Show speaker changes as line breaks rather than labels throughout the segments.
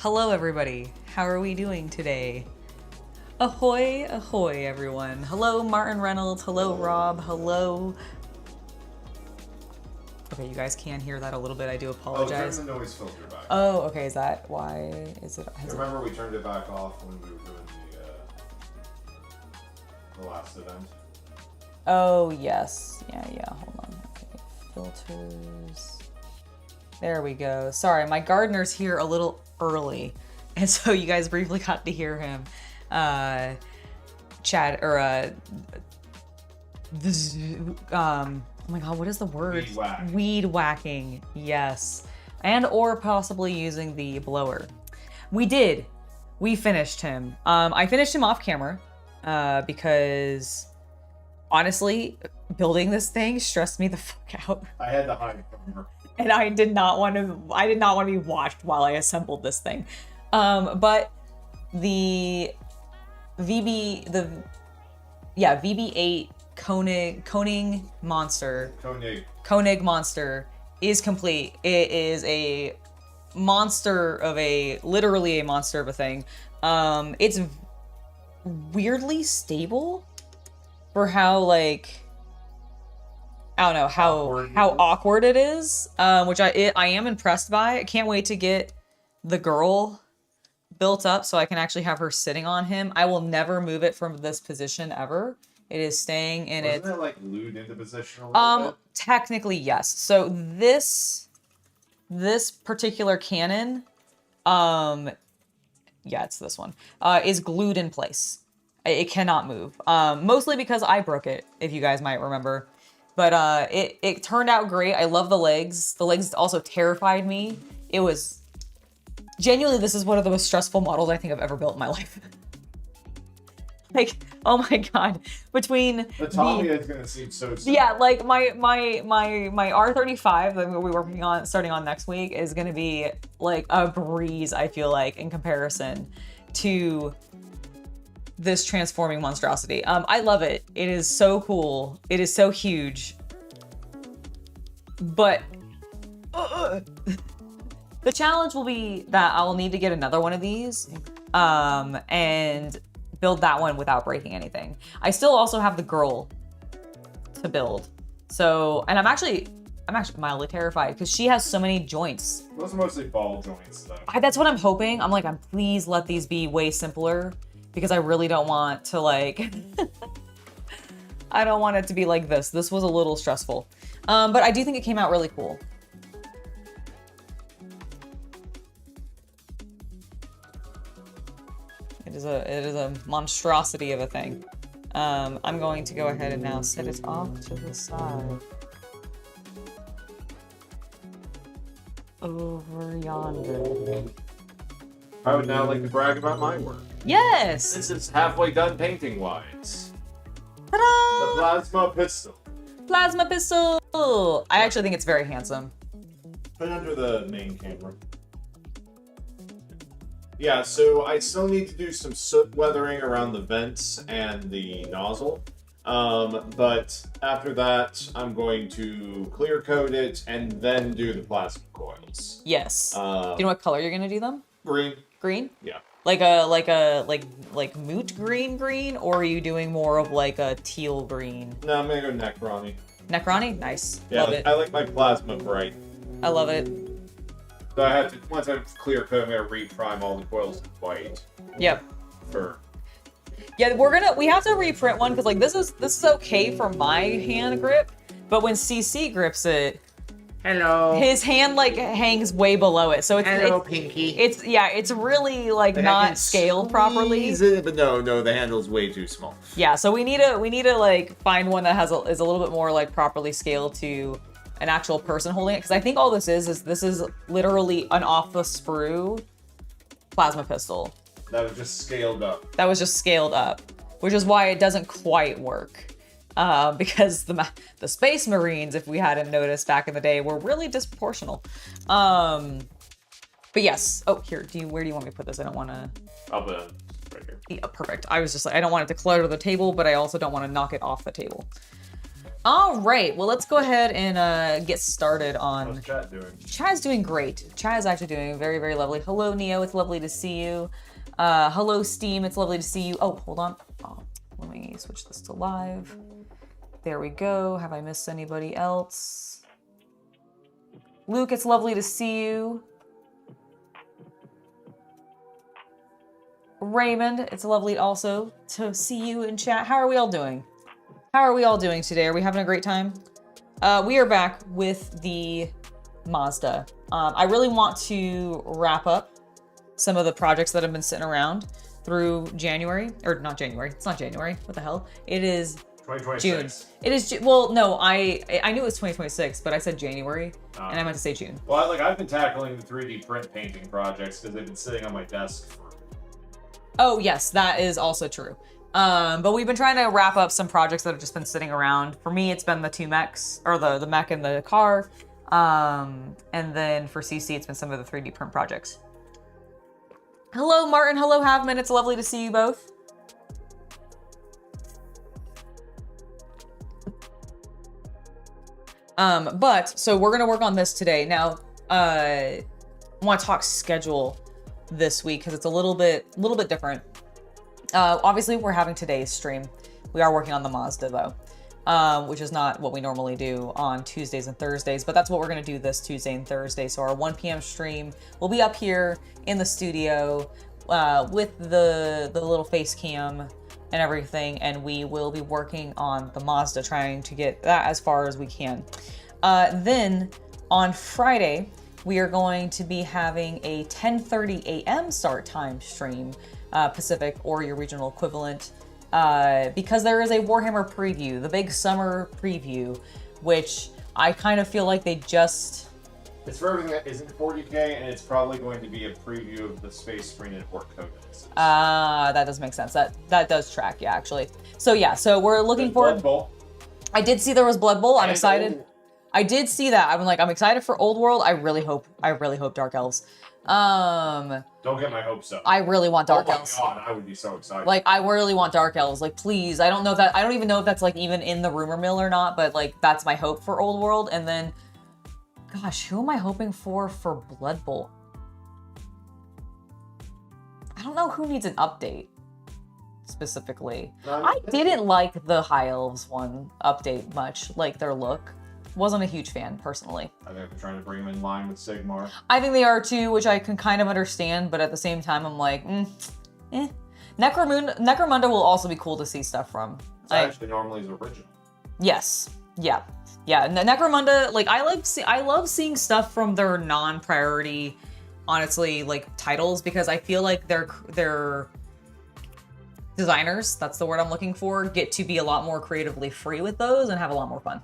Hello everybody, how are we doing today? Ahoy, ahoy everyone. Hello Martin Reynolds, hello Rob, hello. Okay, you guys can hear that a little bit, I do apologize.
Oh, turn the noise filter back.
Oh, okay, is that why? Is it?
Remember we turned it back off when we were doing the last event?
Oh, yes. Yeah, hold on. Okay, filters. There we go. Sorry, my gardener's here a little early, and so you guys briefly got to hear him chat or oh my god, what is the word? Weed whacking. Yes, and or possibly using the blower. We finished him. I finished him off camera because honestly, building this thing stressed me the fuck out.
I had to hide from her.
And I did not want to be watched while I assembled this thing. But the VB8 Koenig monster. Koenig monster is complete. It is a monster of literally a monster of a thing. It's weirdly stable for how, like, I don't know how awkward it is, which I am impressed by. I can't wait to get the girl built up so I can actually have her sitting on him. I will never move it from this position ever. It is staying in it.
Wasn't it like glued into position a little bit?
Technically yes. So this particular cannon, yeah, it's this one, is glued in place. It cannot move. Mostly because I broke it, if you guys might remember. But it turned out great. I love the legs. The legs also terrified me. It was genuinely, this is one of the most stressful models I think I've ever built in my life. Like, oh my god! Between
the Tommy is gonna seem so simple.
Yeah, like my R35 that we'll be working on starting on next week is gonna be like a breeze. I feel like in comparison to this transforming monstrosity. I love it. It is so cool. It is so huge. But the challenge will be that I will need to get another one of these and build that one without breaking anything. I still also have the girl to build. So, and I'm actually mildly terrified because she has so many joints.
Those are mostly ball joints though.
That's what I'm hoping. I'm like, please let these be way simpler, because I really don't want to, like, I don't want it to be like this. This was a little stressful. But I do think it came out really cool. It is a monstrosity of a thing. I'm going to go ahead and now set it off to the side. Over yonder.
I would now like to brag about my work.
Yes!
This is halfway done painting-wise.
Ta-da!
The plasma pistol.
Plasma pistol! I actually think it's very handsome.
Put it under the main camera. Yeah, so I still need to do some soot weathering around the vents and the nozzle. But after that, I'm going to clear coat it and then do the plasma coils.
Yes. Do you know what color you're gonna do them?
Green.
Green?
Yeah.
Like moot green, or are you doing more of like a teal green?
No, I'm gonna go Necroni.
Necroni? Nice.
Yeah,
love it.
I like my plasma bright.
I love it.
So I have to, once I clear coat, I'm gonna reprime all the coils white.
Yep.
Yeah,
we have to reprint one because, like, this is okay for my hand grip, but when CC grips it,
hello,
his hand like hangs way below it, so it's
Pinky.
It's really like not scaled properly.
It, but no, the handle's way too small.
Yeah, so we need to like find one that is a little bit more like properly scaled to an actual person holding it, because I think all this is literally an off the sprue plasma pistol.
that was just scaled up.
That was just scaled up, which is why it doesn't quite work. Because the Space Marines, if we hadn't noticed back in the day, were really disproportional. But yes. Oh, here. Where do you want me to put this? I don't want to.
I'll put it right here.
Yeah, perfect. I was just like, I don't want it to clutter the table, but I also don't want to knock it off the table. All right, well, let's go ahead and get started on...
How's chat doing?
Chat is doing great. Chat is actually doing very, very lovely. Hello, Neo. It's lovely to see you. Hello, Steam. It's lovely to see you. Oh, hold on. Oh, let me switch this to live. There we go. Have I missed anybody else? Luke, it's lovely to see you. Raymond, it's lovely also to see you in chat. How are we all doing? How are we all doing today? Are we having a great time? We are back with the Mazda. I really want to wrap up some of the projects that have been sitting around through January, or not January. It's not January. What the hell? It is
2026.
June. It is well, no, I knew it was 2026, but I said January, and I meant to say June.
Well, I've been tackling the 3D print painting projects because they've been sitting on my desk for...
Oh yes, that is also true. But we've been trying to wrap up some projects that have just been sitting around. For me, it's been the two mechs, or the mech and the car. And then for CC, it's been some of the 3D print projects. Hello, Martin. Hello, Havman. It's lovely to see you both. So we're gonna work on this today. Now, I want to talk schedule this week because it's a little bit different. Obviously, we're having today's stream. We are working on the Mazda though, which is not what we normally do on Tuesdays and Thursdays, but that's what we're gonna do this Tuesday and Thursday. So our 1 p.m. stream will be up here in the studio with the little face cam and everything, and we will be working on the Mazda, trying to get that as far as we can. Then on Friday, we are going to be having a 10:30 a.m. start time stream, Pacific or your regional equivalent, because there is a Warhammer preview, the big summer preview, which I kind of feel like they just...
It's for everything that isn't 40K, and it's probably going to be a preview of the Space Marine and Orc Codex.
That does make sense. That does track, yeah, actually. So yeah, so we're looking forward...
Blood Bowl.
I did see there was Blood Bowl. I'm
And
excited. I did see that. I'm excited for Old World. I really hope Dark Elves.
Don't get my hopes up.
I really want Dark Elves.
Oh my god, I would be so excited.
Like, I really want Dark Elves. Like, please. I don't even know if that's like even in the rumor mill or not, but like that's my hope for Old World. And then, gosh, who am I hoping for Blood Bowl? I don't know who needs an update specifically. I didn't like the High Elves one update much, like their look. Wasn't a huge fan, personally.
I think they're trying to bring him in line with Sigmar.
I think they are too, which I can kind of understand, but at the same time, I'm like, Necromunda will also be cool to see stuff from.
It's actually normally his original.
Yes. Yeah. Yeah. Necromunda, like, I love seeing stuff from their non-priority, honestly, like, titles, because I feel like their designers, that's the word I'm looking for, get to be a lot more creatively free with those and have a lot more fun.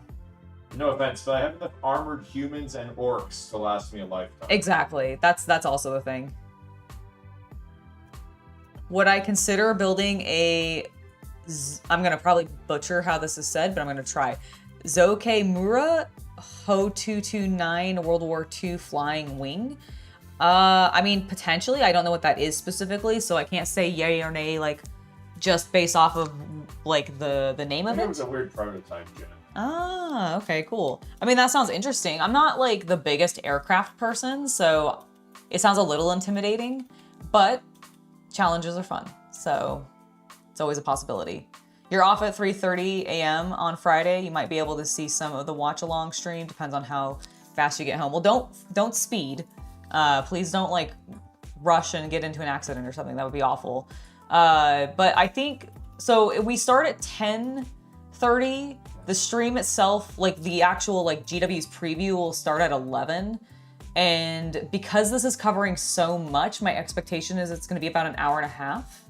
No offense, but I have enough armored humans and orcs to last me a lifetime.
Exactly. That's also the thing. Would I consider building I'm going to probably butcher how this is said, but I'm going to try. Zokemura Ho 229 World War II Flying Wing. I mean, potentially. I don't know what that is specifically, so I can't say yay or nay, like, just based off of, like, the name of it.
It was a weird prototype, Jen.
Ah, okay, cool. I mean, that sounds interesting. I'm not like the biggest aircraft person, so it sounds a little intimidating, but challenges are fun. So it's always a possibility. You're off at 3:30 a.m. on Friday. You might be able to see some of the watch along stream. Depends on how fast you get home. Well, don't speed. Please don't like rush and get into an accident or something. That would be awful. But I think, so we start at 10:30. The stream itself, like the actual like GW's preview, will start at 11. And because this is covering so much, my expectation is it's going to be about an hour and a half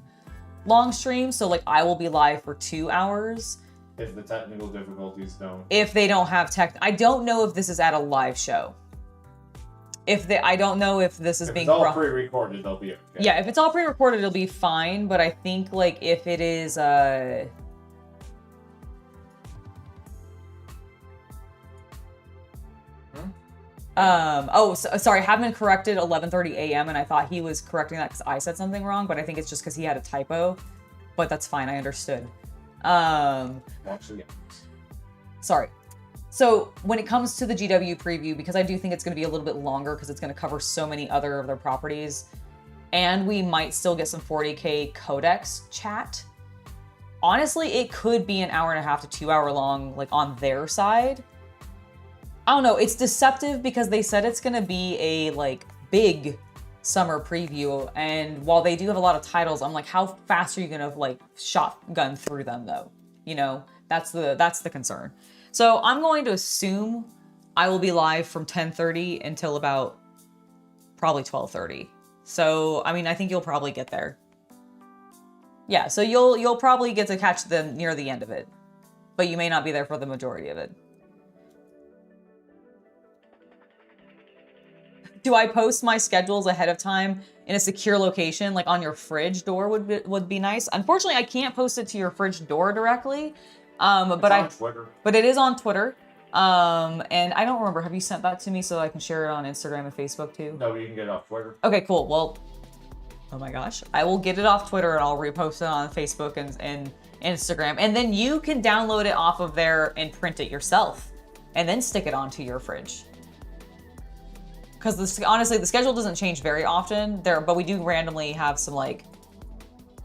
long stream. So like I will be live for 2 hours.
If the technical difficulties don't.
If they don't have I don't know if this is at a live show. I don't know if this is being...
If it's all pre-recorded, they'll be okay.
Yeah, if it's all pre-recorded, it'll be fine. But I think like if it is... sorry, Havman corrected 11:30 a.m. and I thought he was correcting that because I said something wrong, but I think it's just because he had a typo. But that's fine, I understood.
Actually, yeah.
sorry. So when it comes to the GW preview, because I do think it's going to be a little bit longer because it's going to cover so many other of their properties, and we might still get some 40K Codex chat. Honestly, it could be an hour and a half to 2 hour long, like on their side. I don't know. It's deceptive because they said it's going to be a like big summer preview, and while they do have a lot of titles, I'm like, how fast are you gonna like shotgun through them though? You know, that's the concern. So I'm going to assume I will be live from 10:30 until about probably 12:30. So I mean, I think you'll probably get there. Yeah, so you'll probably get to catch them near the end of it, but you may not be there for the majority of it. Do I post my schedules ahead of time in a secure location, like on your fridge door would be nice. Unfortunately, I can't post it to your fridge door directly, but it is on Twitter. And I don't remember, have you sent that to me so I can share it on Instagram and Facebook too?
No, you can get it off Twitter.
Okay, cool. Well, oh my gosh, I will get it off Twitter and I'll repost it on Facebook and Instagram, and then you can download it off of there and print it yourself, and then stick it onto your fridge. Because honestly, the schedule doesn't change very often there, but we do randomly have some like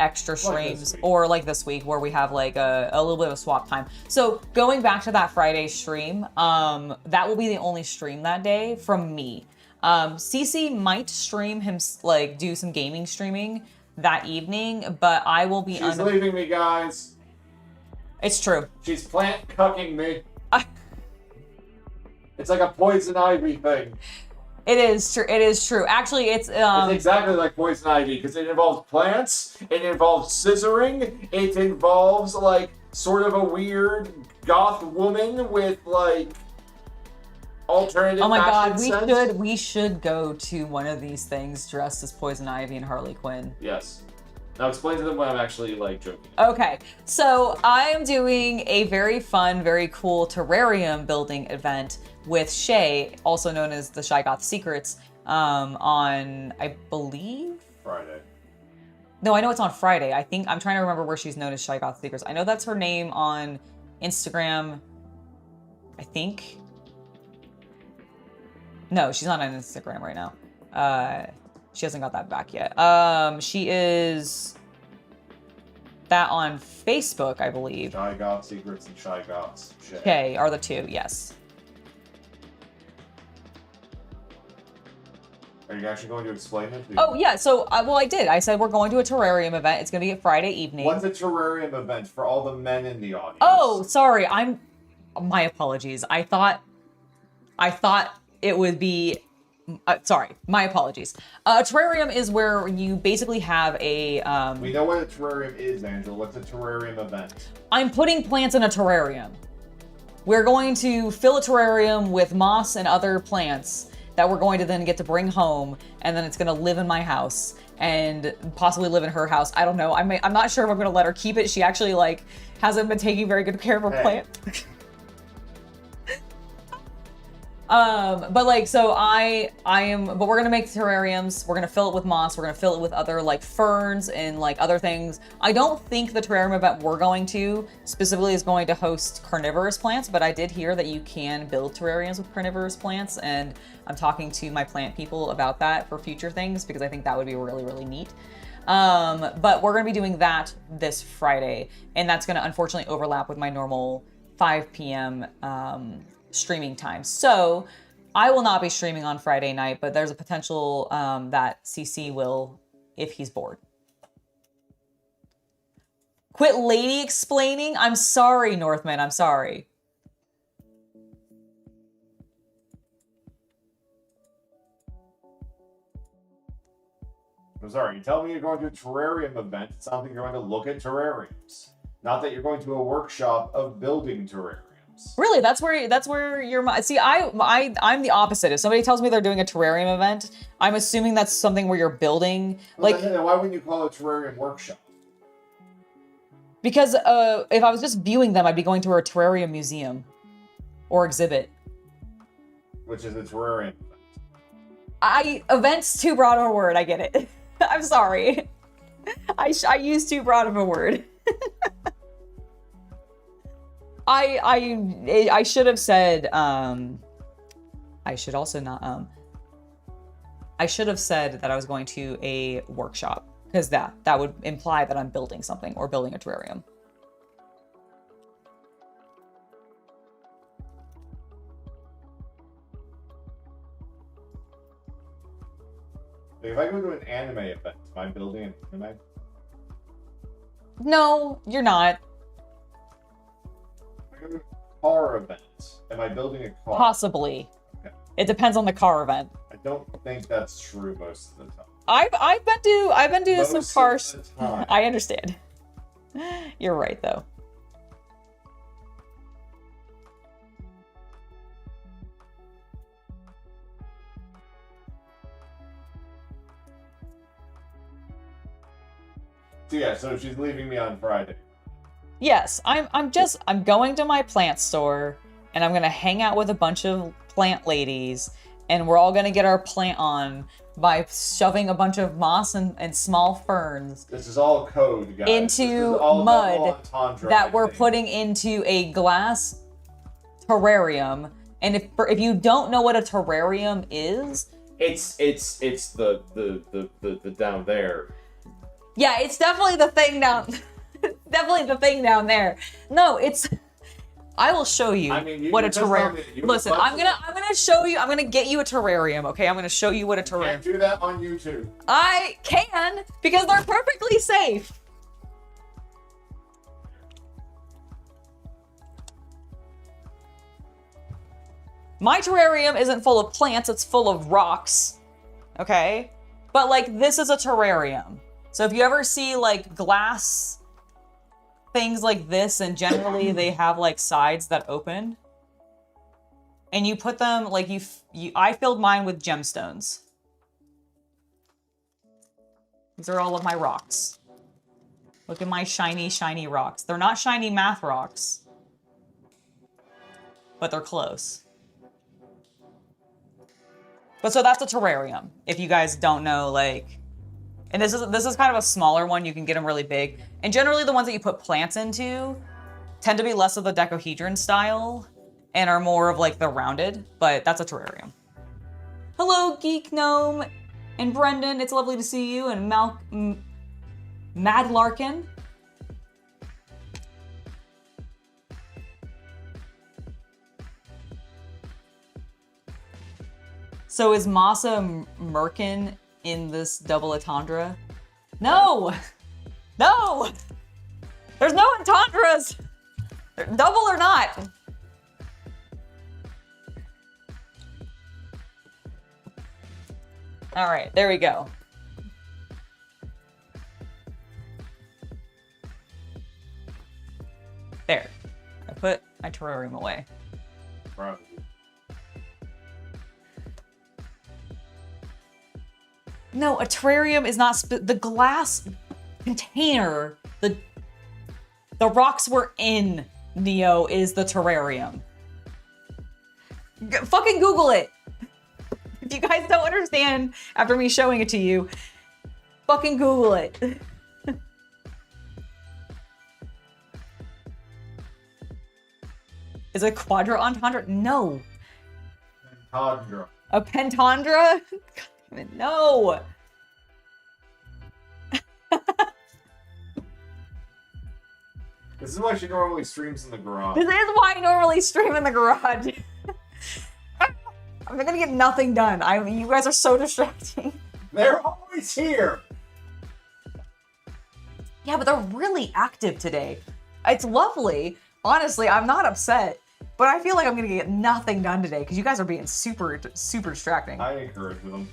extra streams, or like this week where we have like a little bit of a swap time. So going back to that Friday stream, that will be the only stream that day from me. CC might stream him, like do some gaming streaming that evening, but I will be.
She's leaving me, guys.
It's true.
She's plant cucking me. It's like a poison ivy thing.
It is true. It is true. Actually, it's
exactly like poison ivy because it involves plants. It involves scissoring. It involves like sort of a weird goth woman with like alternative.
Oh my god,
sense.
we should go to one of these things dressed as Poison Ivy and Harley Quinn.
Yes. Now explain to them what I'm actually like joking.
Okay, so I am doing a very fun, very cool terrarium building event with Shay, also known as the Shy Goth Secrets, on, I believe?
Friday.
No, I know it's on Friday. I think, I'm trying to remember where she's known as Shy Goth Secrets. I know that's her name on Instagram, I think. No, she's not on Instagram right now. She hasn't got that back yet. She is that on Facebook, I believe.
Shy Goth Secrets and Shy Goths.
Okay, are the two, yes.
Are you actually going to explain it?
Oh, yeah, so, well, I did. I said we're going to a terrarium event. It's going to be a Friday evening.
What's a terrarium event for all the men in the audience?
Oh, sorry. My apologies. I thought it would be... sorry, my apologies. A terrarium is where you basically have a...
We know what a terrarium is, Angela. What's a terrarium event?
I'm putting plants in a terrarium. We're going to fill a terrarium with moss and other plants that we're going to then get to bring home, and then it's going to live in my house and possibly live in her house. I don't know. I'm not sure if I'm going to let her keep it. She actually like hasn't been taking very good care of her plant. But like, so but we're gonna make terrariums. We're gonna fill it with moss. We're gonna fill it with other like ferns and like other things. I don't think the terrarium event we're going to specifically is going to host carnivorous plants, but I did hear that you can build terrariums with carnivorous plants, and I'm talking to my plant people about that for future things because I think that would be really, really neat. But we're gonna be doing that this Friday, and that's gonna unfortunately overlap with my normal 5 p.m. Streaming time. So I will not be streaming on Friday night, but there's a potential that CC will if he's bored. Quit lady explaining. I'm sorry, Northman. I'm sorry.
I'm sorry. You tell me you're going to a terrarium event. It sounds like you're going to look at terrariums. Not that you're going to a workshop of building terrariums.
Really, that's where you're. See, I'm the opposite. If somebody tells me they're doing a terrarium event, I'm assuming that's something where you're building.
Well, like, then why wouldn't you call it a terrarium workshop?
Because if I was just viewing them, I'd be going to a terrarium museum or exhibit.
Which is a terrarium
event. Event's too broad of a word. I get it. I'm sorry. I use too broad of a word. I should have said, I should also not, I should have said that I was going to a workshop, because that would imply that I'm building something or building a terrarium.
If I go to an anime event, am I building an anime?
No, you're not.
If I go to a car event, am I building a car?
Possibly.
Okay.
It depends on the car event.
I don't think that's true most of the time.
I've been to some
Most
cars.
of the time.
I understand. You're right though.
So yeah, so she's leaving me on Friday.
Yes, I'm going to my plant store and I'm gonna hang out with a bunch of plant ladies and we're all gonna get our plant on by shoving a bunch of moss and small ferns
This is all code, guys.
into
This is all
mud
double entendre,
that
I
we're
think.
putting into a glass terrarium. And if you don't know what a terrarium is,
It's the down there.
yeah, it's definitely the thing down. Definitely the thing down there. No, it's. I will show you what a terrarium. Listen, I'm gonna show you. I'm gonna get you a terrarium. Okay, I'm gonna show you what a terrarium.
Can't do that on YouTube.
I can because they're perfectly safe. My terrarium isn't full of plants. It's full of rocks. Okay, but like this is a terrarium. So if you ever see like glass things like this, and generally they have like sides that open, and you put them like I filled mine with gemstones. These are all of my rocks. Look at my shiny, shiny rocks. They're not shiny math rocks, but they're close. But so that's a terrarium. If you guys don't know, like, and this is kind of a smaller one. You can get them really big. And generally the ones that you put plants into tend to be less of the decahedron style and are more of like the rounded, but that's a terrarium. Hello, Geek Gnome and Brendan. It's lovely to see you. And Mad Larkin. So is Masa Merkin in this double entendre? No! No! There's no entendres! Double or not. All right, there we go. There. I put my terrarium away.
Probably.
No, a terrarium is not the glass container. The rocks we're in, Neo, is the terrarium. Fucking Google it. If you guys don't understand after me showing it to you, fucking Google it. Is it quadra entendre? No.
Pentandra.
A pentandra? God damn it, no.
This is why she normally streams in the garage.
This is why I normally stream in the garage. I'm gonna get nothing done. You guys are so distracting.
They're always here.
Yeah, but they're really active today. It's lovely. Honestly, I'm not upset. But I feel like I'm gonna get nothing done today because you guys are being super, super distracting.
I encourage them.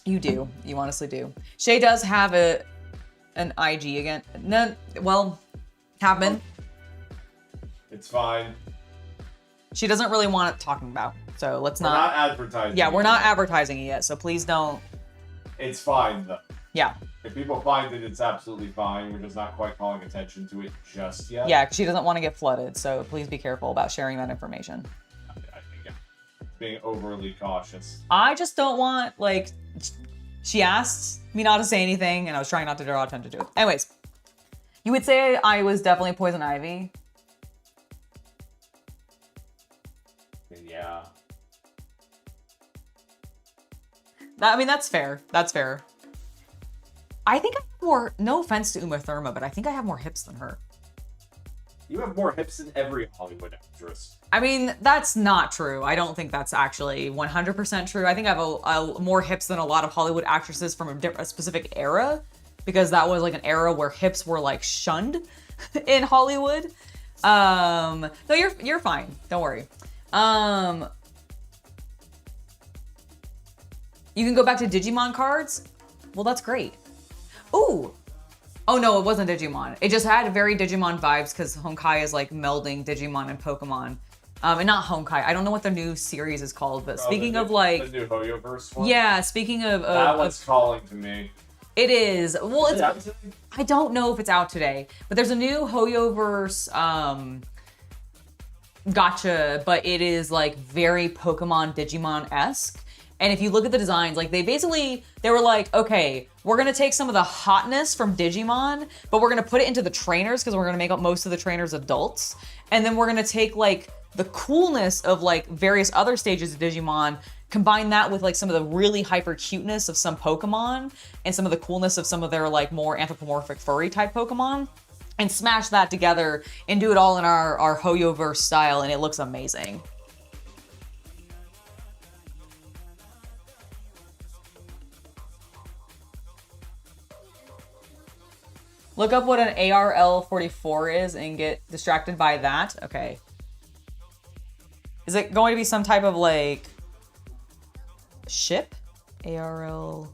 You do. You honestly do. Shay does have an IG again. No, well, have been.
It's fine.
She doesn't really want it talking about. So let's
We're
not.
not advertising.
Yeah, we're
it
not
yet.
advertising it yet. So please don't.
It's fine though.
Yeah.
If people find it, it's absolutely fine. We're just not quite calling attention to it just yet.
Yeah, 'cause she doesn't want to get flooded. So please be careful about sharing that information.
I think yeah. Being overly cautious.
I just don't want, like, she asked me not to say anything, and I was trying not to draw attention to it. Anyways, you would say I was definitely poison ivy. I mean, that's fair. That's fair. I think I have more, no offense to Uma Thurman, but I think I have more hips than her.
You have more hips than every Hollywood actress.
I mean, that's not true. I don't think that's actually 100% true. I think I have a more hips than a lot of Hollywood actresses from a specific era, because that was like an era where hips were like shunned in Hollywood. No, you're fine. Don't worry. You can go back to Digimon cards. Well, that's great. Ooh. Oh no, it wasn't Digimon. It just had very Digimon vibes because Honkai is like melding Digimon and Pokemon. And not Honkai. I don't know what the new series is called, but speaking of like...
The new Hoyoverse one?
Yeah, speaking of...
that one's calling to me.
It is. Well, it's... I don't know if it's out today, but there's a new Hoyoverse gotcha, but it is like very Pokemon Digimon-esque. And if you look at the designs, like they were like, okay, we're gonna take some of the hotness from Digimon, but we're gonna put it into the trainers because we're gonna make up most of the trainers adults. And then we're gonna take like the coolness of like various other stages of Digimon, combine that with like some of the really hyper cuteness of some Pokemon and some of the coolness of some of their like more anthropomorphic furry type Pokemon, and smash that together and do it all in our Hoyoverse style, and it looks amazing. Look up what an ARL-44 is and get distracted by that. Okay. Is it going to be some type of like ship? ARL-44.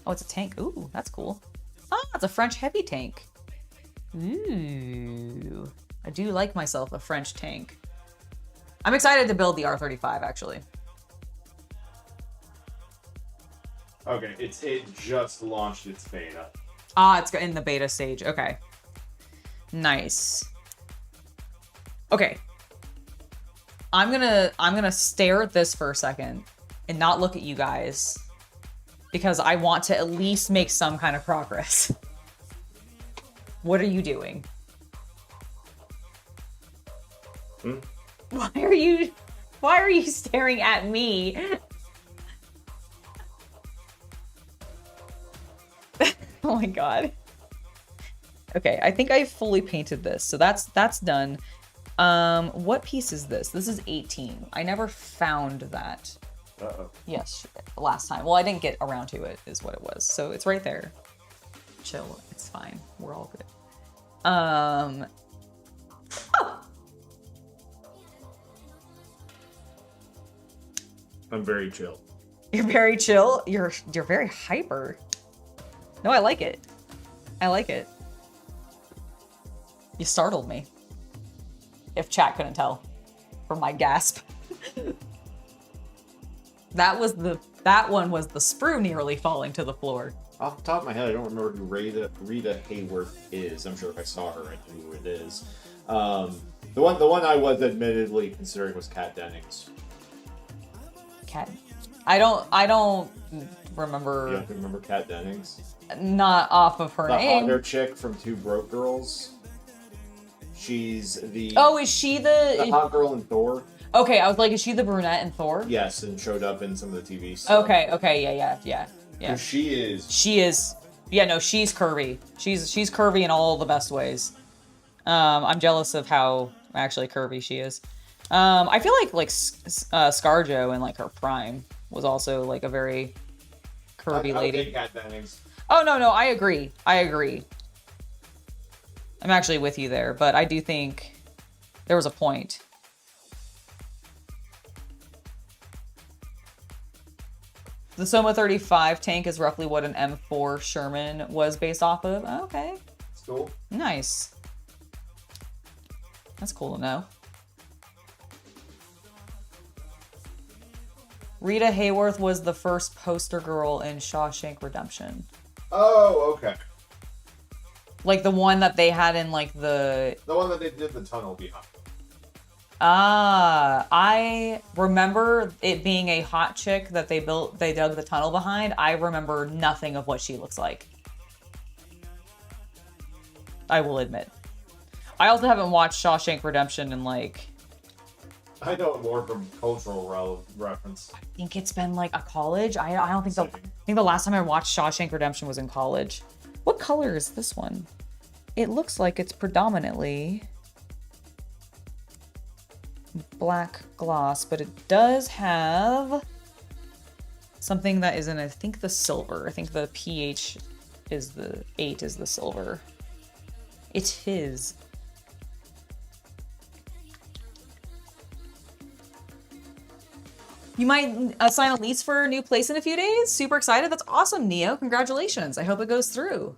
Oh, it's a tank. Ooh, that's cool. Ah, it's a French heavy tank. Ooh. I do like myself a French tank. I'm excited to build the R35 actually.
Okay, it just launched its beta.
Ah, it's in the beta stage. Okay. Nice. Okay. I'm gonna stare at this for a second and not look at you guys because I want to at least make some kind of progress. What are you doing? Why are you staring at me? Oh my god. Okay, I think I fully painted this, so that's done. What piece is this? This is 18. I never found that.
Uh-oh.
Yes, last time. Well, I didn't get around to it, is what it was. So it's right there. Chill. It's fine. We're all good. Oh!
I'm very chill.
You're very chill. You're very hyper. No, I like it. I like it. You startled me. If chat couldn't tell from my gasp. That one was the sprue nearly falling to the floor.
Off the top of my head, I don't remember who Rita Hayworth is. I'm sure if I saw her, I knew who it is. The one I was admittedly considering was Kat Dennings.
Kat. I don't remember.
You don't remember Kat Dennings?
Not off of her name.
The hot chick from Two Broke Girls. She's the...
Oh, is she the
hot girl in Thor?
Okay, I was like, is she the brunette in Thor?
Yes, and showed up in some of the TV stuff.
Okay, yeah.
She is.
Yeah, no, she's curvy. She's curvy in all the best ways. I'm jealous of how actually curvy she is. I feel like ScarJo in like her prime was also like a very curvy lady. Oh no, I agree. I'm actually with you there, but I do think there was a point. The Soma 35 tank is roughly what an M4 Sherman was based off of. Oh, okay.
That's cool.
Nice. That's cool to know. Rita Hayworth was the first poster girl in Shawshank Redemption.
Oh, okay.
Like the one that they had in like the
one that they did the tunnel behind.
Ah, I remember it being a hot chick that they dug the tunnel behind. I remember nothing of what she looks like. I will admit. I also haven't watched Shawshank Redemption in like
I know it more from cultural reference.
I think it's been like a college. I don't think I think the last time I watched Shawshank Redemption was in college. What color is this one? It looks like it's predominantly black gloss, but it does have something that is in, I think, the silver. I think the pH is the 8 is the silver. It is. You might sign a lease for a new place in a few days? Super excited. That's awesome, Neo. Congratulations. I hope it goes through.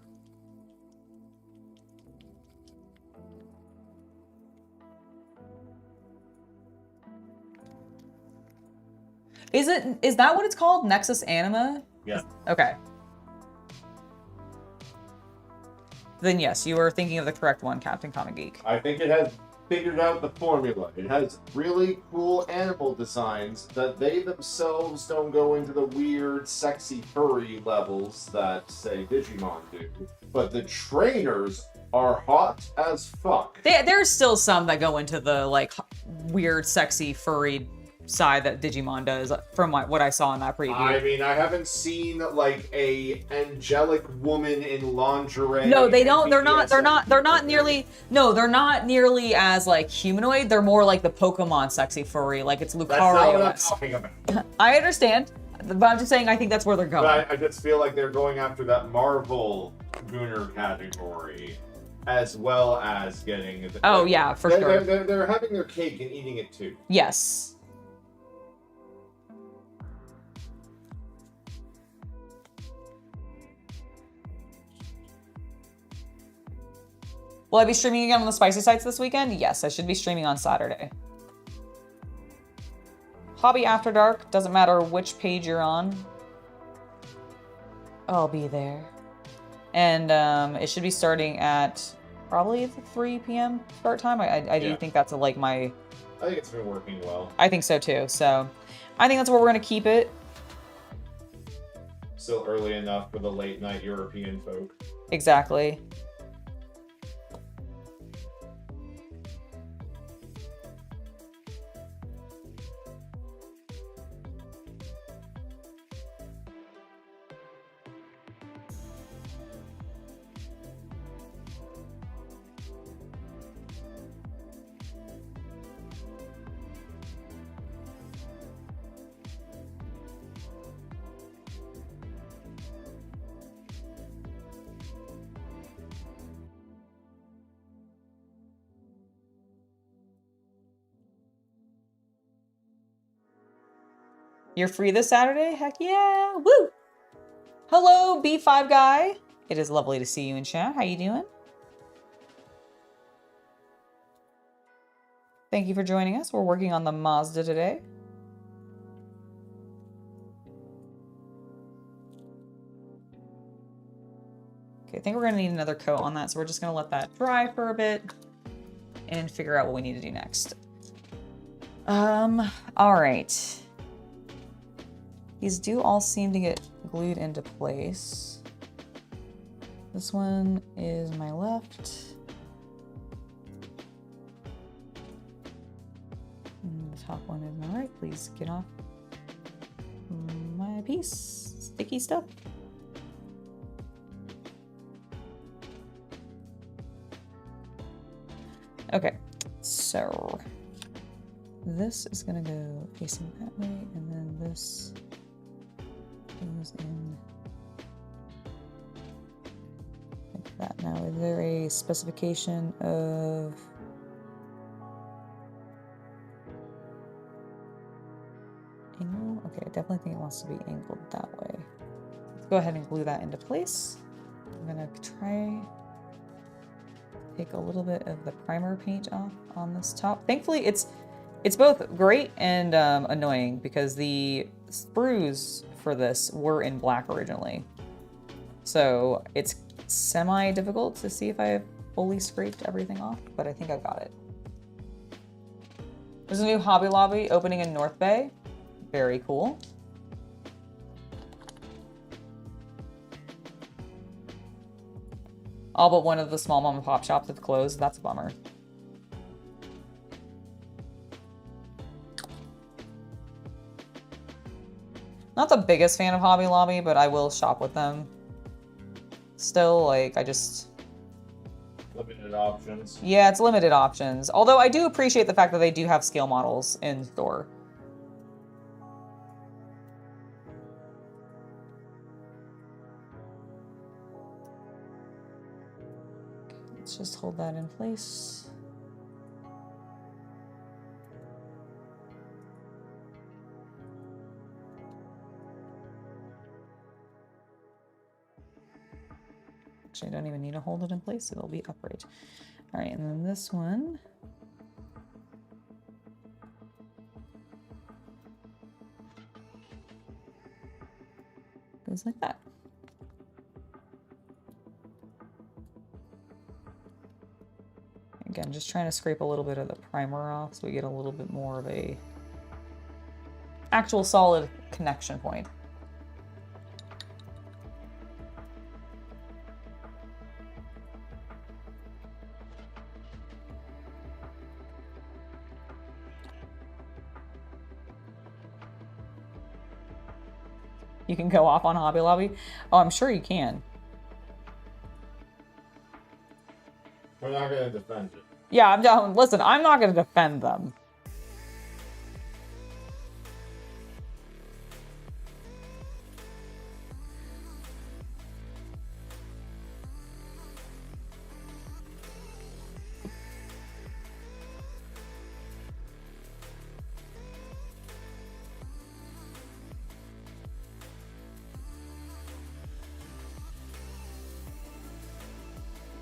Is that what it's called? Nexus Anima?
Yeah.
Okay. Then yes, you were thinking of the correct one, Captain Comic Geek.
I think it has figured out the formula. It has really cool animal designs that they themselves don't go into the weird, sexy, furry levels that, say, Digimon do. But the trainers are hot as fuck.
There's still some that go into the like weird, sexy, furry side that Digimon does from what I saw in that preview.
I mean, I haven't seen like a angelic woman in lingerie.
No, they don't. They're not nearly. No, they're not nearly as like humanoid. They're more like the Pokemon sexy furry. Like it's Lucario.
That's not what I'm talking about.
I understand, but I'm just saying I think that's where they're going.
But I just feel like they're going after that Marvel Gooner category, as well as getting.
Oh yeah, for sure.
They're having their cake and eating it too.
Yes. Will I be streaming again on the spicy sites this weekend? Yes, I should be streaming on Saturday. Hobby After Dark, doesn't matter which page you're on. I'll be there. And it should be starting at probably the 3 p.m. start time. I do think that's like my...
I think it's been working well.
I think so too, so I think that's where we're gonna keep it.
Still early enough for the late night European folk.
Exactly. You're free this Saturday? Heck yeah! Woo! Hello, B5 guy. It is lovely to see you in chat. How you doing? Thank you for joining us. We're working on the Mazda today. Okay, I think we're gonna need another coat on that, so we're just gonna let that dry for a bit and figure out what we need to do next. All right. These do all seem to get glued into place. This one is my left. And the top one is my right. Please get off my piece. Sticky stuff. Okay, so this is gonna go facing that way, and then this goes in like that. Now, is there a specification of angle? Okay, I definitely think it wants to be angled that way. Let's go ahead and glue that into place. I'm gonna try take a little bit of the primer paint off on this top. Thankfully, it's both great and annoying because the sprues for this were in black originally. So it's semi-difficult to see if I have fully scraped everything off, but I think I've got it. There's a new Hobby Lobby opening in North Bay. Very cool. All but one of the small mom and pop shops have closed. That's a bummer. Not the biggest fan of Hobby Lobby, but I will shop with them. Still, like, I just...
Limited options.
Yeah, it's limited options. Although I do appreciate the fact that they do have scale models in store. Let's just hold that in place. Actually, I don't even need to hold it in place. It'll be upright. All right, and then this one. Goes like that. Again, just trying to scrape a little bit of the primer off so we get a little bit more of a actual solid connection point. You can go off on Hobby Lobby? Oh, I'm sure you can.
We're not going to defend it.
Yeah, I'm down. Listen, I'm not going to defend them.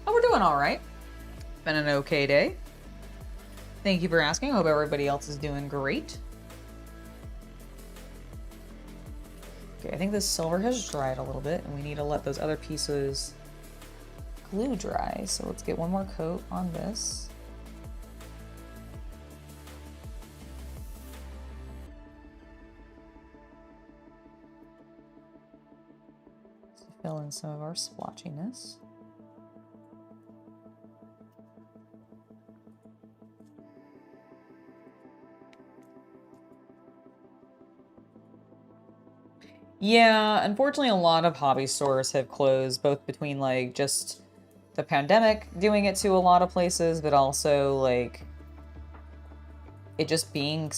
Oh, we're doing all right. Been an okay day. Thank you for asking. I hope everybody else is doing great. Okay, I think this silver has dried a little bit, and we need to let those other pieces glue dry. So let's get one more coat on this. To fill in some of our splotchiness. Yeah, unfortunately, a lot of hobby stores have closed, both between like just the pandemic doing it to a lot of places, but also like it just being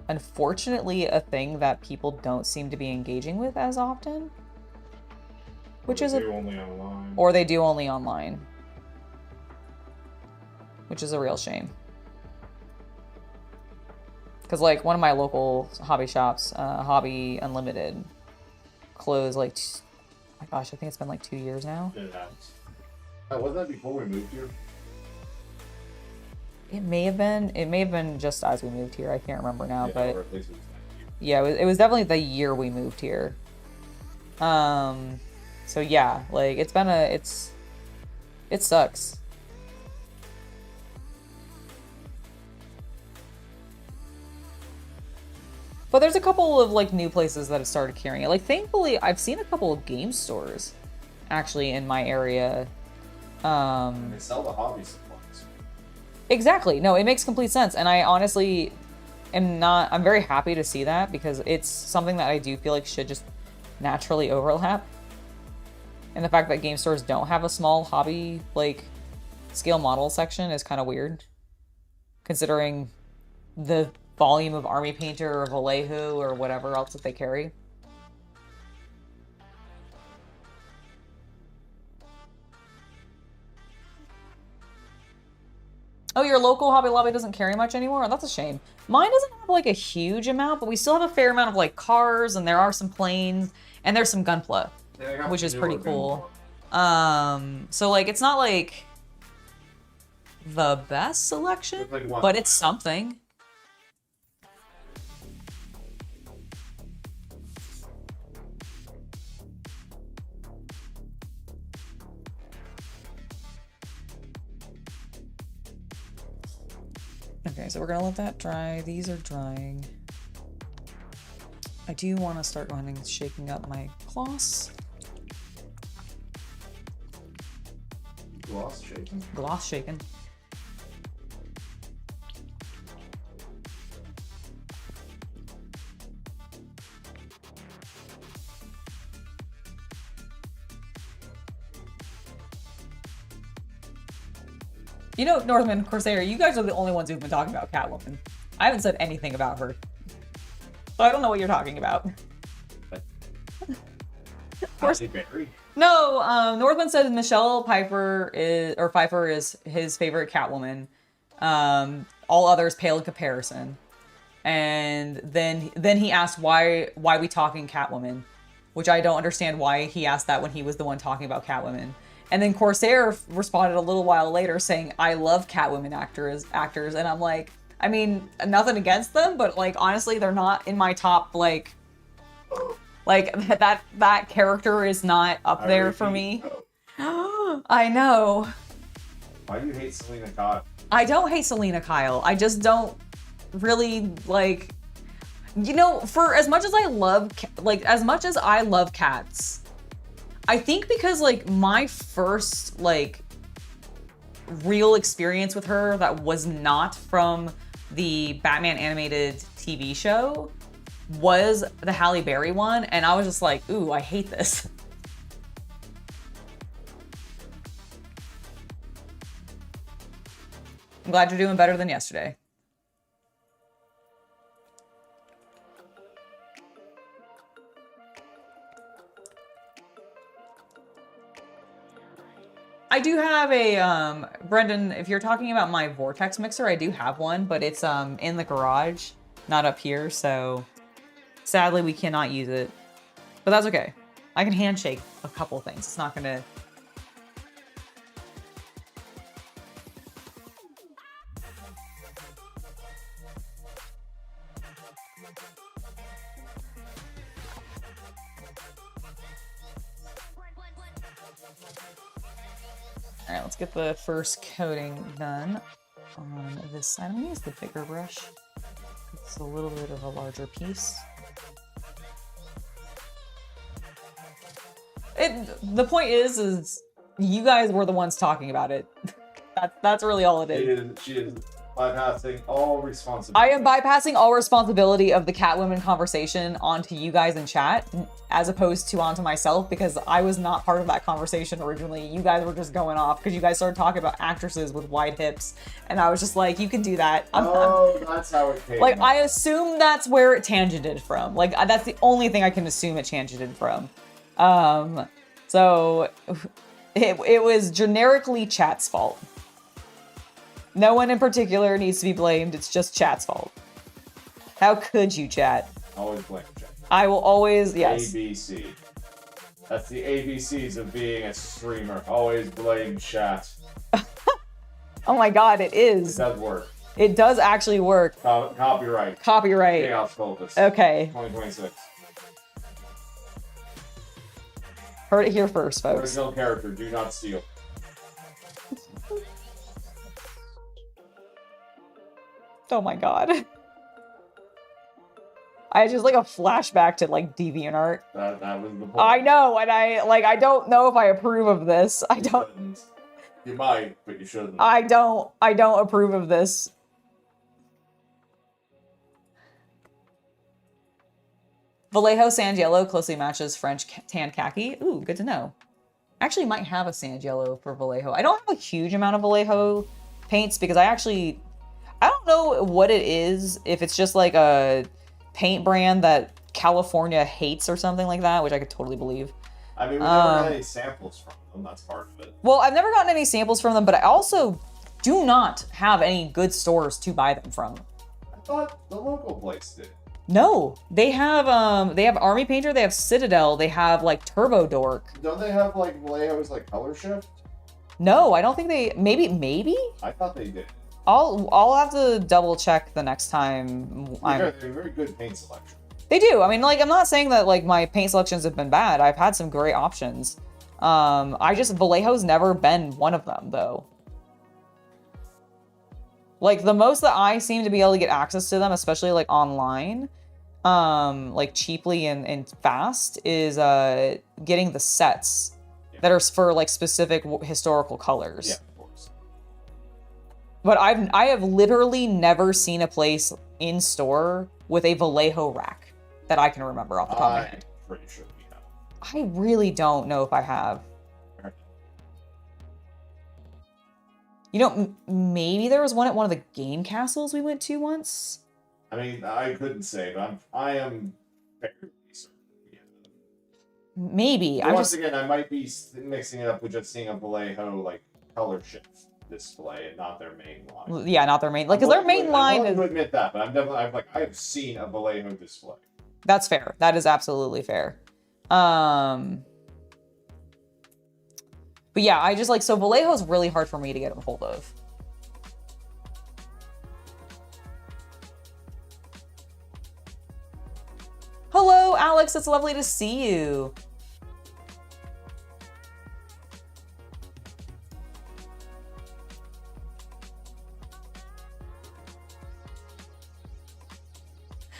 unfortunately a thing that people don't seem to be engaging with as often. Which is
only online.
Or they do only online. Which is a real shame. Because like one of my local hobby shops, Hobby Unlimited, closed like, oh my gosh, I think it's been like 2 years now.
It has. Wasn't that before we moved here?
It may have been just as we moved here. I can't remember now,
Yeah,
but
or at least it was that year.
yeah, it was definitely the year we moved here. So yeah, like it's been it sucks. But there's a couple of like new places that have started carrying it. Like thankfully, I've seen a couple of game stores actually in my area.
They sell the hobby supplies.
Exactly. No, it makes complete sense. And I honestly I'm very happy to see that because it's something that I do feel like should just naturally overlap. And the fact that game stores don't have a small hobby, like, scale model section is kind of weird. Considering the volume of Army Painter or Vallejo or whatever else that they carry. Oh, your local Hobby Lobby doesn't carry much anymore? That's a shame. Mine doesn't have like a huge amount, but we still have a fair amount of like cars, and there are some planes, and there's some gunpla, which is pretty cool. So like it's not like the best selection, but it's something. Okay, so we're gonna let that dry. These are drying. I do want to start going and shaking up my gloss.
Gloss shaking?
Gloss shaking. You know, Northman, Corsair, you guys are the only ones who've been talking about Catwoman. I haven't said anything about her. So I don't know what you're talking about. No, Northman said Michelle Pfeiffer is his favorite Catwoman. All others pale in comparison. And then he asked why we talking Catwoman, which I don't understand why he asked that when he was the one talking about Catwoman. And then Corsair responded a little while later saying, I love Catwoman actors. And I'm like, I mean, nothing against them, but like, honestly, they're not in my top, like that character is not up there for me. I know.
Why do you hate Selena Kyle?
I don't hate Selena Kyle. I just don't really like, you know, for as much as I love cats, I think because like my first like real experience with her that was not from the Batman animated TV show was the Halle Berry one, and I was just like, ooh, I hate this. I'm glad you're doing better than yesterday. I do have a, Brendan, if you're talking about my Vortex mixer, I do have one, but it's in the garage, not up here, so sadly we cannot use it. But that's okay. I can handshake a couple things. It's not gonna... All right, let's get the first coating done on this side. I'm gonna use the bigger brush. It's a little bit of a larger piece. The point is you guys were the ones talking about it. That's really all it is.
She is bypassing all responsibility.
I am bypassing all responsibility of the Catwoman conversation onto you guys in chat, as opposed to onto myself, because I was not part of that conversation originally. You guys were just going off because you guys started talking about actresses with wide hips, and I was just like, you can do that.
That's how it came.
Like, I assume that's where it tangented from. Like, that's the only thing I can assume it tangented from. So it was generically chat's fault. No one in particular needs to be blamed. It's just chat's fault. How could you, chat?
Always blame chat.
I will always, yes.
ABC. That's the ABCs of being a streamer. Always blame chat.
Oh my god, it is.
It does work.
It does actually work.
Copyright.
Copyright.
Chaos Cultist.
Okay.
2026.
Heard it here first, folks.
Original character, do not steal.
Oh my god. I just like a flashback to like DeviantArt.
That was the point.
I know, and I don't know if I approve of this. I don't.
You might, but you shouldn't.
I don't approve of this. Vallejo sand yellow closely matches French tan khaki. Ooh, good to know. Actually might have a sand yellow for Vallejo. I don't have a huge amount of Vallejo paints because I don't know what it is. If it's just like a paint brand that California hates or something like that, which I could totally believe.
I mean, we never had any samples from them. That's part of it.
Well, I've never gotten any samples from them, but I also do not have any good stores to buy them from.
I thought the local place did.
No, they have Army Painter, they have Citadel, they have like Turbo Dork.
Don't they have like Vallejo's like color shift?
No, I don't think they. Maybe.
I thought they did.
I'll have to double check the next time.
They're very good paint selection.
They do. I mean, like, I'm not saying that like my paint selections have been bad. I've had some great options. Vallejo's never been one of them though. Like the most that I seem to be able to get access to them, especially like online, like cheaply and fast, is getting the sets that are for like specific historical colors.
Yeah, of course.
But I have literally never seen a place in store with a Vallejo rack that I can remember off the top of my head.
I'm pretty sure we have.
I really don't know if I have. You know, maybe there was one at one of the game castles we went to once.
I mean, I couldn't say, but I am fairly certain. Yeah.
Maybe.
Once again, I might be mixing it up with just seeing a Vallejo like color shift display and not their main line.
Yeah, not their main, like, because their main line is.
I will admit that, but I have seen a Vallejo display.
That's fair. That is absolutely fair. But yeah, I just like, so Vallejo is really hard for me to get a hold of. Hello, Alex. It's lovely to see you.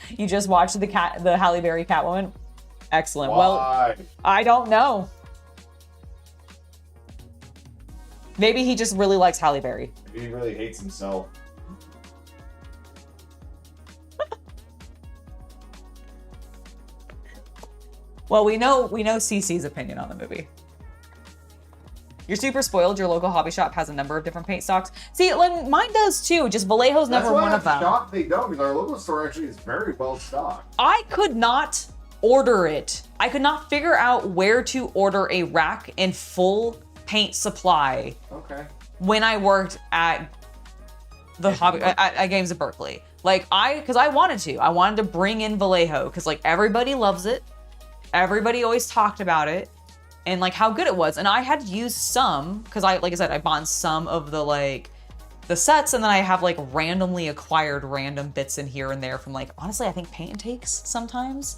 You just watched the Halle Berry Catwoman? Excellent.
Why?
Well, I don't know. Maybe he just really likes Halle Berry.
Maybe he really hates himself.
Well, we know CC's opinion on the movie. You're super spoiled. Your local hobby shop has a number of different paint stocks. See, like, mine does too. Just Vallejo's never one of them.
That's why I'm shocked they don't, because our local store actually is very well stocked.
I could not order it. I could not figure out where to order a rack and full paint supply.
Okay.
When I worked at the hobby at Games of Berkeley, like because I wanted to bring in Vallejo because like everybody loves it, everybody always talked about it, and like how good it was. And I had used some because like I said, I bought some of the sets, and then I have like randomly acquired random bits in here and there from like, honestly, I think Paint and Takes sometimes.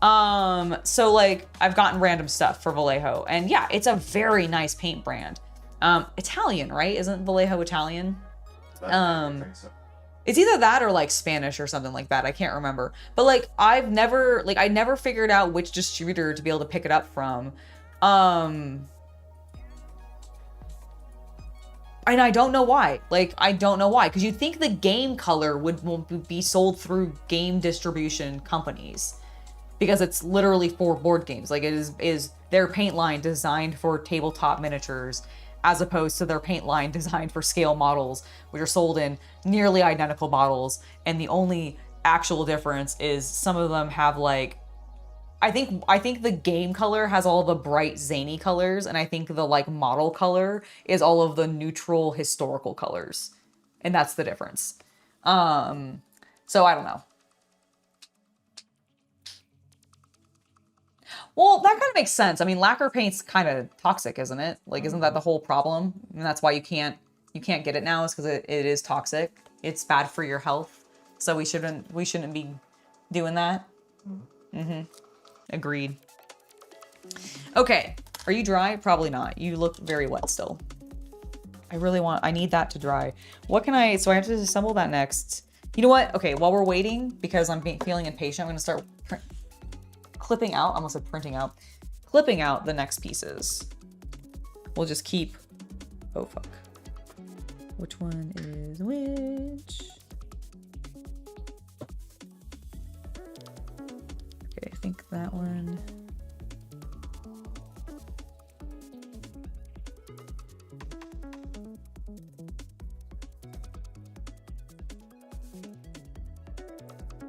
So like I've gotten random stuff for Vallejo, and yeah, it's a very nice paint brand. Italian, right? Isn't Vallejo Italian?
I think so.
It's either that or like Spanish or something like that. I can't remember. But like I never figured out which distributor to be able to pick it up from. And I don't know why. Like, I don't know why. Because you'd think the game color would be sold through game distribution companies. Because it's literally for board games. Like, it is their paint line designed for tabletop miniatures, as opposed to their paint line designed for scale models, which are sold in nearly identical bottles. And the only actual difference is some of them have like, I think the game color has all the bright zany colors, and I think the like model color is all of the neutral historical colors. And that's the difference. So I don't know. Well, that kind of makes sense. I mean, lacquer paint's kind of toxic, isn't it? Like, isn't that the whole problem? And that's why you can't get it now, is because it is toxic. It's bad for your health. So we shouldn't be doing that. Mm-hmm. Agreed. Okay. Are you dry? Probably not. You look very wet still. I need that to dry. So I have to assemble that next. You know what? Okay, while we're waiting, because I'm feeling impatient, I'm going to start clipping out, I almost said printing out, clipping out the next pieces. We'll just keep, oh fuck. Which one is which? Okay, I think that one.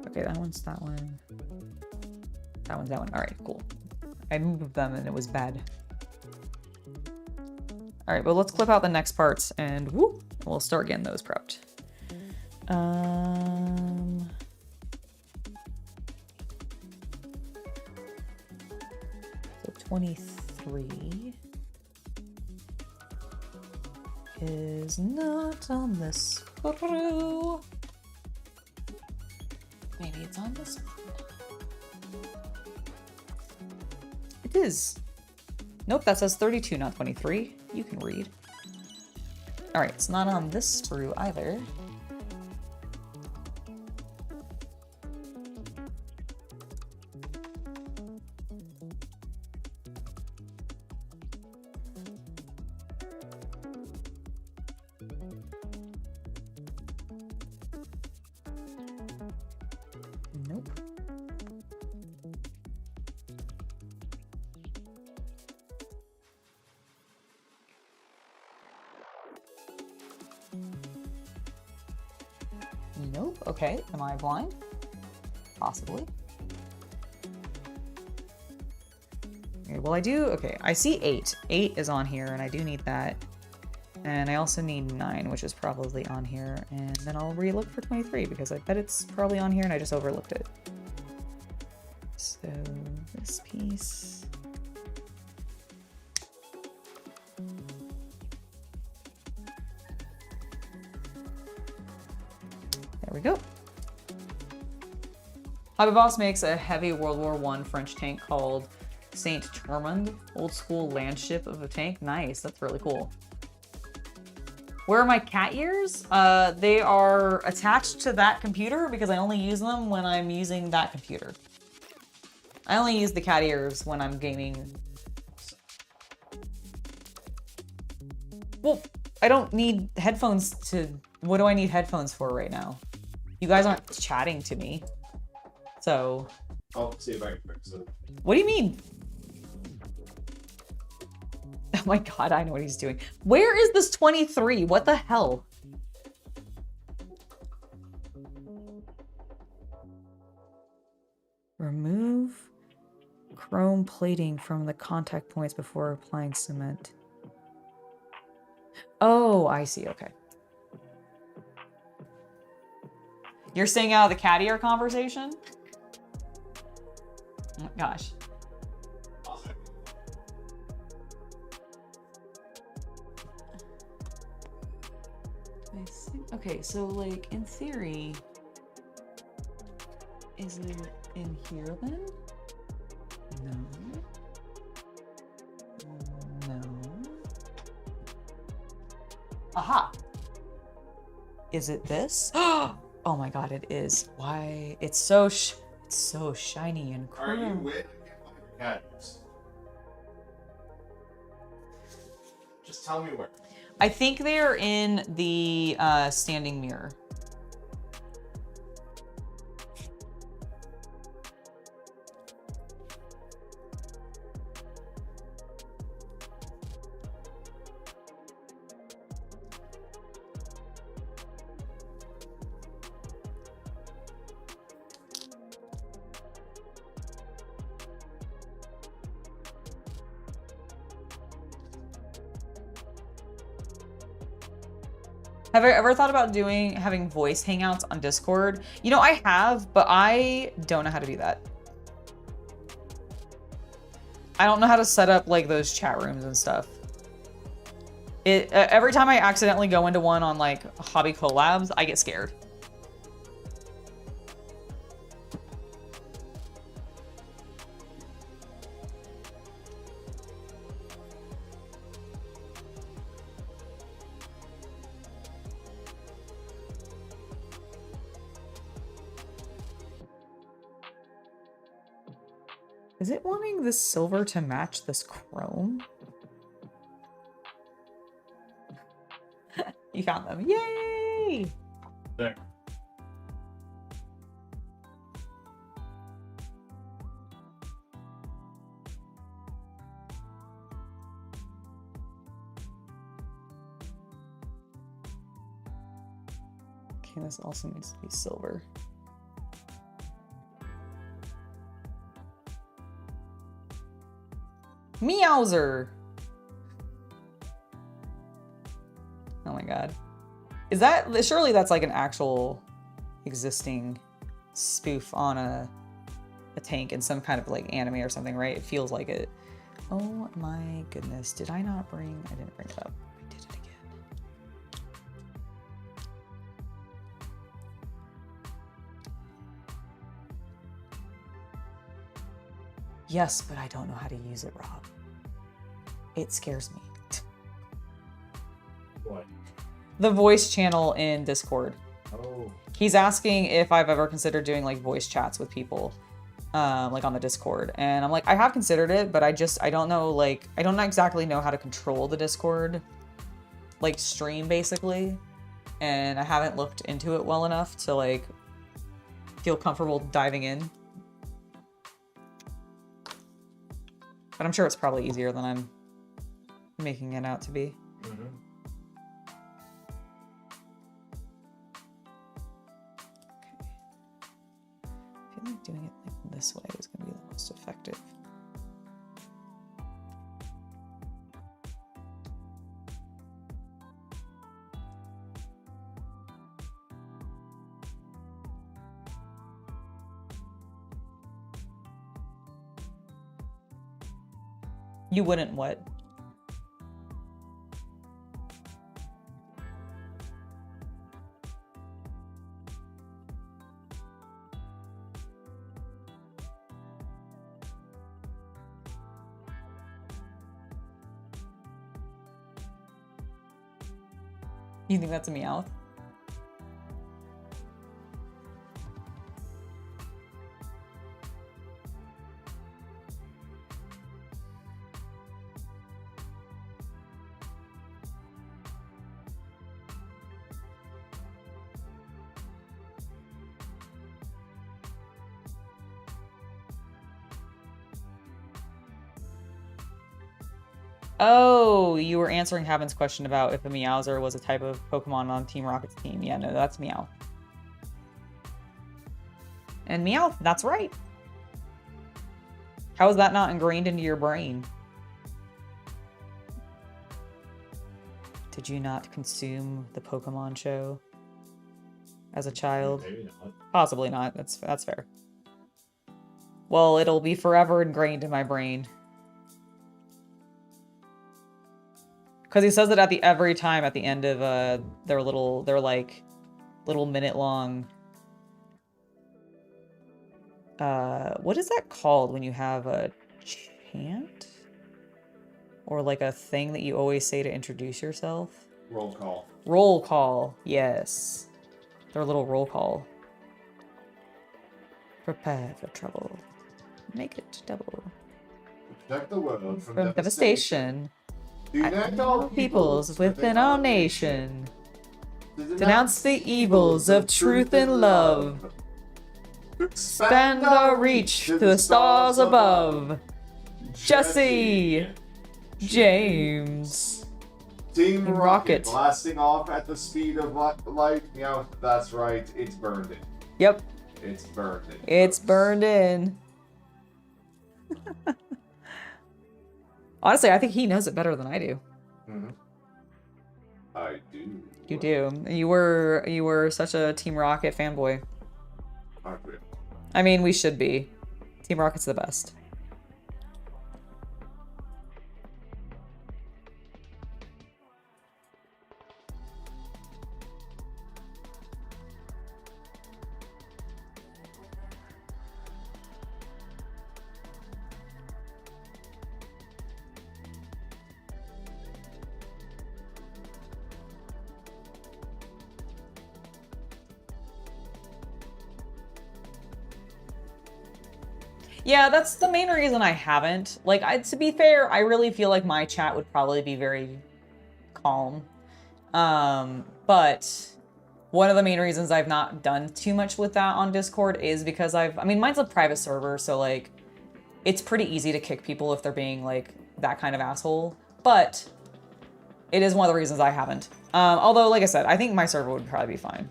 Okay, that one's that one. That one's that one. All right, cool. I moved them and it was bad. All right, well, let's clip out the next parts and whoop, we'll start getting those prepped. So 23 is not on this screw. Maybe it's on this one. It is. Nope, that says 32, not 23. You can read. All right, it's not on this sprue either. Nope. Nope. Okay. Am I blind? Possibly. Okay, well, I do. Okay, I see 8. 8 is on here, and I do need that. And I also need 9, which is probably on here. And then I'll re-look for 23, because I bet it's probably on here, and I just overlooked it. So, this piece... There we go. Hobby Boss makes a heavy World War I French tank called Saint Termund, old school land ship of a tank. Nice, that's really cool. Where are my cat ears? They are attached to that computer because I only use them when I'm using that computer. I only use the cat ears when I'm gaming. Well, I don't need headphones to... What do I need headphones for right now? You guys aren't chatting to me. So...
I'll see if I can fix it.
What do you mean? Oh my god, I know what he's doing. Where is this 23? What the hell? Remove chrome plating from the contact points before applying cement. Oh, I see. Okay. You're staying out of the cat ear conversation? Oh my gosh. Okay, so like in theory, is it in here then? No. No. Aha! Is it this? Oh my god, it is. Why? It's so shiny and cool.
Are you with? I can't find your cats. Just tell me where.
I think they're in the standing mirror. Have I ever thought about having voice hangouts on Discord? You know, I have, but I don't know how to do that. I don't know how to set up like those chat rooms and stuff. Every time I accidentally go into one on like hobby collabs, I get scared. Is it wanting this silver to match this chrome? You found them. Yay!
There.
Okay, this also needs to be silver. Meowser! Oh my god. Is that, surely that's like an actual existing spoof on a tank in some kind of like anime or something, right? It feels like it. Oh my goodness. Did I not bring, I didn't bring it up. I did it again. Yes, but I don't know how to use it, Rob. It scares me.
What?
The voice channel in Discord.
Oh.
He's asking if I've ever considered doing like voice chats with people, like on the Discord. And I'm like, I have considered it, but I don't know, like, I don't exactly know how to control the Discord, like stream basically. And I haven't looked into it well enough to like feel comfortable diving in. But I'm sure it's probably easier than I'm making it out to be.
Mm-hmm.
like doing it like this way is going to be the most effective. You wouldn't what? You think that's a Meowth? Oh, you were answering Haven's question about if a Meowser was a type of Pokemon on Team Rocket's team. Yeah, no, that's Meowth. And Meowth, that's right. How is that not ingrained into your brain? Did you not consume the Pokemon show as a child?
Maybe not.
Possibly not. That's fair. Well, it'll be forever ingrained in my brain. Because he says it at every time at the end of their like little minute long. What is that called when you have a chant? Or like a thing that you always say to introduce yourself?
Roll call.
Roll call, yes. Their little roll call. Prepare for trouble. Make it double.
Protect the world
From devastation.
Unite all
Peoples within our nation. Denounce the evils of truth and love. Expand our reach to the stars above. Jesse James.
Team
Rocket.
Rocket blasting off at the speed of light. Yeah, that's right. It's burned in.
Yep,
It's burned in.
it's burned in. Honestly, I think he knows it better than I do.
Mm-hmm. I do.
You do. You were such a Team Rocket fanboy.
Aren't we?
I mean, we should be. Team Rocket's the best. Yeah, that's the main reason I haven't. Like, to be fair, I really feel like my chat would probably be very calm. But one of the main reasons I've not done too much with that on Discord is because I mean, mine's a private server, so like, it's pretty easy to kick people if they're being like that kind of asshole. But it is one of the reasons I haven't. Although, like I said, I think my server would probably be fine.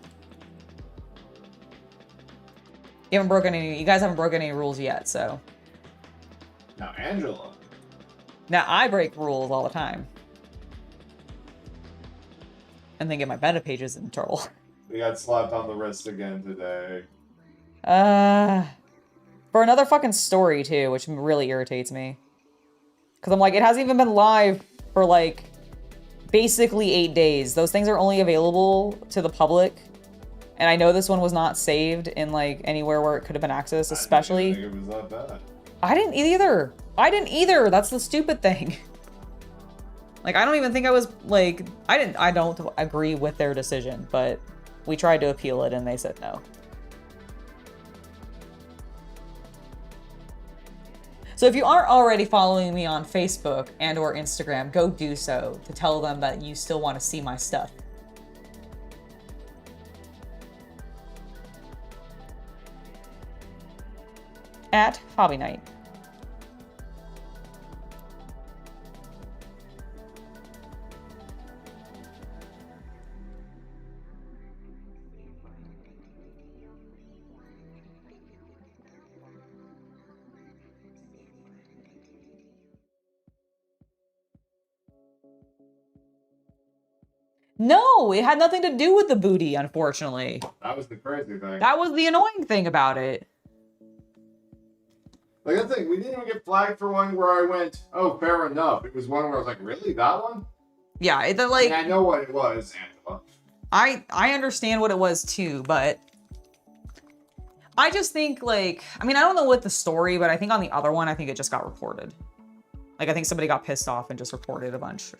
You guys haven't broken any rules yet, so.
Now, Angela.
Now I break rules all the time. And then get my meta pages in trouble.
We got slapped on the wrist again today.
For another fucking story too, which really irritates me. Cause I'm like, it hasn't even been live for like basically 8 days. Those things are only available to the public. And I know this one was not saved in like anywhere where it could have been accessed, especially.
I didn't think it was that bad.
I didn't either. I didn't either. That's the stupid thing. Like, I don't even think I was like, I don't agree with their decision, but we tried to appeal it and they said no. So if you aren't already following me on Facebook and or Instagram, go do so to tell them that you still want to see my stuff. At Hobby Night. No, it had nothing to do with the booty, unfortunately.
That was the crazy thing.
That was the annoying thing about it.
Like, the thing, we didn't even get flagged for one where I went, oh, fair enough. It was one where I was like, really? That one?
Yeah, like...
I know what it was, Angela.
I understand what it was too, but... I just think, like... I mean, I don't know what the story, but I think on the other one, I think it just got reported. Like, I think somebody got pissed off and just reported a bunch.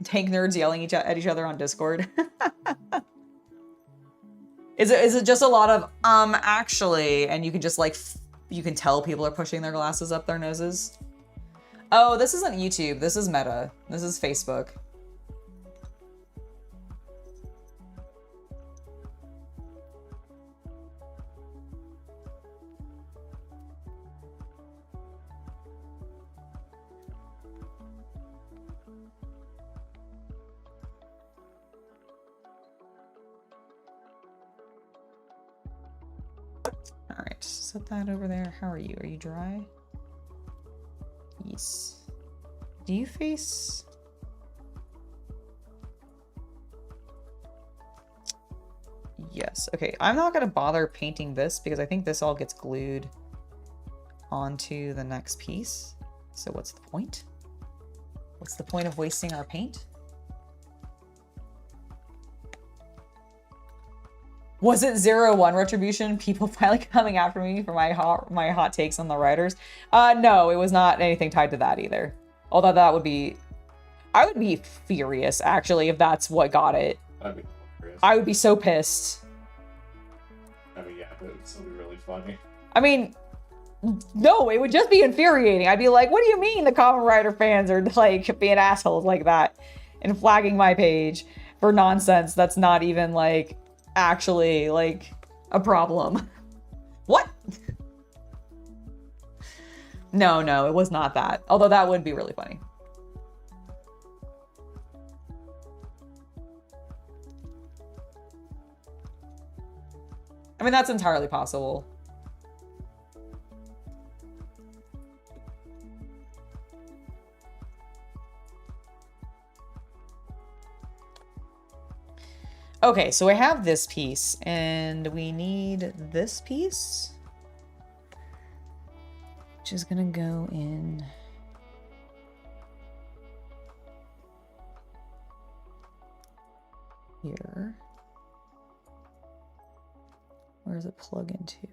Tank nerds yelling at each other on Discord. Is it just a lot of, actually, and you can just, like, you can tell people are pushing their glasses up their noses? Oh, this isn't YouTube. This is Meta. This is Facebook. All right, set that over there. How are you? Are you dry? Yes. Do you face? Yes. Okay, I'm not gonna bother painting this because I think this all gets glued onto the next piece. So what's the point? What's the point of wasting our paint? Was it 0-1 retribution? People finally coming after me for my hot takes on the writers? No, it was not anything tied to that either. Although that would be... I would be furious, actually, if that's what got it.
I'd be furious.
I would be so pissed.
I mean, yeah, but it'd still be really funny.
I mean, no, it would just be infuriating. I'd be like, what do you mean the Kamen Rider fans are, like, being assholes like that? And flagging my page for nonsense that's not even, like... actually, like, a problem. What? No, it was not that. Although that would be really funny. I mean, that's entirely possible. Okay, so I have this piece, and we need this piece, which is gonna go in here. Where does it plug into?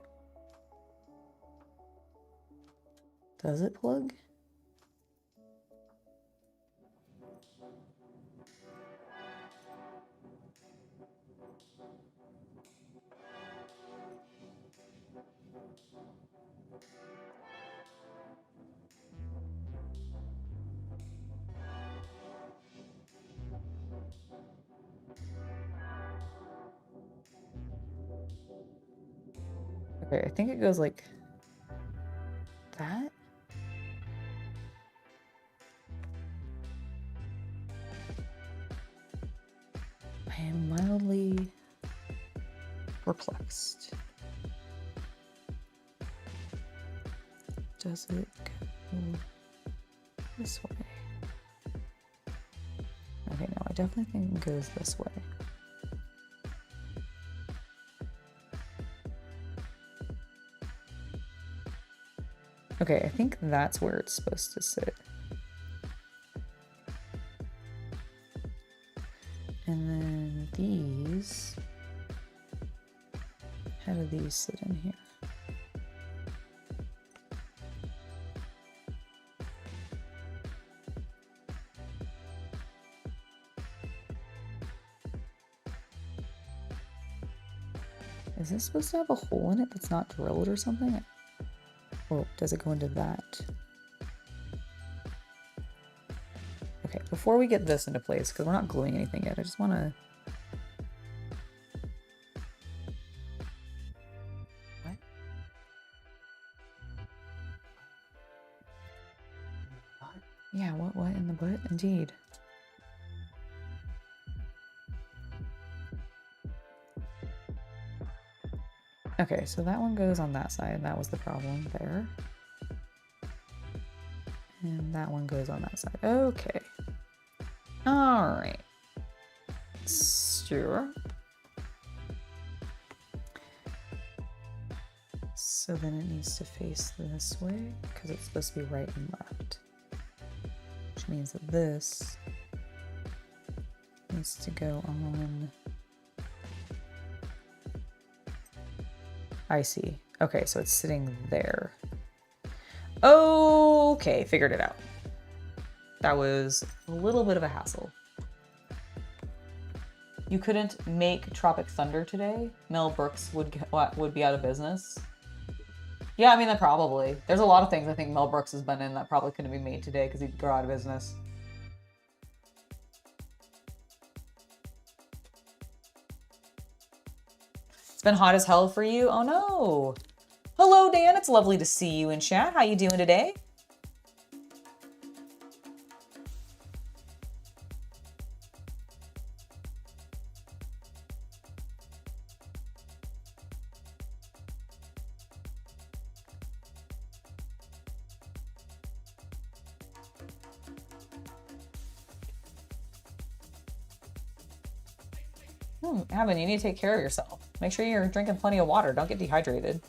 Does it plug? Okay, I think it goes like that. I am mildly perplexed. Does it go this way? Okay, no, I definitely think it goes this way. Okay, I think that's where it's supposed to sit. And then these, how do these sit in here? Is this supposed to have a hole in it that's not drilled or something? Or does it go into that? Okay, before we get this into place, because we're not gluing anything yet, I just want to... What? Yeah, what in the butt? Indeed. Okay, so that one goes on that side. That was the problem there. And that one goes on that side. Okay. All right. Sure. So then it needs to face this way because it's supposed to be right and left. Which means that this needs to go on. I see. Okay, so it's sitting there. Okay, figured it out. That was a little bit of a hassle. You couldn't make Tropic Thunder today? Mel Brooks would be out of business. Yeah, I mean, that probably. There's a lot of things I think Mel Brooks has been in that probably couldn't be made today because he'd go out of business. It's been hot as hell for you? Oh no. Hello, Dan. It's lovely to see you in chat. How you doing today? Evan, you need to take care of yourself. Make sure you're drinking plenty of water. Don't get dehydrated.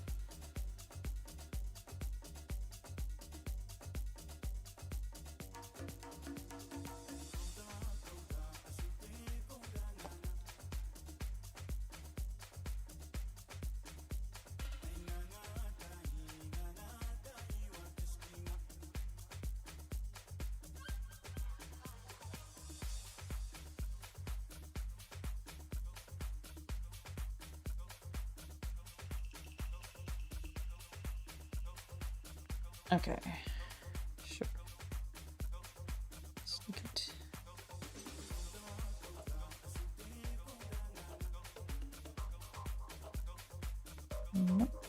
Okay, sure. Stick it. Nope.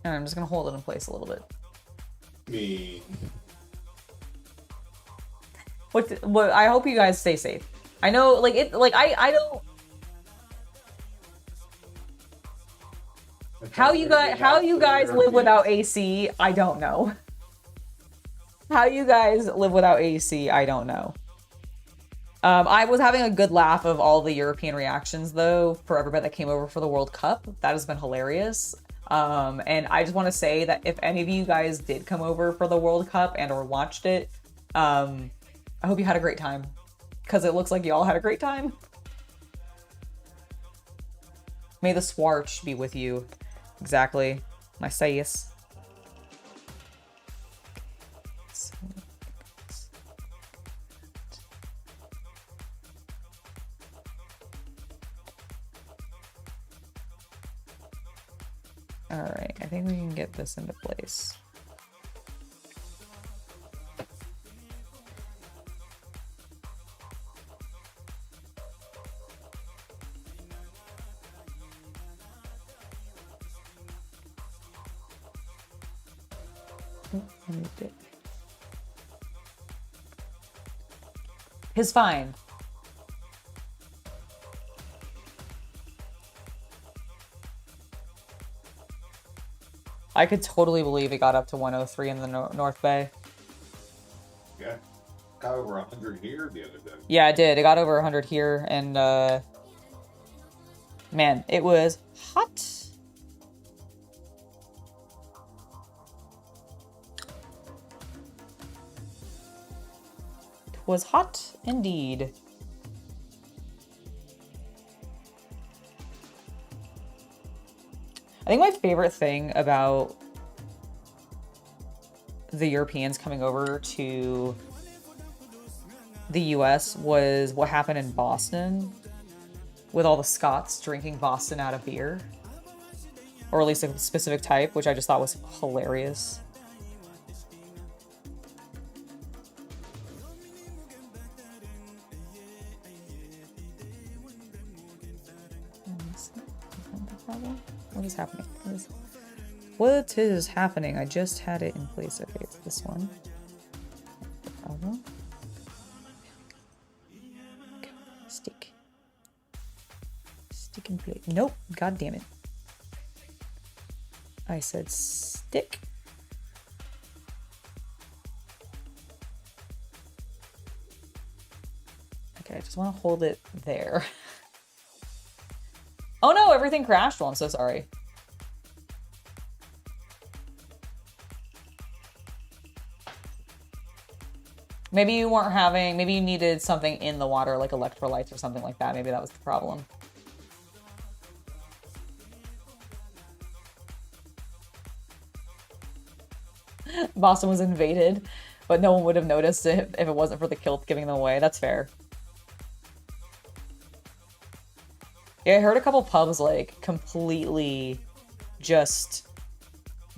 And I'm just gonna hold it in place a little bit.
Me.
What? I hope you guys stay safe. I know, like it. Like I don't. How you guys live without AC? I don't know. How you guys live without AC? I don't know. I was having a good laugh of all the European reactions, though, for everybody that came over for the World Cup. That has been hilarious. And I just want to say that if any of you guys did come over for the World Cup and or watched it, I hope you had a great time. Because it looks like you all had a great time. May the Swarch be with you. Exactly. My sayes. Alright, I think we can get this into place. His fine. I could totally believe it got up to 103 in the North Bay.
Yeah. Got over 100 here the other day.
Yeah, it did. It got over 100 here, and man, it was hot. It was hot indeed. I think my favorite thing about the Europeans coming over to the US was what happened in Boston with all the Scots drinking Boston out of beer, or at least a specific type, which I just thought was hilarious. What is happening? What is happening? I just had it in place. Okay, it's this one. Problem. Stick. Stick in place. Nope. God damn it. I said stick. Okay, I just want to hold it there. Oh no, everything crashed. Well, I'm so sorry. Maybe you weren't having, maybe you needed something in the water, like electrolytes or something like that. Maybe that was the problem. Boston was invaded, but no one would have noticed it if it wasn't for the kilt giving them away. That's fair. Yeah, I heard a couple pubs like completely just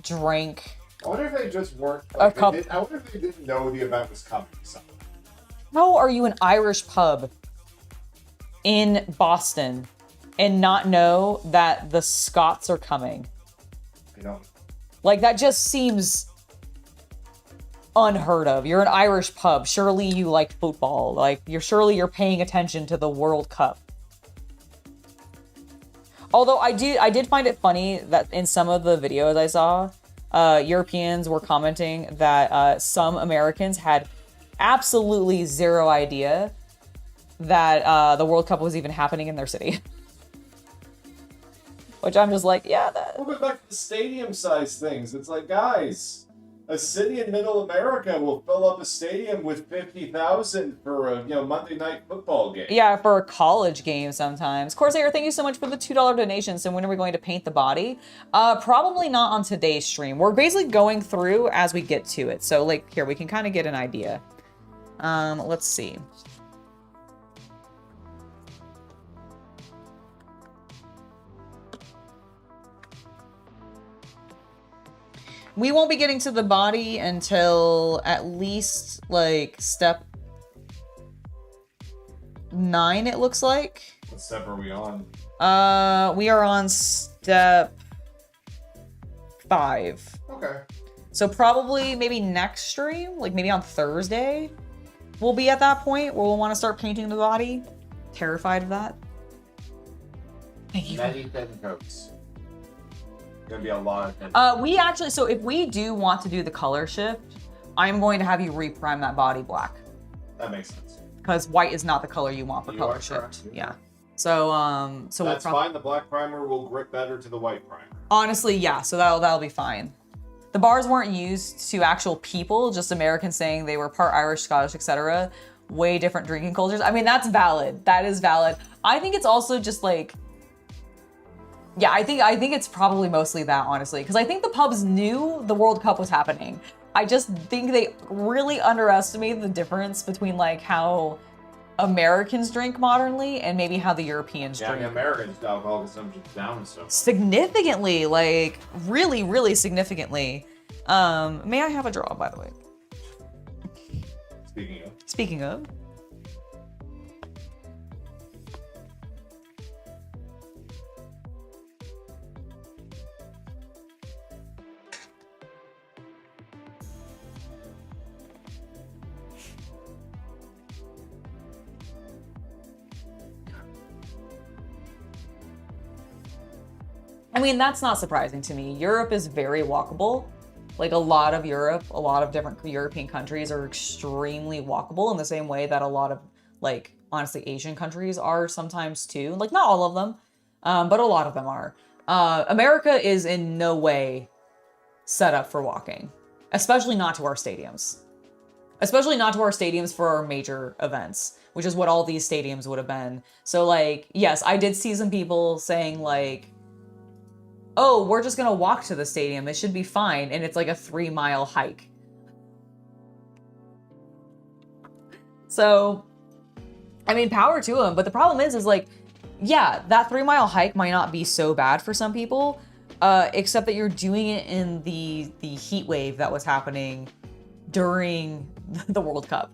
drank.
I wonder if they just weren't. Like, I wonder if they didn't know the event was coming.
How are you an Irish pub in Boston and not know that the Scots are coming?
I don't.
Like, that just seems unheard of. You're an Irish pub. Surely you like football. Like, surely you're paying attention to the World Cup. Although I did find it funny that in some of the videos I saw, Europeans were commenting that some Americans had absolutely zero idea that the World Cup was even happening in their city. Which I'm just like, yeah, that...
We'll go back to the stadium size things. It's like, guys, a city in middle America will fill up a stadium with 50,000 for a Monday night football game.
Yeah, for a college game sometimes. Corsair, thank you so much for the $2 donation. So when are we going to paint the body? Probably not on today's stream. We're basically going through as we get to it. So like, here, we can kind of get an idea. Let's see. We won't be getting to the body until at least like step 9, it looks like.
What step are we on?
We are on step 5.
Okay.
So probably maybe next stream, like maybe on Thursday, we'll be at that point where we'll want to start painting the body. Terrified of that. Thank you.
Many thin coats. Gonna be a lot of thin.
We actually, so if we do want to do the color shift, I'm going to have you reprime that body black.
That makes sense.
Because white is not the color you want for color shift. Yeah. So
that's fine. The black primer will grip better to the white primer.
Honestly, yeah. So that'll be fine. The bars weren't used to actual people, just Americans saying they were part Irish, Scottish, etc. Way different drinking cultures. I mean, that's valid. That is valid. I think it's also just like, yeah, I think it's probably mostly that, honestly, because I think the pubs knew the World Cup was happening. I just think they really underestimated the difference between like how Americans drink modernly and maybe how the Europeans drink.
Yeah, the Americans' alcohol consumption is down so
significantly, like really, really significantly. May I have a draw, by the way? Speaking of. I mean, that's not surprising to me. Europe is very walkable. Like a lot of Europe, a lot of different European countries are extremely walkable in the same way that a lot of, like, honestly, Asian countries are sometimes too. Like, not all of them, but a lot of them are. America is in no way set up for walking, especially not to our stadiums. Especially not to our stadiums for our major events, which is what all these stadiums would have been. So, like, yes, I did see some people saying, like, oh, we're just gonna walk to the stadium, it should be fine, and it's like a 3-mile hike. So, I mean, power to them, but the problem is like, yeah, that 3-mile hike might not be so bad for some people, except that you're doing it in the heat wave that was happening during the World Cup.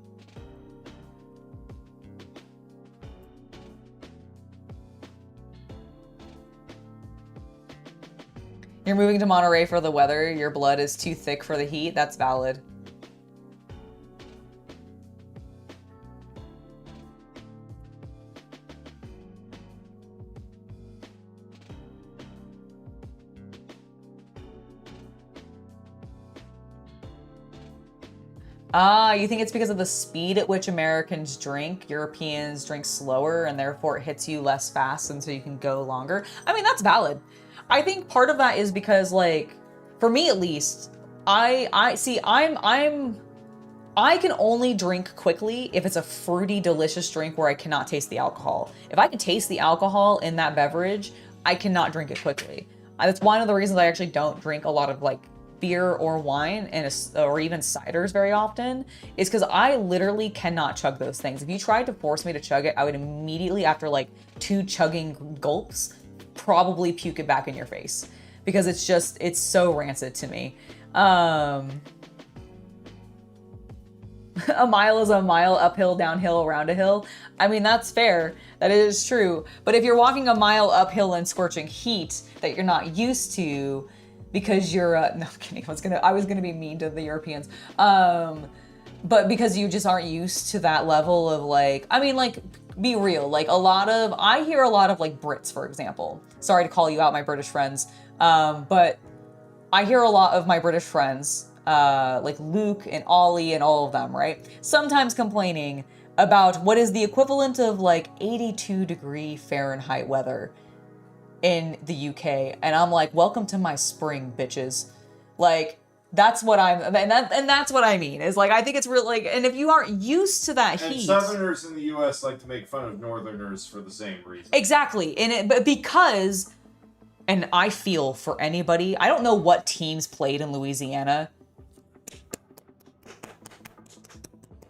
You're moving to Monterey for the weather. Your blood is too thick for the heat. That's valid. You think it's because of the speed at which Americans drink? Europeans drink slower and therefore it hits you less fast and so you can go longer? I mean, that's valid. I think part of that is because, like, for me at least, I can only drink quickly if it's a fruity, delicious drink where I cannot taste the alcohol. If I can taste the alcohol in that beverage, I cannot drink it quickly. That's one of the reasons I actually don't drink a lot of, like, beer or wine or even ciders very often, is because I literally cannot chug those things. If you tried to force me to chug it, I would immediately, after like 2 chugging gulps, probably puke it back in your face, because it's so rancid to me. A mile is a mile, uphill, downhill, around a hill. I mean, that's fair. That is true. But if you're walking a mile uphill in scorching heat that you're not used to, because you're no, I'm kidding. I was gonna be mean to the Europeans, but because you just aren't used to that level of, like, I mean, like, be real. Like, I hear a lot of like Brits, for example. Sorry to call you out, my British friends, but I hear a lot of my British friends, like Luke and Ollie and all of them, right? Sometimes complaining about what is the equivalent of like 82-degree Fahrenheit weather in the UK, and I'm like, welcome to my spring, bitches. Like, that's what that's what I mean, is like, I think it's real, like, and if you aren't used to that heat.
And Southerners in the US like to make fun of Northerners for the same reason.
Exactly, but because, and I feel for anybody, I don't know what teams played in Louisiana,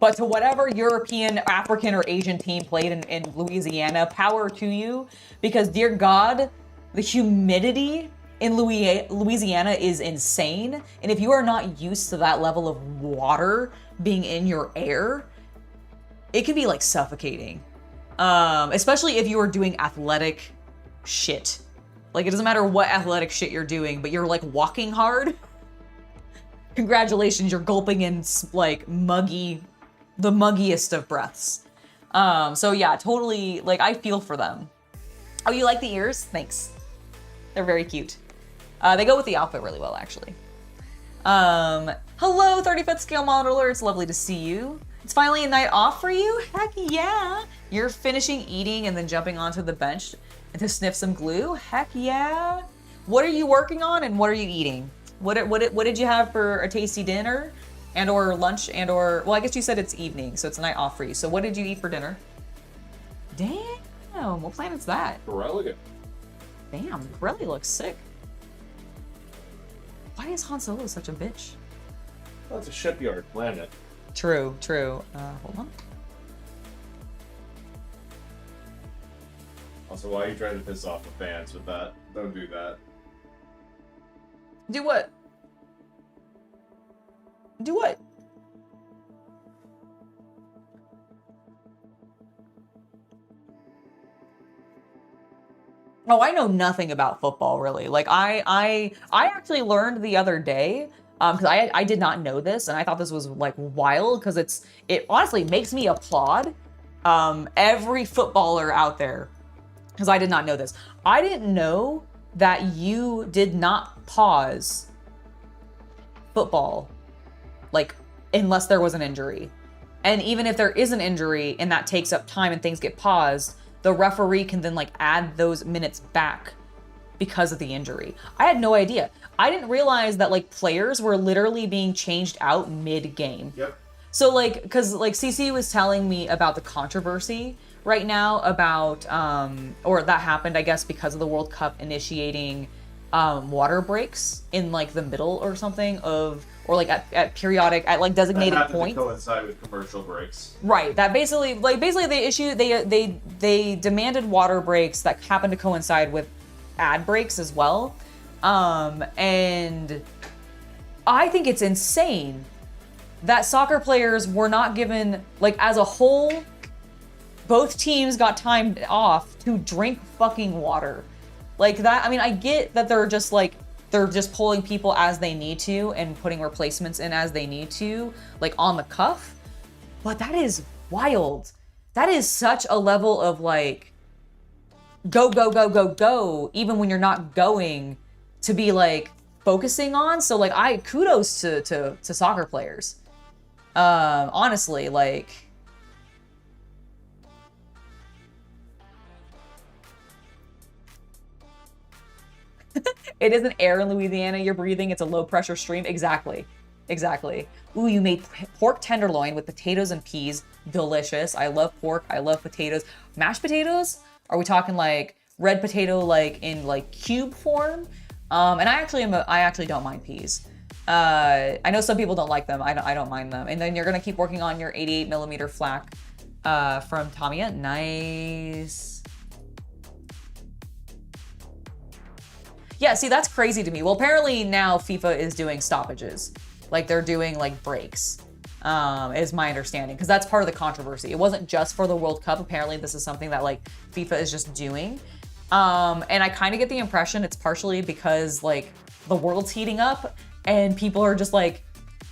but to whatever European, African, or Asian team played in Louisiana, power to you, because dear God, the humidity in Louisiana is insane. And if you are not used to that level of water being in your air, it can be like suffocating. Especially if you are doing athletic shit. Like, it doesn't matter what athletic shit you're doing, but you're like walking hard. Congratulations, you're gulping in like the muggiest of breaths. So yeah, totally, like, I feel for them. Oh, you like the ears? Thanks. They're very cute. They go with the outfit really well, actually. Hello, 35th scale modeler. It's lovely to see you. It's finally a night off for you? Heck yeah. You're finishing eating and then jumping onto the bench to sniff some glue? Heck yeah. What are you working on and what are you eating? What did you have for a tasty dinner and or lunch and or, well, I guess you said it's evening, so it's a night off for you. So what did you eat for dinner? Damn, what planet's that?
Corellia.
Damn, Corellia looks sick. Why is Han Solo such a bitch?
Well, it's a shipyard planet.
True. Hold on.
Also, why are you trying to piss off the fans with that? Don't do that.
Do what? Do what? Oh, I know nothing about football, really. Like, I actually learned the other day, because I did not know this, and I thought this was, like, wild, because it honestly makes me applaud every footballer out there, because I did not know this. I didn't know that you did not pause football, like, unless there was an injury. And even if there is an injury and that takes up time and things get paused, the referee can then like add those minutes back because of the injury. I had no idea. I didn't realize that like players were literally being changed out mid-game.
Yep.
So like, because like CC was telling me about the controversy right now about, or that happened, I guess, because of the World Cup initiating water breaks in like the middle or something of, or like at periodic, at like designated points.
To coincide with commercial breaks.
Right. That basically they demanded water breaks that happened to coincide with ad breaks as well. And I think it's insane that soccer players were not given, like, as a whole, both teams got time off to drink fucking water. Like that, I mean, I get that they're just pulling people as they need to and putting replacements in as they need to, like on the cuff. But that is wild. That is such a level of like, go, even when you're not going, to be like focusing on. So like, kudos to soccer players. Honestly, like... It isn't air in Louisiana you're breathing, it's a low-pressure stream. Exactly. Exactly. Ooh, you made pork tenderloin with potatoes and peas. Delicious. I love pork. I love potatoes. Mashed potatoes? Are we talking like red potato like in like cube form? And I actually don't mind peas. I know some people don't like them. I don't mind them. And then you're gonna keep working on your 88mm flak from Tamiya. Nice. Yeah, see, that's crazy to me. Well, apparently now FIFA is doing stoppages. Like, they're doing, like, breaks, is my understanding. Because that's part of the controversy. It wasn't just for the World Cup. Apparently, this is something that, like, FIFA is just doing. And I kind of get the impression it's partially because, like, the world's heating up and people are just, like,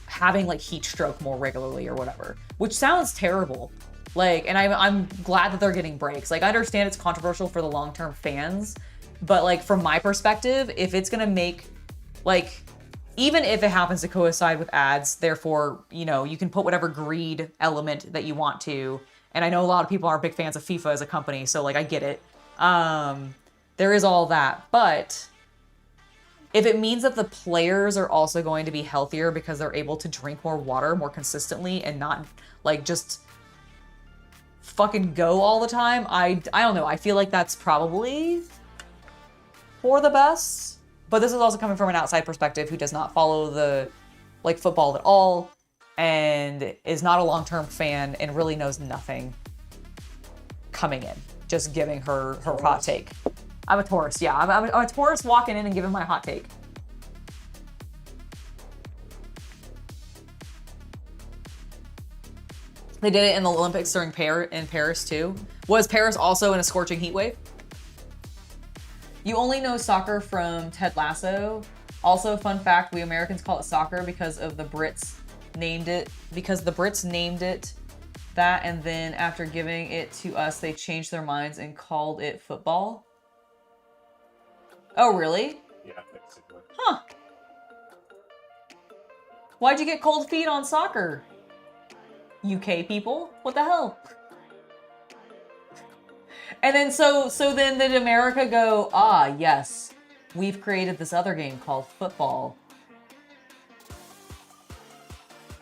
having, like, heat stroke more regularly or whatever. Which sounds terrible. Like, and I'm glad that they're getting breaks. Like, I understand it's controversial for the long-term fans. But, like, from my perspective, if it's gonna make, like, even if it happens to coincide with ads, therefore, you know, you can put whatever greed element that you want to. And I know a lot of people aren't big fans of FIFA as a company, so, like, I get it. There is all that. But if it means that the players are also going to be healthier because they're able to drink more water more consistently and not, like, just fucking go all the time, I don't know. I feel like that's probably... for the best, but this is also coming from an outside perspective who does not follow the like football at all and is not a long-term fan and really knows nothing coming in, just giving her hot take. I'm a Taurus, yeah, I'm a Taurus walking in and giving my hot take. They did it in the Olympics during in Paris too. Was Paris also in a scorching heat wave? You only know soccer from Ted Lasso. Also, fun fact, we Americans call it soccer because the Brits named it that, and then after giving it to us, they changed their minds and called it football. Oh, really?
Yeah, basically.
Huh. Why'd you get cold feet on soccer? UK people? What the hell? And then so then did America go, ah, yes, we've created this other game called football.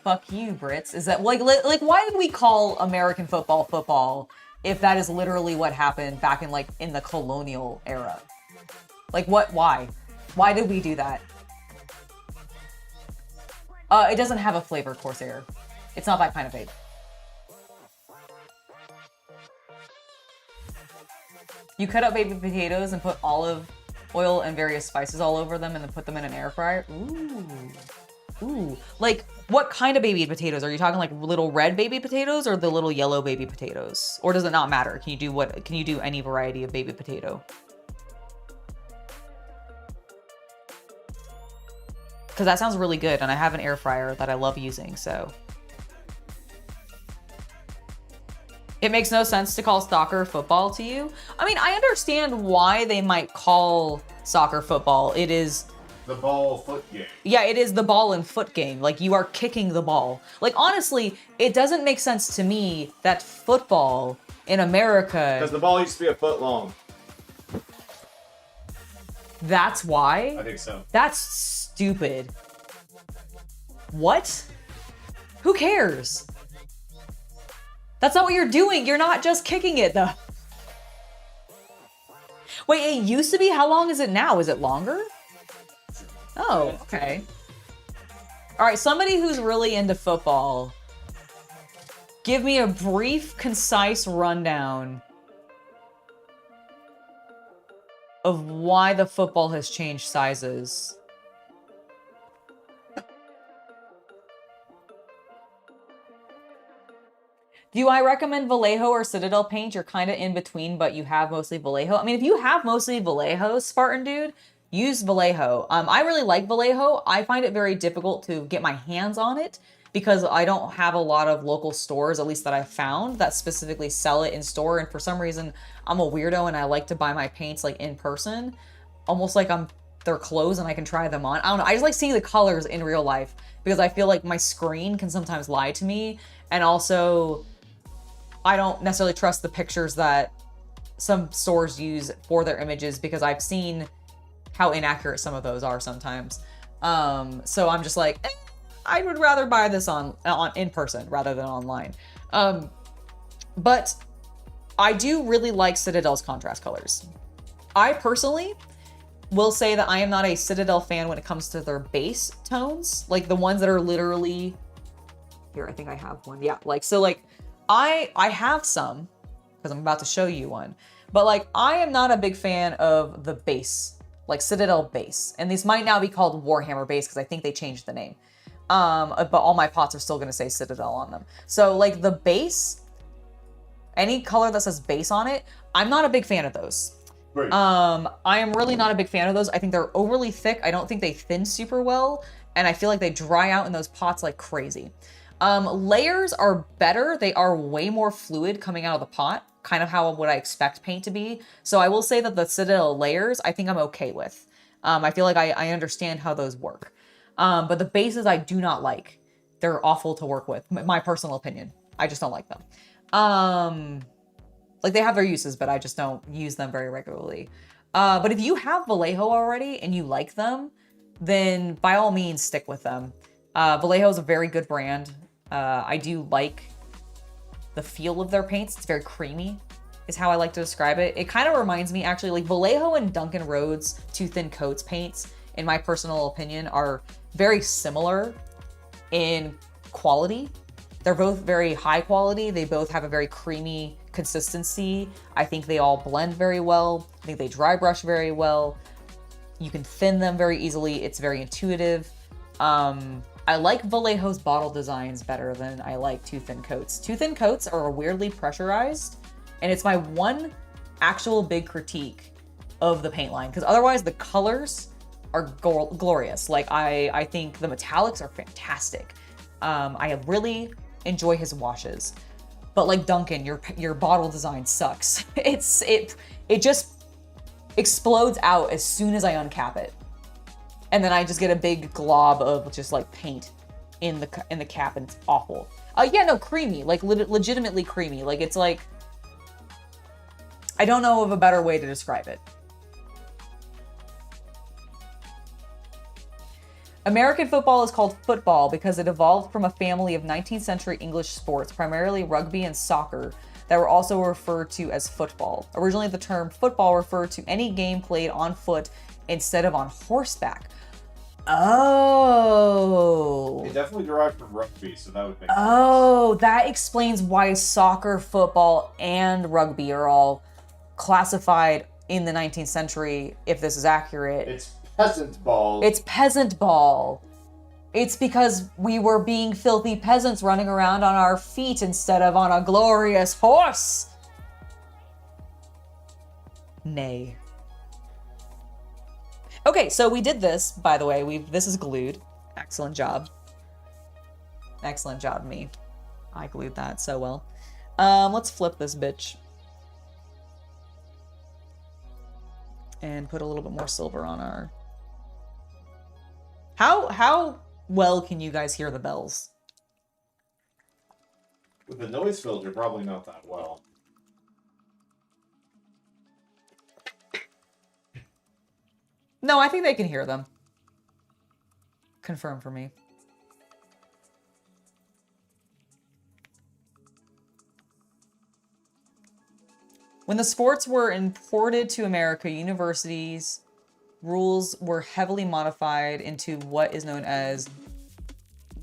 Fuck you, Brits. Is that like why did we call American football if that is literally what happened back in the colonial era? Like why? Why did we do that? It doesn't have a flavor, Corsair. It's not that kind of vape. You cut up baby potatoes and put olive oil and various spices all over them and then put them in an air fryer. Ooh. Like, what kind of baby potatoes? Are you talking like little red baby potatoes or the little yellow baby potatoes? Or does it not matter? Can you do any variety of baby potato? Because that sounds really good and I have an air fryer that I love using, so. It makes no sense to call soccer football to you. I mean, I understand why they might call soccer football. It is...
the ball foot game.
Yeah, it is the ball and foot game. Like, you are kicking the ball. Like, honestly, it doesn't make sense to me that football in America...
because the ball used to be a foot long.
That's why?
I think so.
That's stupid. What? Who cares? That's not what you're doing. You're not just kicking it, though. Wait, it used to be? How long is it now? Is it longer? Oh, okay. All right, somebody who's really into football, give me a brief, concise rundown of why the football has changed sizes. Do I recommend Vallejo or Citadel paint? You're kind of in between, but you have mostly Vallejo. I mean, if you have mostly Vallejo, Spartan dude, use Vallejo. I really like Vallejo. I find it very difficult to get my hands on it because I don't have a lot of local stores, at least that I've found, that specifically sell it in store. And for some reason, I'm a weirdo and I like to buy my paints like in person, almost like they're clothes and I can try them on. I don't know. I just like seeing the colors in real life. because I feel like my screen can sometimes lie to me, and also I don't necessarily trust the pictures that some stores use for their images, because I've seen how inaccurate some of those are sometimes. So I'm just like, I would rather buy this on in person rather than online. But I do really like Citadel's contrast colors. I personally will say that I am not a Citadel fan when it comes to their base tones, like the ones that are literally here. I think I have one. Yeah, like so. Like I have some because I'm about to show you one, but like I am not a big fan of the base, like Citadel base, and these might now be called Warhammer base because I think they changed the name. But all my pots are still gonna say Citadel on them. So like the base, any color that says base on it, I'm not a big fan of those.
Right.
I am really not a big fan of those. I think they're overly thick. I don't think they thin super well, and I feel like they dry out in those pots like crazy. Layers are better. They are way more fluid coming out of the pot, kind of how would I expect paint to be. So I will say that the Citadel layers, I think I'm okay with. I feel like I understand how those work. But the bases I do not like. They're awful to work with. My personal opinion. I just don't like them. Like they have their uses, but I just don't use them very regularly. But if you have Vallejo already and you like them, then by all means stick with them. Vallejo is a very good brand. I do like the feel of their paints. It's very creamy, is how I like to describe it. It kind of reminds me actually, like Vallejo and Duncan Rhodes Too Thin Coats paints, in my personal opinion, are very similar in quality. They're both very high quality. They both have a very creamy consistency. I think they all blend very well. I think they dry brush very well. You can thin them very easily. It's very intuitive. I like Vallejo's bottle designs better than I like Too Thin Coats. Too Thin Coats are weirdly pressurized, and it's my one actual big critique of the paint line, because otherwise the colors are glorious. Like I think the metallics are fantastic. I really enjoy his washes, but like Duncan, your bottle design sucks. It just explodes out as soon as I uncap it, and then I just get a big glob of just like paint in the cap, and it's awful. Yeah, no, creamy, like legitimately creamy. Like it's like, I don't know of a better way to describe it. American football is called football because it evolved from a family of 19th century English sports, primarily rugby and soccer, that were also referred to as football. Originally, the term football referred to any game played on foot instead of on horseback. Oh.
It definitely derived from rugby, so that would make sense.
Oh, that explains why soccer, football, and rugby are all classified in the 19th century, if this is accurate.
It's peasant ball.
It's peasant ball. It's because we were being filthy peasants running around on our feet instead of on a glorious horse. Nay. Okay, so we did this, by the way. This is glued. Excellent job. Excellent job, me. I glued that so well. Let's flip this bitch. And put a little bit more silver on our... How well can you guys hear the bells?
With the noise filter, probably not that well.
No, I think they can hear them. Confirm for me. When the sports were imported to America, universities' rules were heavily modified into what is known as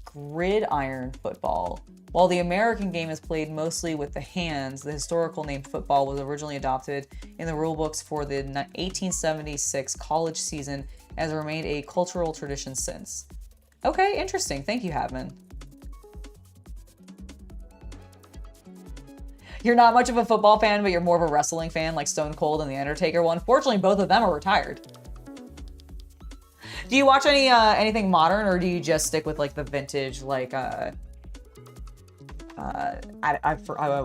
gridiron football. While the American game is played mostly with the hands, the historical name football was originally adopted in the rulebooks for the 1876 college season and has remained a cultural tradition since. Okay, interesting. Thank you, Havman. You're not much of a football fan, but you're more of a wrestling fan like Stone Cold and The Undertaker. Well, unfortunately, both of them are retired. Do you watch anything modern, or do you just stick with like the vintage, like I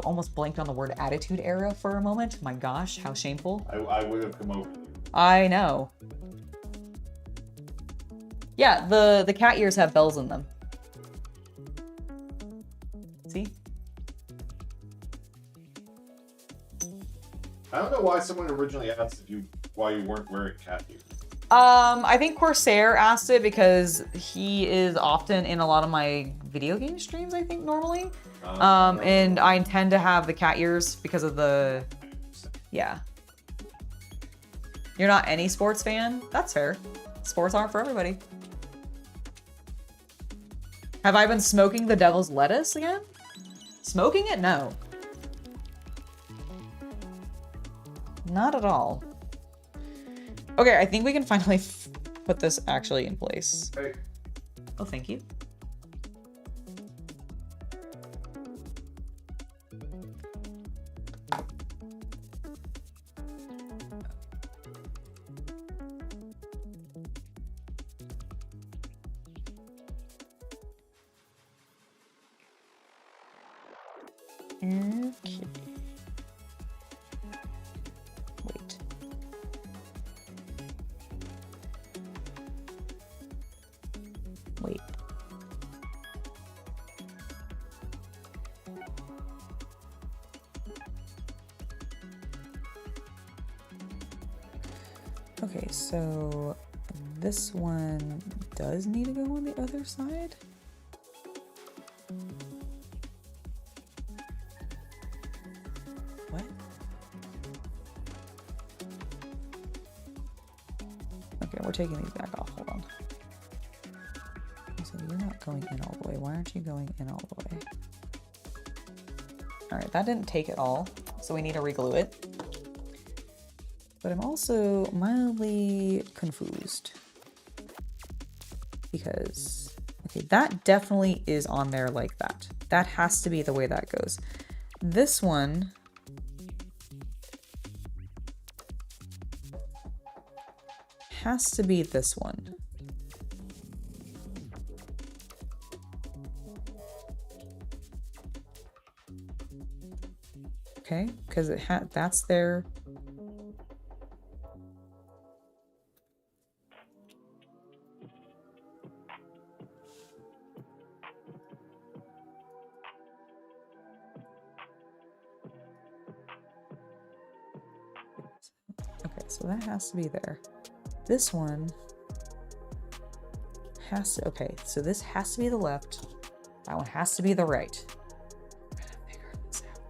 almost blanked on the word attitude era for a moment. My gosh, how shameful.
I would have come over.
I know. Yeah, the cat ears have bells in them. See?
I don't know why someone originally asked why you weren't wearing cat ears.
I think Corsair asked it because he is often in a lot of my video game streams, I think, normally. And I intend to have the cat ears because of the... Yeah. You're not any sports fan? That's fair. Sports aren't for everybody. Have I been smoking the devil's lettuce again? Smoking it? No. Not at all. Okay, I think we can finally put this actually in place.
Hey.
Oh, thank you. Okay. Wait. Wait. Okay, so this one does need to go on the other side. What? Okay, we're taking these back off. Hold on. So you're not going in all the way. Why aren't you going in all the way? All right, that didn't take it all, so we need to reglue it. But I'm also mildly confused because, okay, that definitely is on there like that. That has to be the way that goes. This one has to be this one. Okay, because it had, that's there. Okay, so that has to be there. This one has to, okay, so this has to be the left. That one has to be the right. I'm gonna figure this out.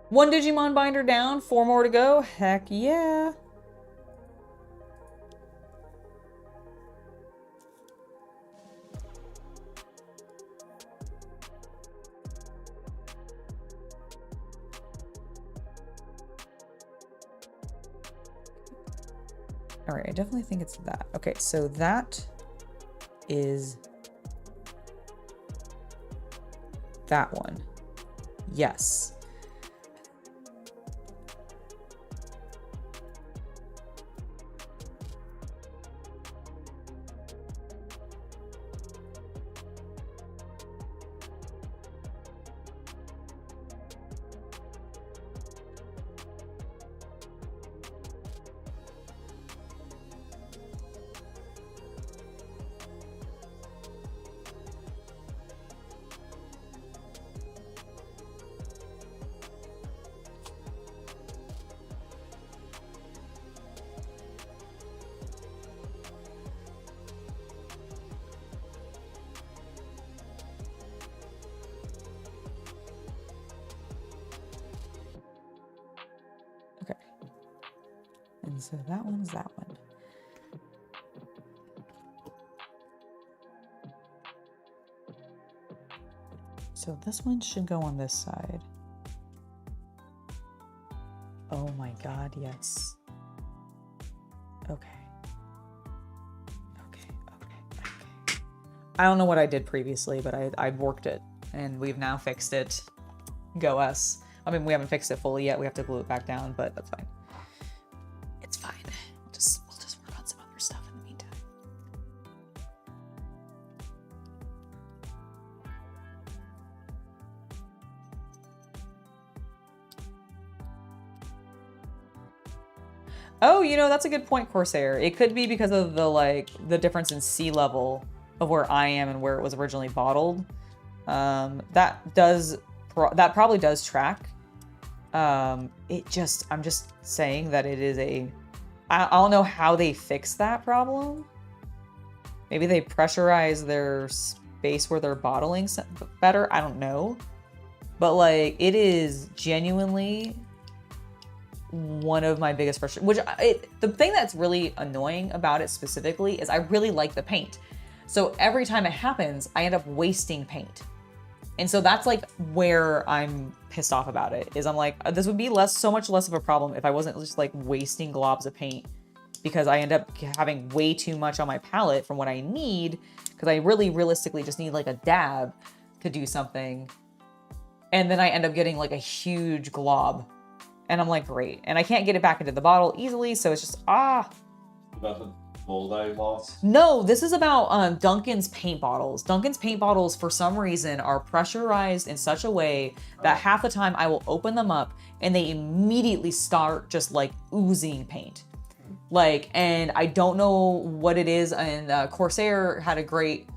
One Digimon binder down, 4 more to go. Heck yeah. All right, I definitely think it's that. Okay, so that is that one. Yes. And so that one's that one. So this one should go on this side. Oh my God, yes. Okay. Okay. I don't know what I did previously, but I worked it and we've now fixed it. Go us. I mean, we haven't fixed it fully yet. We have to glue it back down, but that's fine. It's fine. We'll just work on some other stuff in the meantime. Oh, you know, that's a good point, Corsair. It could be because of the difference in sea level of where I am and where it was originally bottled. That probably does track. I'm just saying that it is I don't know how they fix that problem. Maybe they pressurize their space where they're bottling better. I don't know. But like, it is genuinely one of my biggest frustrations. The thing that's really annoying about it specifically is I really like the paint. So every time it happens, I end up wasting paint. And so that's like where I'm pissed off about it, is I'm like, this would be so much less of a problem if I wasn't just like wasting globs of paint, because I end up having way too much on my palette from what I need, because I really realistically just need like a dab to do something. And then I end up getting like a huge glob. And I'm like, great. And I can't get it back into the bottle easily, so it's just,
About the mold I lost?
No, this is about Duncan's paint bottles. Duncan's paint bottles, for some reason, are pressurized in such a way that half the time I will open them up and they immediately start just like oozing paint. Like, and I don't know what it is. And Corsair had a great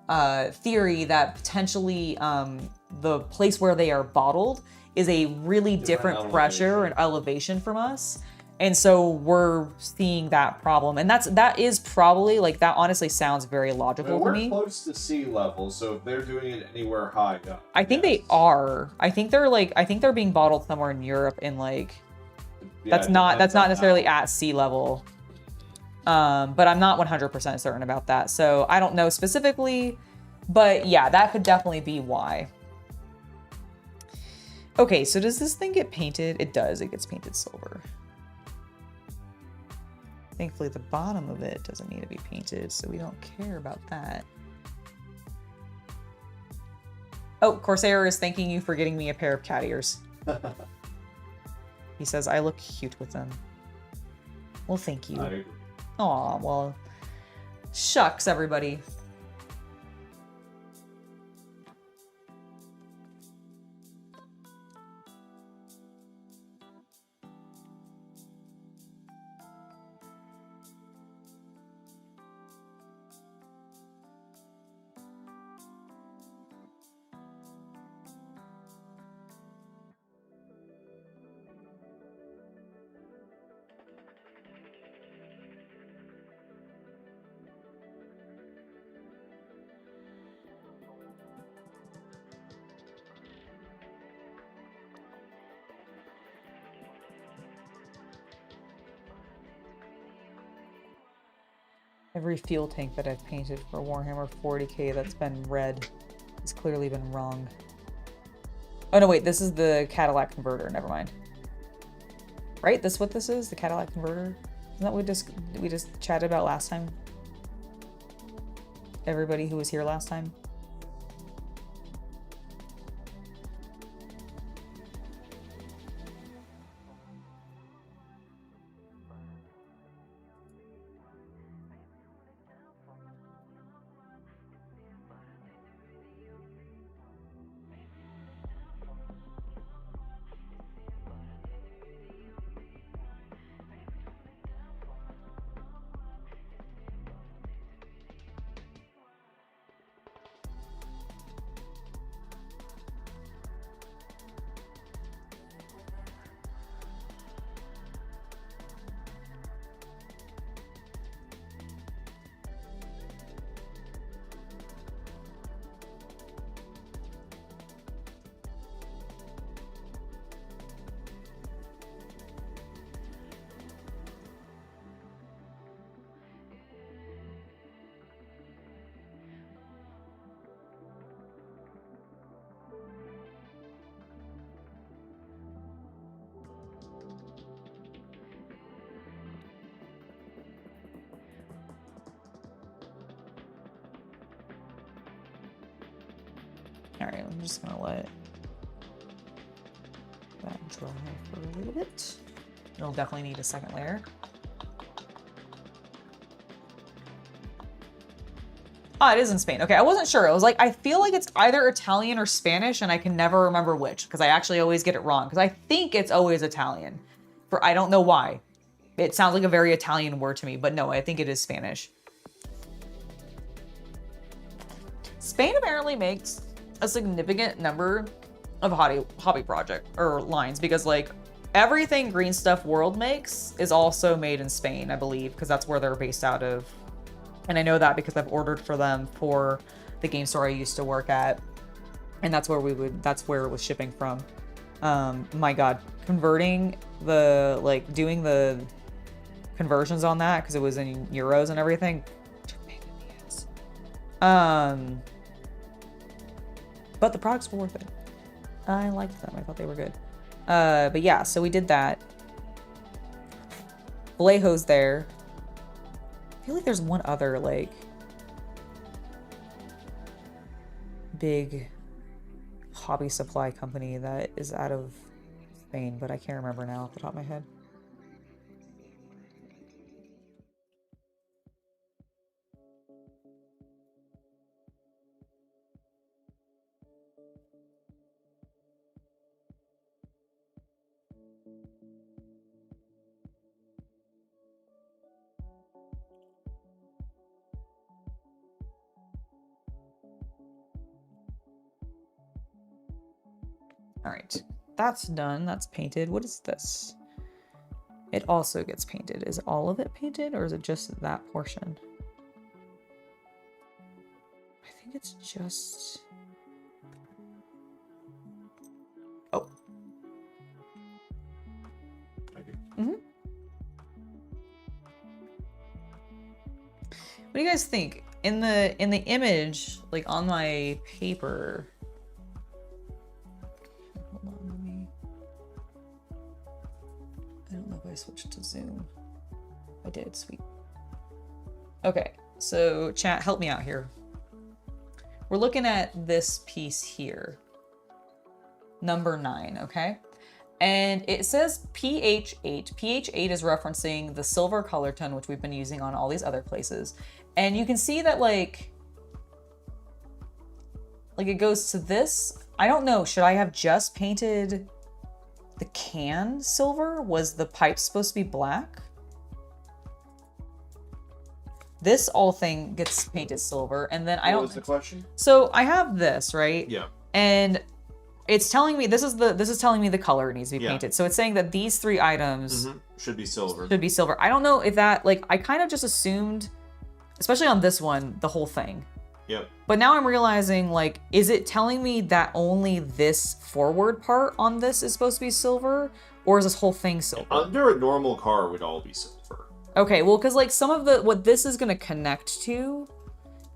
theory that potentially the place where they are bottled is a really different pressure and elevation from us. And so we're seeing that problem. And that is probably, like, that honestly sounds very logical to me.
We're close to sea level, so if they're doing it anywhere high up.
I think they are. I think they're being bottled somewhere in Europe in like, that's not necessarily at sea level. But I'm not 100% certain about that. So I don't know specifically, but yeah, that could definitely be why. Okay, so does this thing get painted? It does, it gets painted silver. Thankfully, the bottom of it doesn't need to be painted, so we don't care about that. Oh, Corsair is thanking you for getting me a pair of cat ears. He says, I look cute with them. Well, thank you. Aw, well, shucks, everybody. Every fuel tank that I've painted for Warhammer 40k that's been red has clearly been wrong. Oh no, wait, this is the Cadillac converter, never mind. Right? This what this is? The Cadillac converter? Isn't that what we just chatted about last time? Everybody who was here last time? Alright, I'm just gonna let that dry for a little bit. It'll definitely need a second layer. Ah, it is in Spain. Okay, I wasn't sure. I was like, I feel like it's either Italian or Spanish, and I can never remember which, because I actually always get it wrong. Because I think it's always Italian. I don't know why. It sounds like a very Italian word to me, but no, I think it is Spanish. Spain apparently makes a significant number of hobby project or lines because like everything Green Stuff World makes is also made in Spain, I believe, because that's where they're based out of. And I know that because I've ordered for them for the game store I used to work at. And that's where it was shipping from. My God, converting doing the conversions on that, because it was in euros and everything. But the products were worth it. I liked them. I thought they were good. But yeah, so we did that. Vallejo's there. I feel like there's one other, like, big hobby supply company that is out of Spain, but I can't remember now off the top of my head. All right, that's done. That's painted. What is this? It also gets painted. Is all of it painted or is it just that portion? I think it's just... Oh. Mm-hmm. What do you guys think? In the image, like on my paper... I don't know if I switched to Zoom. I did, sweet. Okay, so chat, help me out here. We're looking at this piece here. Number 9, okay? And it says PH8. PH8 is referencing the silver color tone, which we've been using on all these other places. And you can see that like it goes to this. I don't know, should I have just painted the can silver? Was the pipe supposed to be black? This all thing gets painted silver, and then I don't.
What was the question?
So I have this, right?
Yeah.
And it's telling me this is telling me the color needs to be painted. So it's saying that these 3 items
should be silver.
Should be silver. I don't know if that, like, I kind of just assumed, especially on this one, the whole thing.
Yep.
But now I'm realizing, like, is it telling me that only this forward part on this is supposed to be silver? Or is this whole thing silver?
Under a normal car, it would all be silver.
Okay, well, because, like, some of what this is going to connect to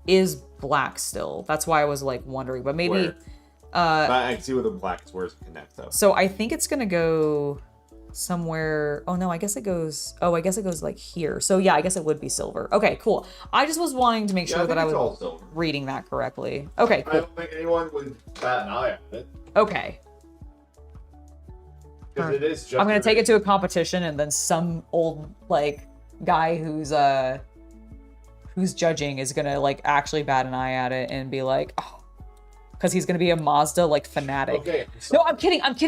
is black still. That's why I was, like, wondering. But maybe...
Where? I can see where the black is. Where does it connect, though?
So I think it's going to go somewhere. Oh, no, I guess it goes... Oh, I guess it goes, like, here. So, yeah, I guess it would be silver. Okay, cool. I just was wanting to make sure that I was reading that correctly. Okay, cool.
I don't think anyone would bat an eye at it.
Okay.
Because it is just...
I'm going to take it to a competition, and then some old, like, guy who's judging is going to, like, actually bat an eye at it and be like, oh, because he's going to be a Mazda, like, fanatic.
Okay.
No, I'm kidding. I'm just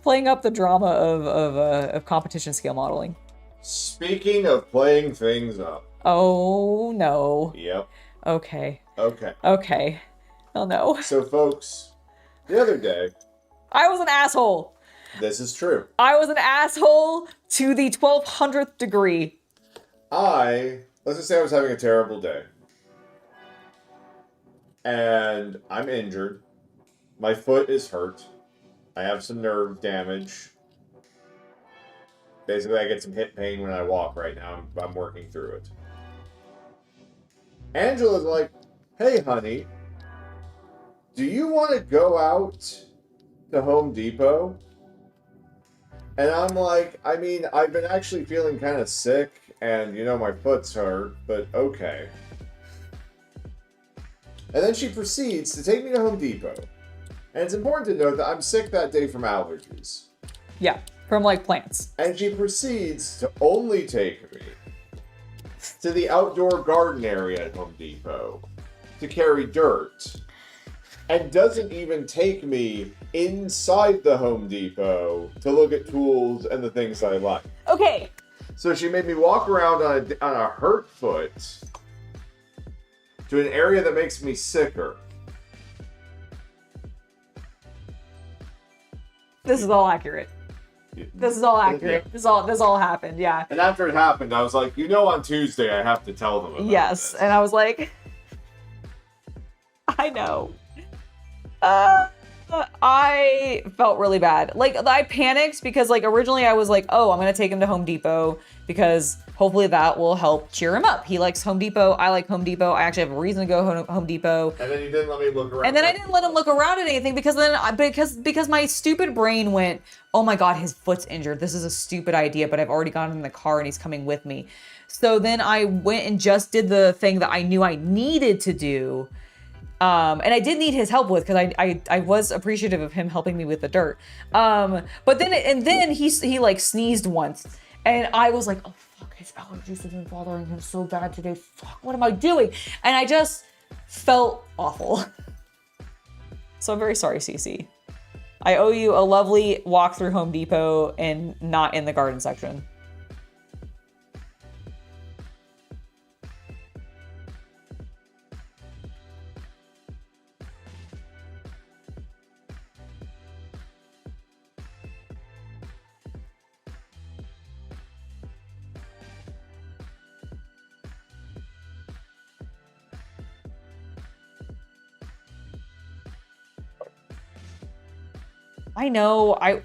playing up the drama of competition scale modeling.
Speaking of playing things up.
Oh, no.
Yep.
Okay.
Okay.
Oh, no.
So, folks, the other day...
I was an asshole.
This is true.
I was an asshole to the 1200th degree.
Let's just say I was having a terrible day. And I'm injured. My foot is hurt. I have some nerve damage. Basically, I get some hip pain when I walk right now. I'm working through it. Angela's like, hey, honey, do you want to go out to Home Depot? And I'm like, I mean, I've been actually feeling kind of sick, and, you know, my foot's hurt, but okay. And then she proceeds to take me to Home Depot. And it's important to note that I'm sick that day from allergies.
Yeah, from, like, plants.
And she proceeds to only take me to the outdoor garden area at Home Depot to carry dirt. and doesn't even take me inside the Home Depot to look at tools and the things I like.
Okay.
So she made me walk around on a hurt foot to an area that makes me sicker.
This is all accurate. This is all accurate.
Yeah.
This all happened, yeah.
And after it happened, I was like, on Tuesday I have to tell them about
Yes,
this.
and I was like, I know. I felt really bad. Like, I panicked because, like, originally I was like, oh, I'm gonna take him to Home Depot because hopefully that will help cheer him up. He likes Home Depot. I like Home Depot. I actually have a reason to go Home Depot.
And then you didn't let me look around.
And then I didn't let him look around at anything because because my stupid brain went, oh my God, his foot's injured. This is a stupid idea, but I've already got him in the car and he's coming with me. So then I went and just did the thing that I knew I needed to do. And I did need his help with, because I was appreciative of him helping me with the dirt. But then he like sneezed once, and I was like, oh fuck, his allergies have been bothering him so bad today. Fuck, what am I doing? And I just felt awful. So I'm very sorry, Cece. I owe you a lovely walk through Home Depot and not in the garden section. I know. I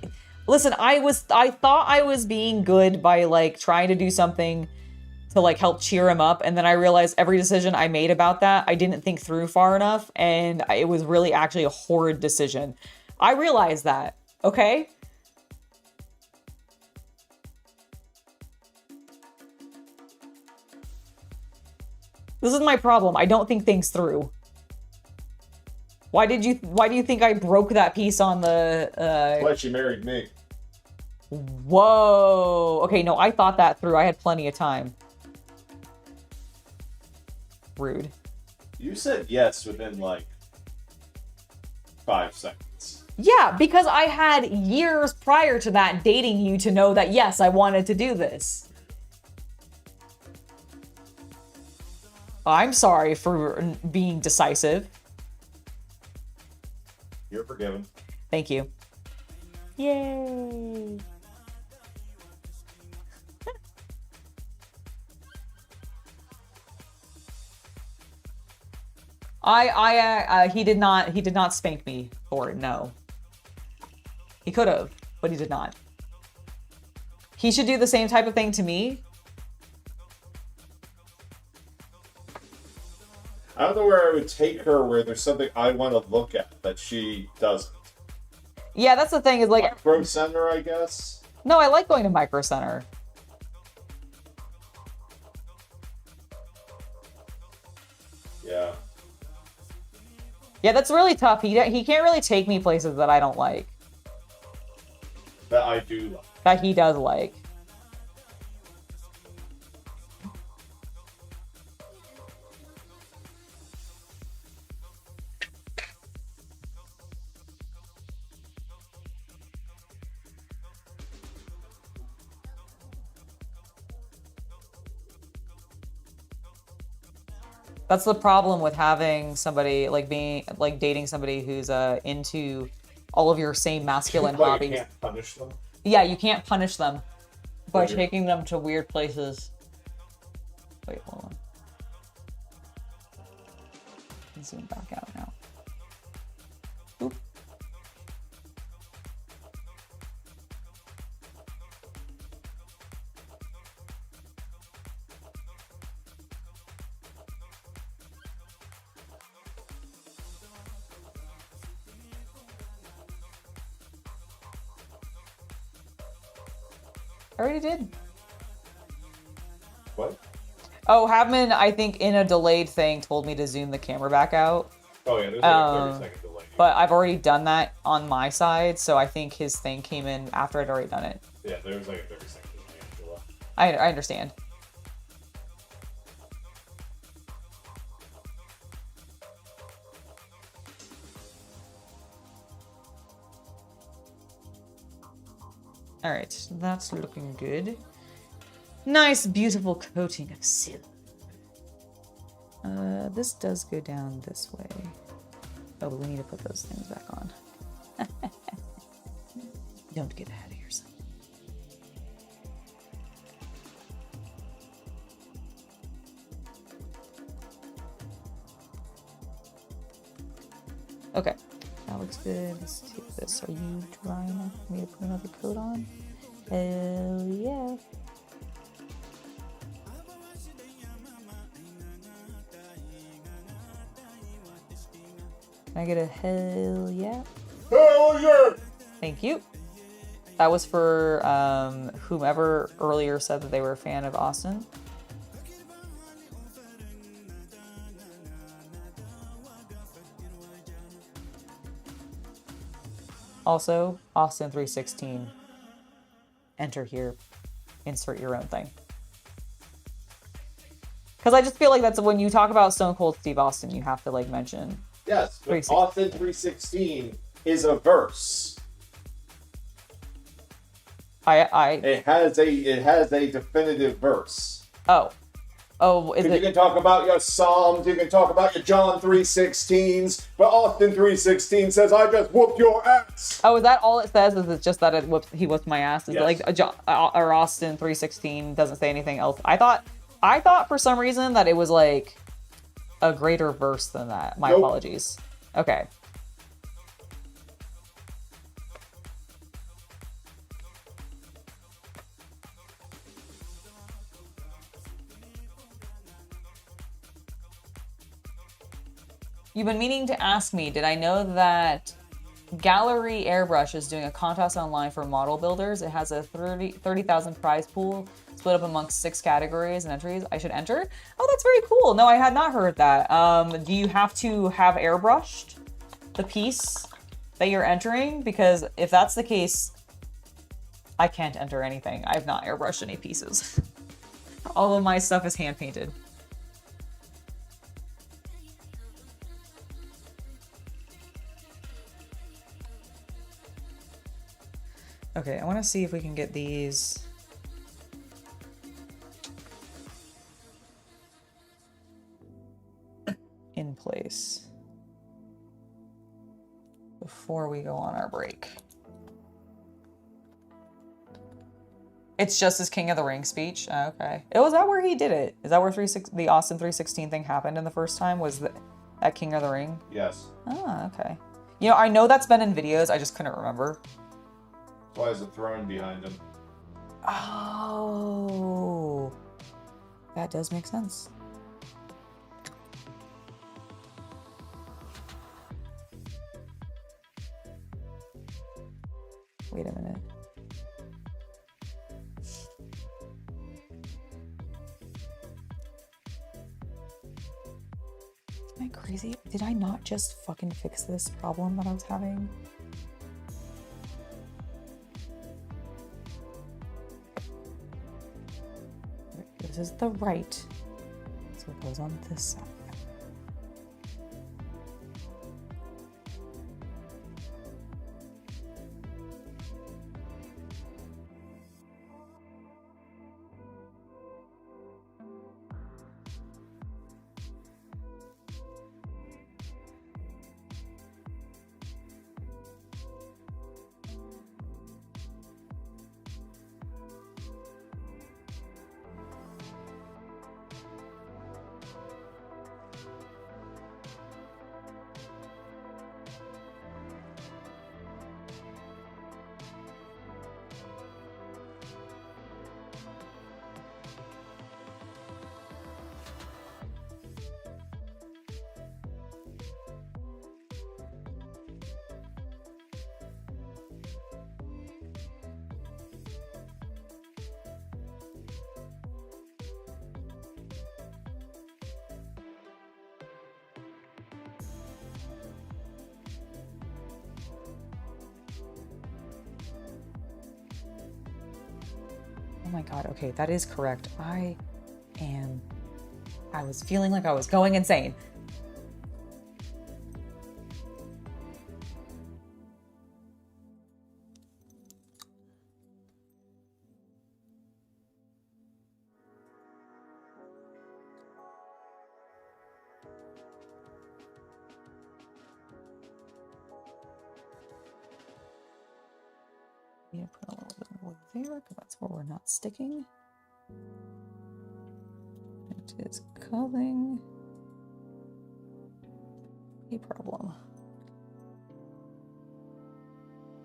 thought I was being good by like trying to do something to like help cheer him up, and then I realized every decision I made about that I didn't think through far enough, and it was really actually a horrid decision. I realized that, okay? This is my problem. I don't think things through. Why do you think I broke that piece on the
Why she married me.
Whoa. Okay, no, I thought that through. I had plenty of time. Rude.
You said yes within like 5 seconds.
Yeah, because I had years prior to that dating you to know that yes, I wanted to do this. I'm sorry for being decisive.
You're forgiven.
Thank you. Yay. He did not spank me for it, no. He could have, but he did not. He should do the same type of thing to me.
I don't know where I would take her where there's something I want to look at that she doesn't.
Yeah, that's the thing is like...
Micro Center, I guess?
No, I like going to Micro Center.
Yeah.
Yeah, that's really tough. He can't really take me places that I don't like.
That I do like.
That he does like. That's the problem with having somebody, like dating somebody who's into all of your same masculine hobbies.
You can't punish them?
Yeah, you can't punish them by taking them to weird places. Wait, hold on. Let's zoom back out now. Oop. I already did.
What?
Oh, Havman, I think in a delayed thing, told me to zoom the camera back out.
Oh yeah, there's like a 30-second delay.
But I've already done that on my side, so I think his thing came in after I'd already done it.
Yeah, there was like a 30-second delay, Angela.
I understand. All right, that's looking good. Nice, beautiful coating of silver. This does go down this way. Oh, but we need to put those things back on. Don't get ahead of yourself. Okay, that looks good. Let's take this. Are you dry enough for me to put another coat on? Hell yeah. Can I get a hell yeah?
Hell yeah!
Thank you. That was for whomever earlier said that they were a fan of Austin. Also, Austin 316. Enter here. Insert your own thing. Because I just feel like that's when you talk about Stone Cold Steve Austin, you have to like mention.
Yes, but Austin 316 is a verse. It has a definitive verse.
Oh, is it?
You can talk about your Psalms, you can talk about your John 3:16s, but Austin 3:16 says, "I just whooped your ass."
Oh, is that all it says? Is it just that he whooped my ass? Is
Yes.
it like or Austin 3:16 doesn't say anything else? I thought for some reason that it was like a greater verse than that. My apologies. Okay. You've been meaning to ask me, did I know that Gallery Airbrush is doing a contest online for model builders? It has a 30,000 prize pool split up amongst 6 categories and entries. I should enter? Oh, that's very cool. No, I had not heard that. Do you have to have airbrushed the piece that you're entering? Because if that's the case, I can't enter anything. I have not airbrushed any pieces. All of my stuff is hand painted. Okay, I want to see if we can get these. In place before we go on our break. It's just his King of the Ring speech. Oh, okay. Was that where he did it? Is that where the Austin 316 thing happened in the first time? Was that King of the Ring?
Yes.
Oh, okay. You know, I know that's been in videos. I just couldn't remember.
Why is a throne behind him?
Oh, that does make sense. Wait a minute. Am I crazy? Did I not just fucking fix this problem that I was having? This is the right, so it goes on this side. Oh my god, okay, that is correct. I was feeling like I was going insane. Yeah, put a little bit of glue there because that's where we're not sticking. It is causing a problem.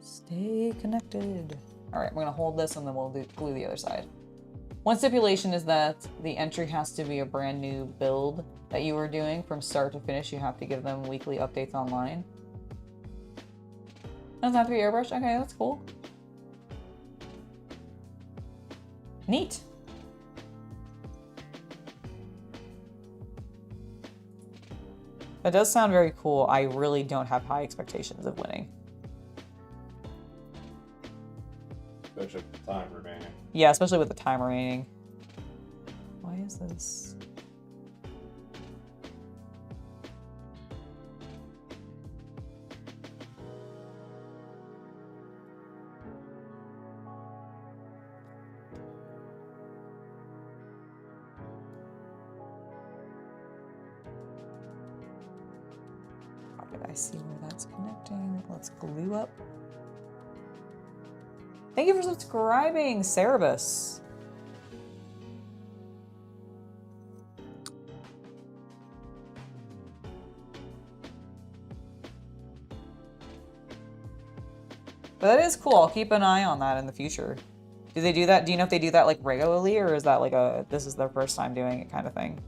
Stay connected. All right, we're gonna hold this and then we'll glue the other side. One stipulation is that the entry has to be a brand new build that you are doing from start to finish. You have to give them weekly updates online. Doesn't have to be airbrushed. Okay, that's cool. Neat. That does sound very cool. I really don't have high expectations of winning.
Especially with the time remaining.
Yeah, especially with the time remaining. Why is this? I see where that's connecting. Let's glue up. Thank you for subscribing, Cerebus. But that is cool. I'll keep an eye on that in the future. Do they do that? Do you know if they do that like regularly, or is that like a this is their first time doing it kind of thing?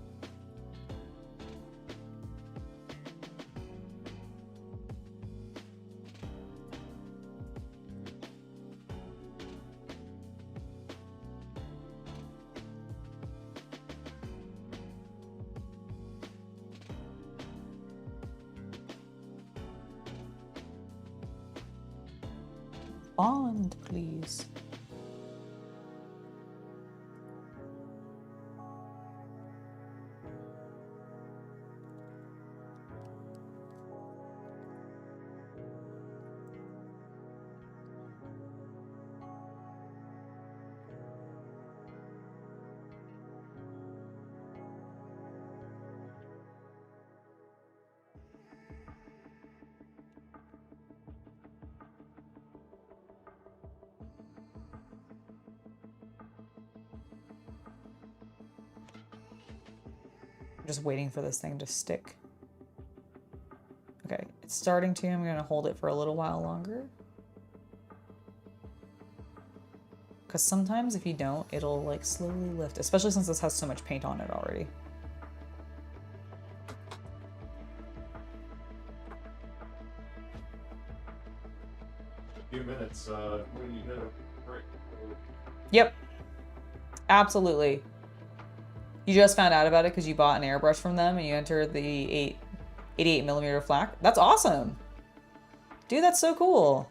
Bond, please. I'm just waiting for this thing to stick. Okay, it's starting to. I'm gonna hold it for a little while longer. Because sometimes if you don't, it'll like slowly lift, especially since this has so much paint on it already.
A few minutes, when you hit a break.
Yep, absolutely. You just found out about it because you bought an airbrush from them and you entered the 88mm flak. That's awesome. Dude, that's so cool.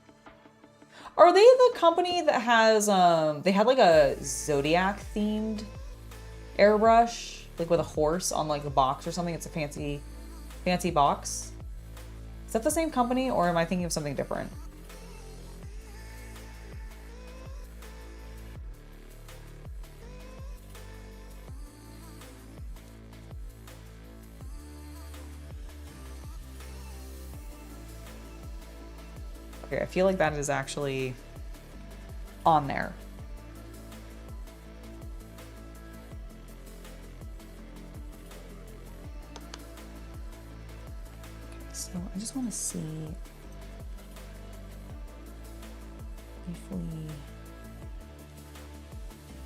Are they the company that has, they had like a Zodiac themed airbrush, like with a horse on like a box or something? It's a fancy box. Is that the same company or am I thinking of something different? Okay, I feel like that is actually on there. Okay, so I just want to see if we...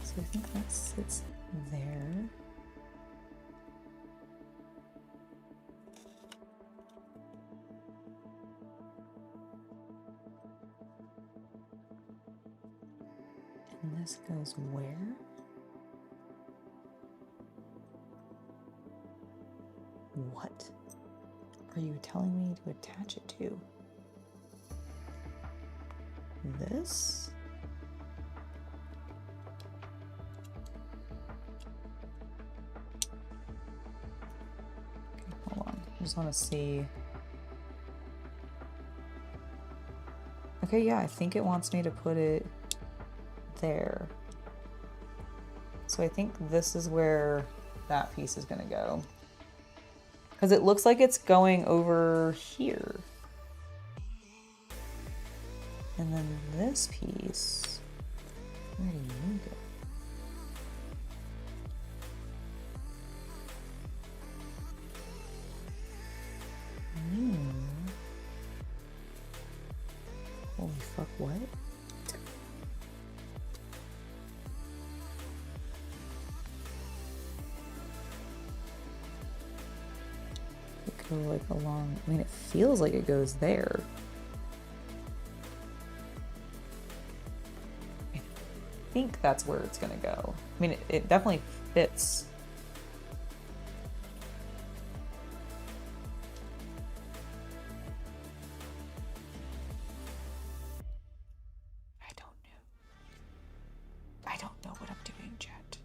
So I think that sits there. And this goes where? What are you telling me to attach it to? This? Okay, hold on. I just want to see. Okay, yeah, I think it wants me to put it there. So I think this is where that piece is going to go. Because it looks like it's going over here. And And then this piece, where do you go? Holy fuck, what? It go like along, I mean, it feels like it goes there. I think that's where it's gonna go. I mean, it definitely fits. I don't know what I'm doing, Jet.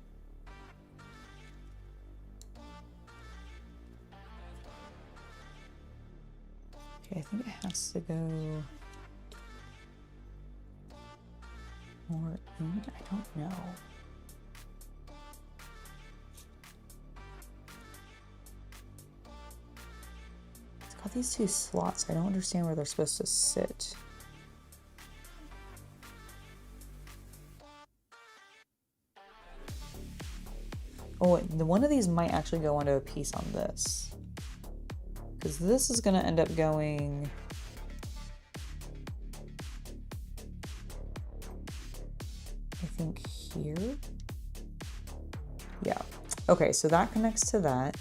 Okay, I think it has to go more in. I don't know. It's got these two slots. I don't understand where they're supposed to sit. Oh, one of these might actually go onto a piece on this. Because this is going to end up going... I think here? Yeah. Okay, so that connects to that.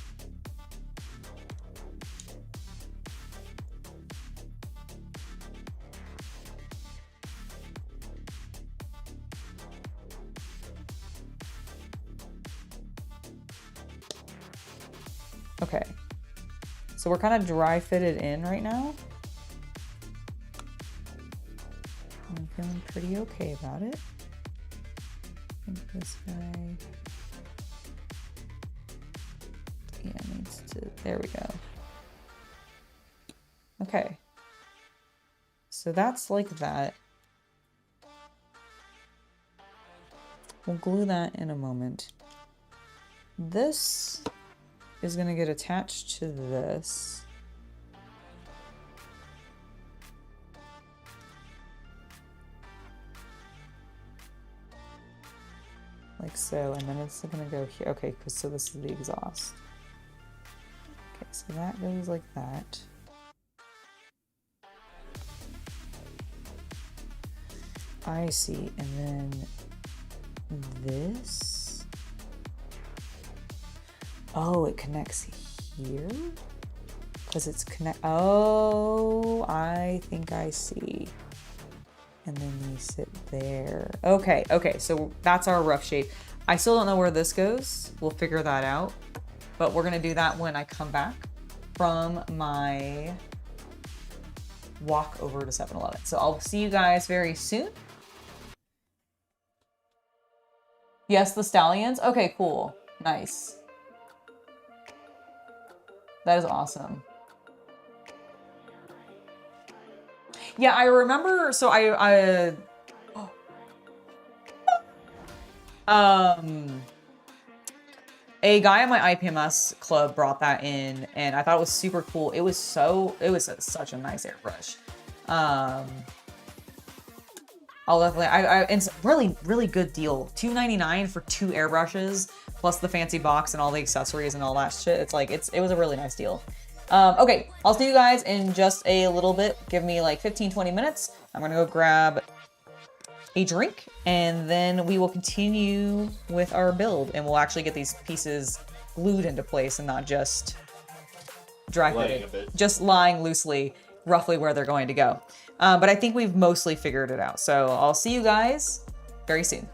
Okay, so we're kind of dry fitted in right now. I'm feeling pretty okay about it. I think this guy, yeah, needs to, there we go. Okay, so that's like that. We'll glue that in a moment. This is going to get attached to this. Like so, and then it's going to go here. Okay, so this is the exhaust. Okay, so that goes like that. I see, and then this. Oh, it connects here? Because it's oh, I think I see. And then you sit there. Okay, okay, so that's our rough shape. I still don't know where this goes. We'll figure that out. But we're gonna do that when I come back from my walk over to 7-Eleven. So I'll see you guys very soon. Yes, the stallions? Okay, cool. Nice. That is awesome. Yeah, I remember, so a guy at my IPMS club brought that in, and I thought it was super cool. It was such a nice airbrush. I'll definitely, it's really good deal. $2.99 for 2 airbrushes, plus the fancy box and all the accessories and all that shit. It's like, it was a really nice deal. Okay, I'll see you guys in just a little bit. Give me like 15-20 minutes. I'm gonna go grab a drink, and then we will continue with our build, and we'll actually get these pieces glued into place and not just dry fitted, just lying loosely, roughly where they're going to go. But I think we've mostly figured it out. So I'll see you guys very soon.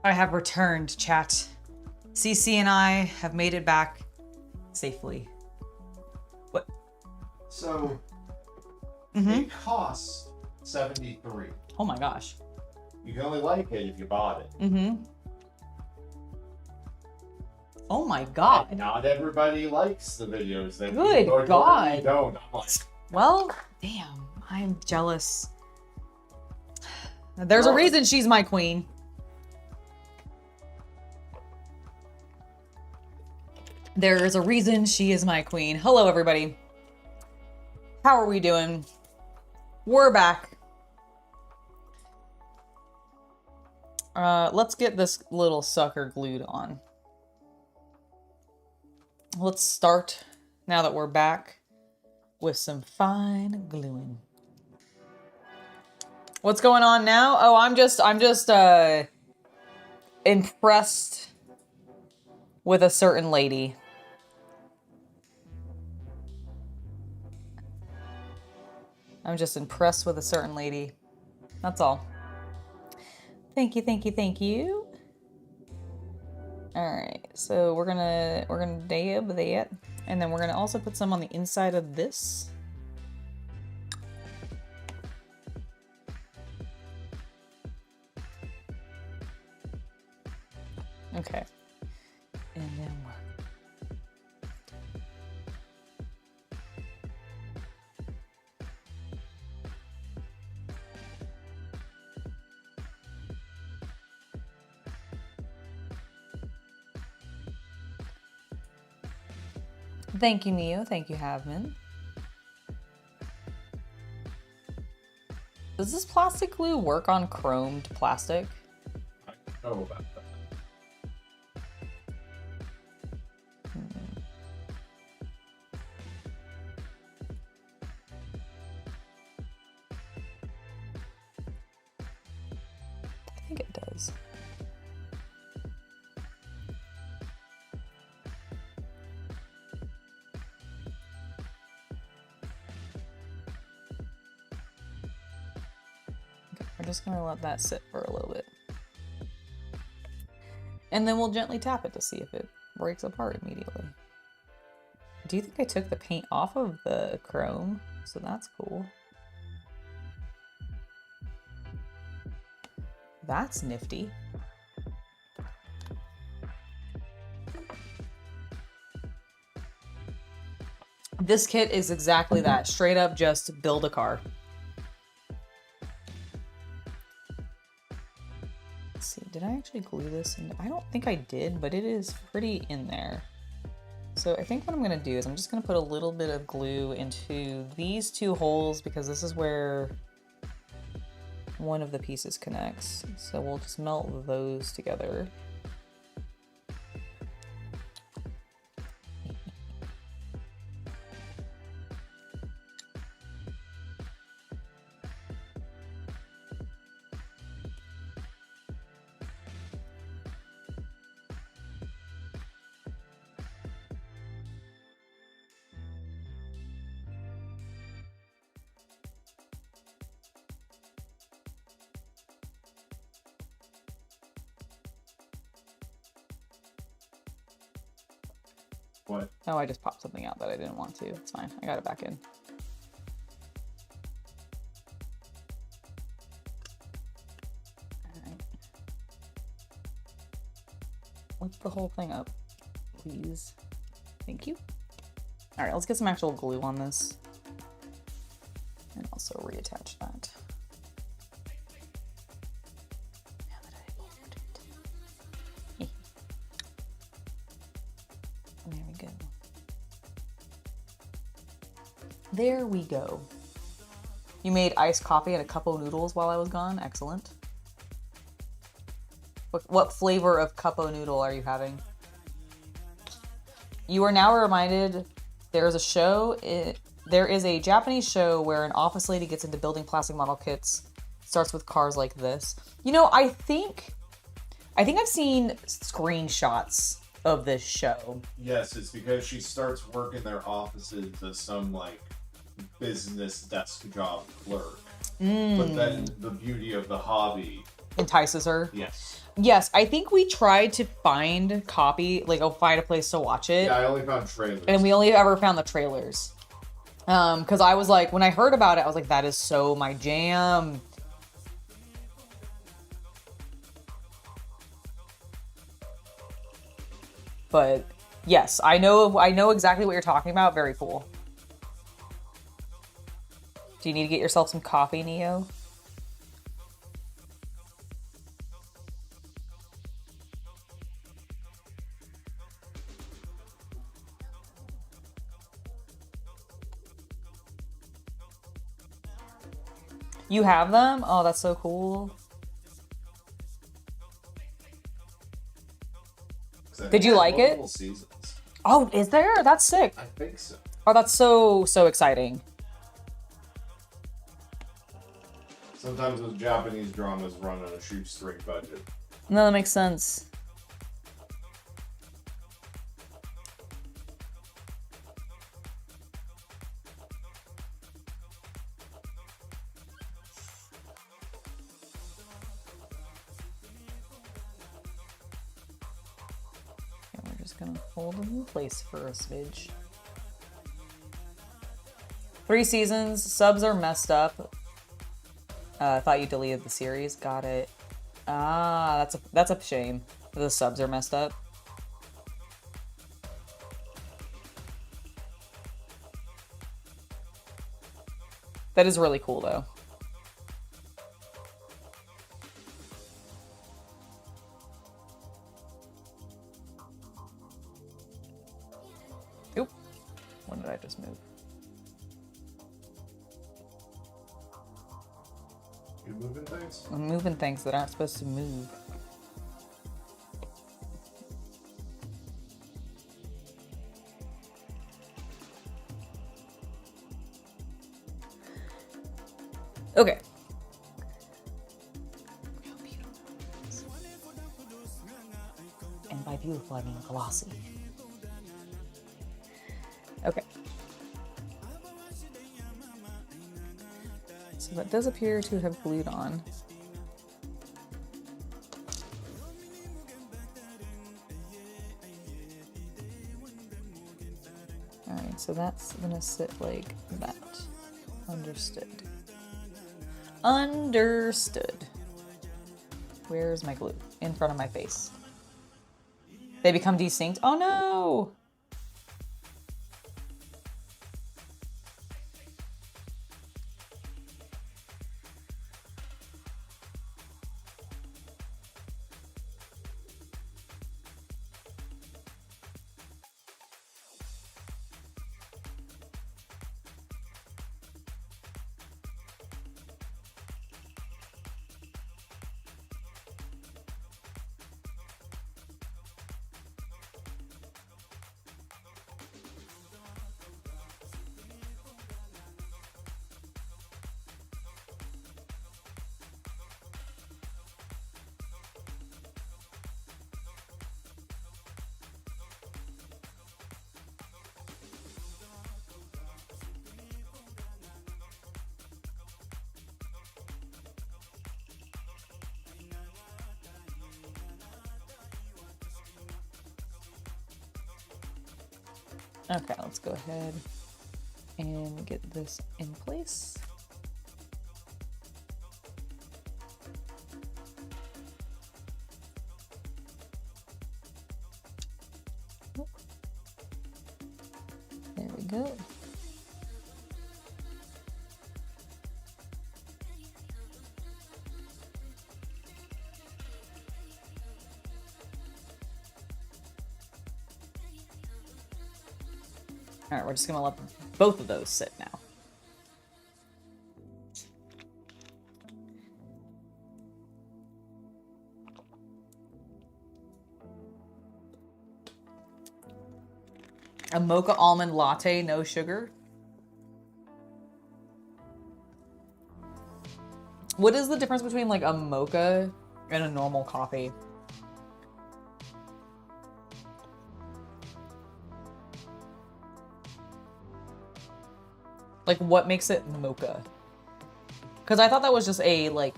I have returned, chat. CC and I have made it back safely. What?
So, it costs $73.
Oh my gosh.
You can only like it if you bought it.
Oh my god.
And not everybody likes the videos that
Good
you
God.
don't. I'm like,
Well, damn. I'm jealous. There's a reason she's my queen. There is a reason she is my queen. Hello, everybody. How are we doing? We're back. Let's get this little sucker glued on. Let's start, now that we're back, with some fine gluing. What's going on now? Oh, I'm just impressed with a certain lady. I'm just impressed with a certain lady. That's all. Thank you, thank you, thank you. All right, so we're gonna dab that, and then we're gonna also put some on the inside of this. Okay, and then thank you, Neo. Thank you, Havman. Does this plastic glue work on chromed plastic?
I don't know about that.
I think it does. We're just gonna let that sit for a little bit. And then we'll gently tap it to see if it breaks apart immediately. Do you think I took the paint off of the chrome? So that's cool. That's nifty. This kit is exactly that. Straight up just build a car. Let's see, did did I actually glue this? I don't think I did, but it is pretty in there. So I think what I'm gonna do is I'm just gonna put a little bit of glue into these two holes because this is where one of the pieces connects. So we'll just melt those together.
What?
Oh, I just popped something out that I didn't want to. It's fine. I got it back in. All right. Lift the whole thing up, please. Thank you. All right, let's get some actual glue on this. And also reattach that. Now that I opened it. There we go. There we go. You made iced coffee and a cup of noodles while I was gone? Excellent. What flavor of cup of noodle are you having? You are now reminded there's a show, there is a Japanese show where an office lady gets into building plastic model kits, starts with cars like this. You know, I think I've seen screenshots of this show.
Yes, it's because she starts working their offices as some like business desk job clerk. But then the beauty of the hobby
Entices her.
Yes.
Yes, I think we tried to find copy, like find a place to watch it.
Yeah, I only found trailers.
And we only ever found the trailers. Because I was like, when I heard about it, I was like, that is so my jam. But yes, I know exactly what you're talking about. Very cool. Do you need to get yourself some coffee, Neo? You have them? Oh, that's so cool. Did you like it?
Seasons.
Oh, is there? That's sick.
I think so.
Oh, that's so exciting.
Sometimes those Japanese dramas run on a shoestring budget.
No, that makes sense. Okay, we're just gonna hold them in place for a smidge. 3 seasons. Subs are messed up. I thought you deleted the series. Got it. Ah, that's a shame. The subs are messed up. That is really cool, though. Oop. When did I just move?
You moving things?
I'm moving things that aren't supposed to move. Okay. And by beautiful, I mean glossy. Okay. So that does appear to have glued on. Alright, so that's gonna sit like that. Understood. Understood. Where's my glue? In front of my face. They become desynced. Oh no! Okay, let's go ahead and get this in place. There we go. All right, we're just gonna let both of those sit now. A mocha almond latte, no sugar. What is the difference between like a mocha and a normal coffee? Like, what makes it mocha? Because I thought that was just a, like,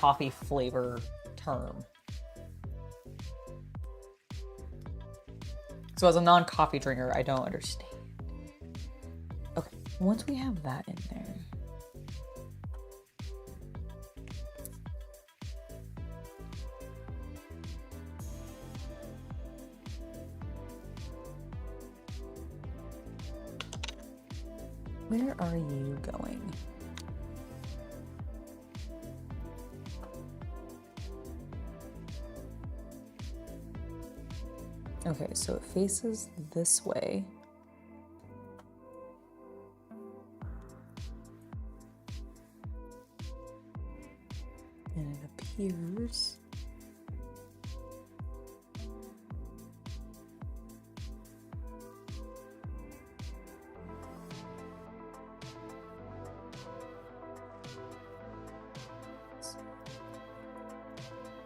coffee flavor term. So as a non-coffee drinker, I don't understand. Okay, once we have that in there. Where are you going? Okay, so it faces this way. And it appears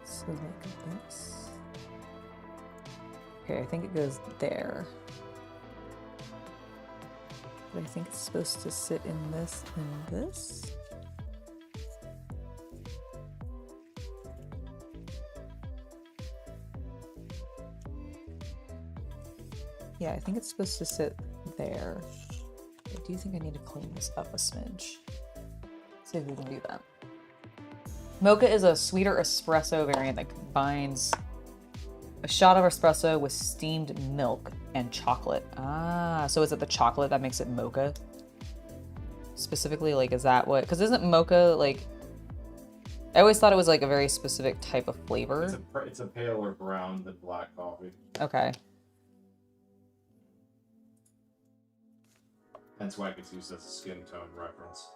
so like this. Okay, I think it goes there. But I think it's supposed to sit in this and this. Yeah, I think it's supposed to sit there. I do think I need to clean this up a smidge. See if we can do that. Mocha is a sweeter espresso variant that combines a shot of espresso with steamed milk and chocolate. Ah, so is it the chocolate that makes it mocha? Specifically, like, is that what? Because isn't mocha, like, I always thought it was, like, a very specific type of flavor.
It's a paler brown than black coffee.
Okay.
That's why it gets used as a skin tone reference.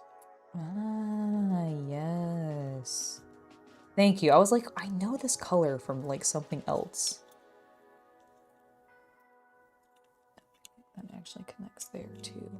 Ah, yes. Thank you. I was like, I know this color from, like, something else. That actually connects there, too.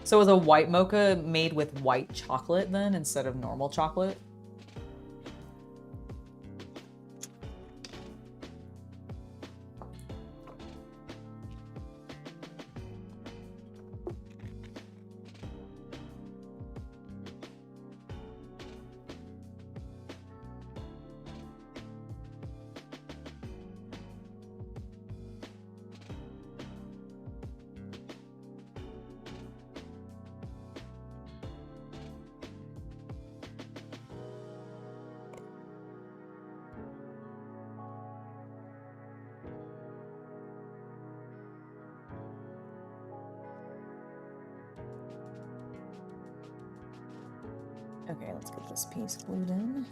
So is a white mocha made with white chocolate then instead of normal chocolate? Okay, let's get this piece glued in.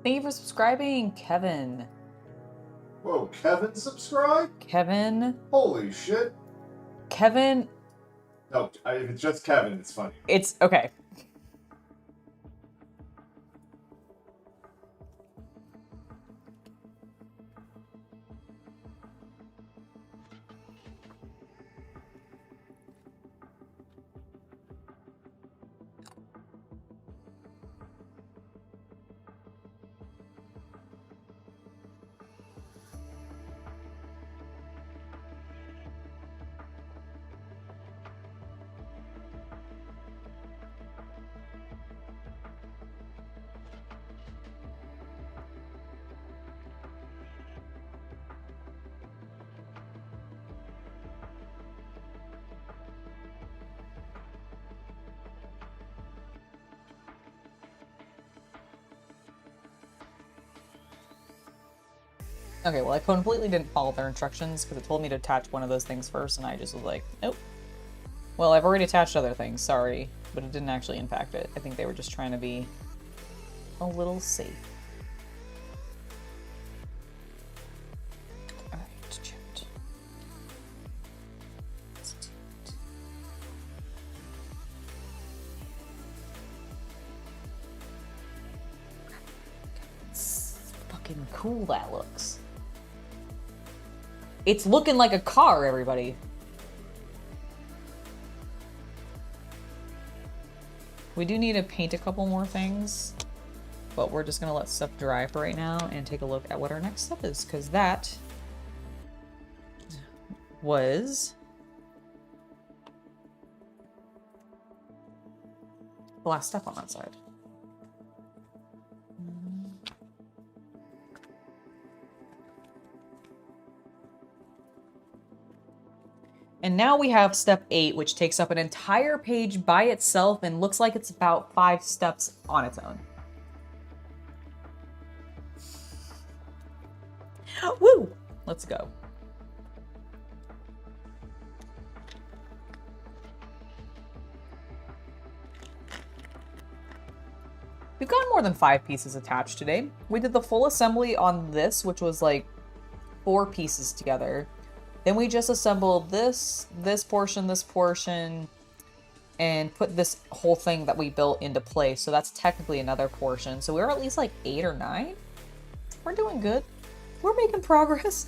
Thank you for subscribing, Kevin.
Whoa, Kevin subscribed?
Kevin.
Holy shit.
Kevin.
No, if it's just Kevin, it's funny.
It's okay. Okay, well, I completely didn't follow their instructions because it told me to attach one of those things first, and I just was like, nope. Well, I've already attached other things, sorry, but it didn't actually impact it. I think they were just trying to be a little safe. Alright, checked. It's fucking cool that looks. It's looking like a car, everybody. We do need to paint a couple more things, but we're just gonna let stuff dry for right now and take a look at what our next step is, because that was the last step on that side. And now we have step 8, which takes up an entire page by itself and looks like it's about 5 steps on its own. Woo! Let's go. We've got more than 5 pieces attached today. We did the full assembly on this, which was like 4 pieces together. Then we just assembled this portion, and put this whole thing that we built into place. So that's technically another portion. So we're at least like 8 or 9. We're doing good. We're making progress.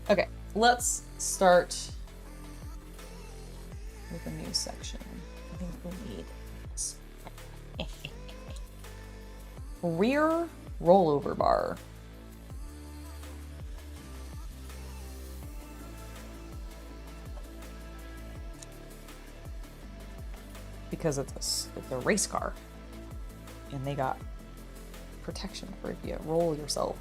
Okay, let's start with a new section. I think we'll need this. Rear rollover bar. Because it's a race car, and they got protection for if you roll yourself.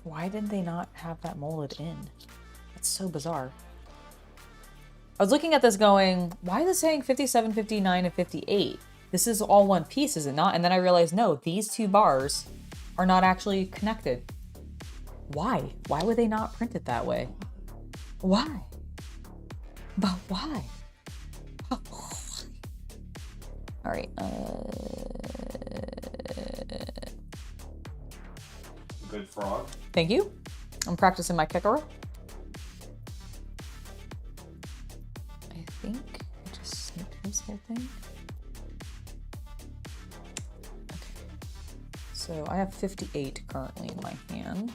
Why did they not have that molded in? That's so bizarre. I was looking at this going, why is it saying 57, 59, and 58? This is all one piece, is it not? And then I realized, no, these 2 bars are not actually connected. Why? Why would they not print it that way? Why? But why? All right.
Good frog.
Thank you. I'm practicing my kicker. I think I just snipped this whole thing. Okay. So I have 58 currently in my hand.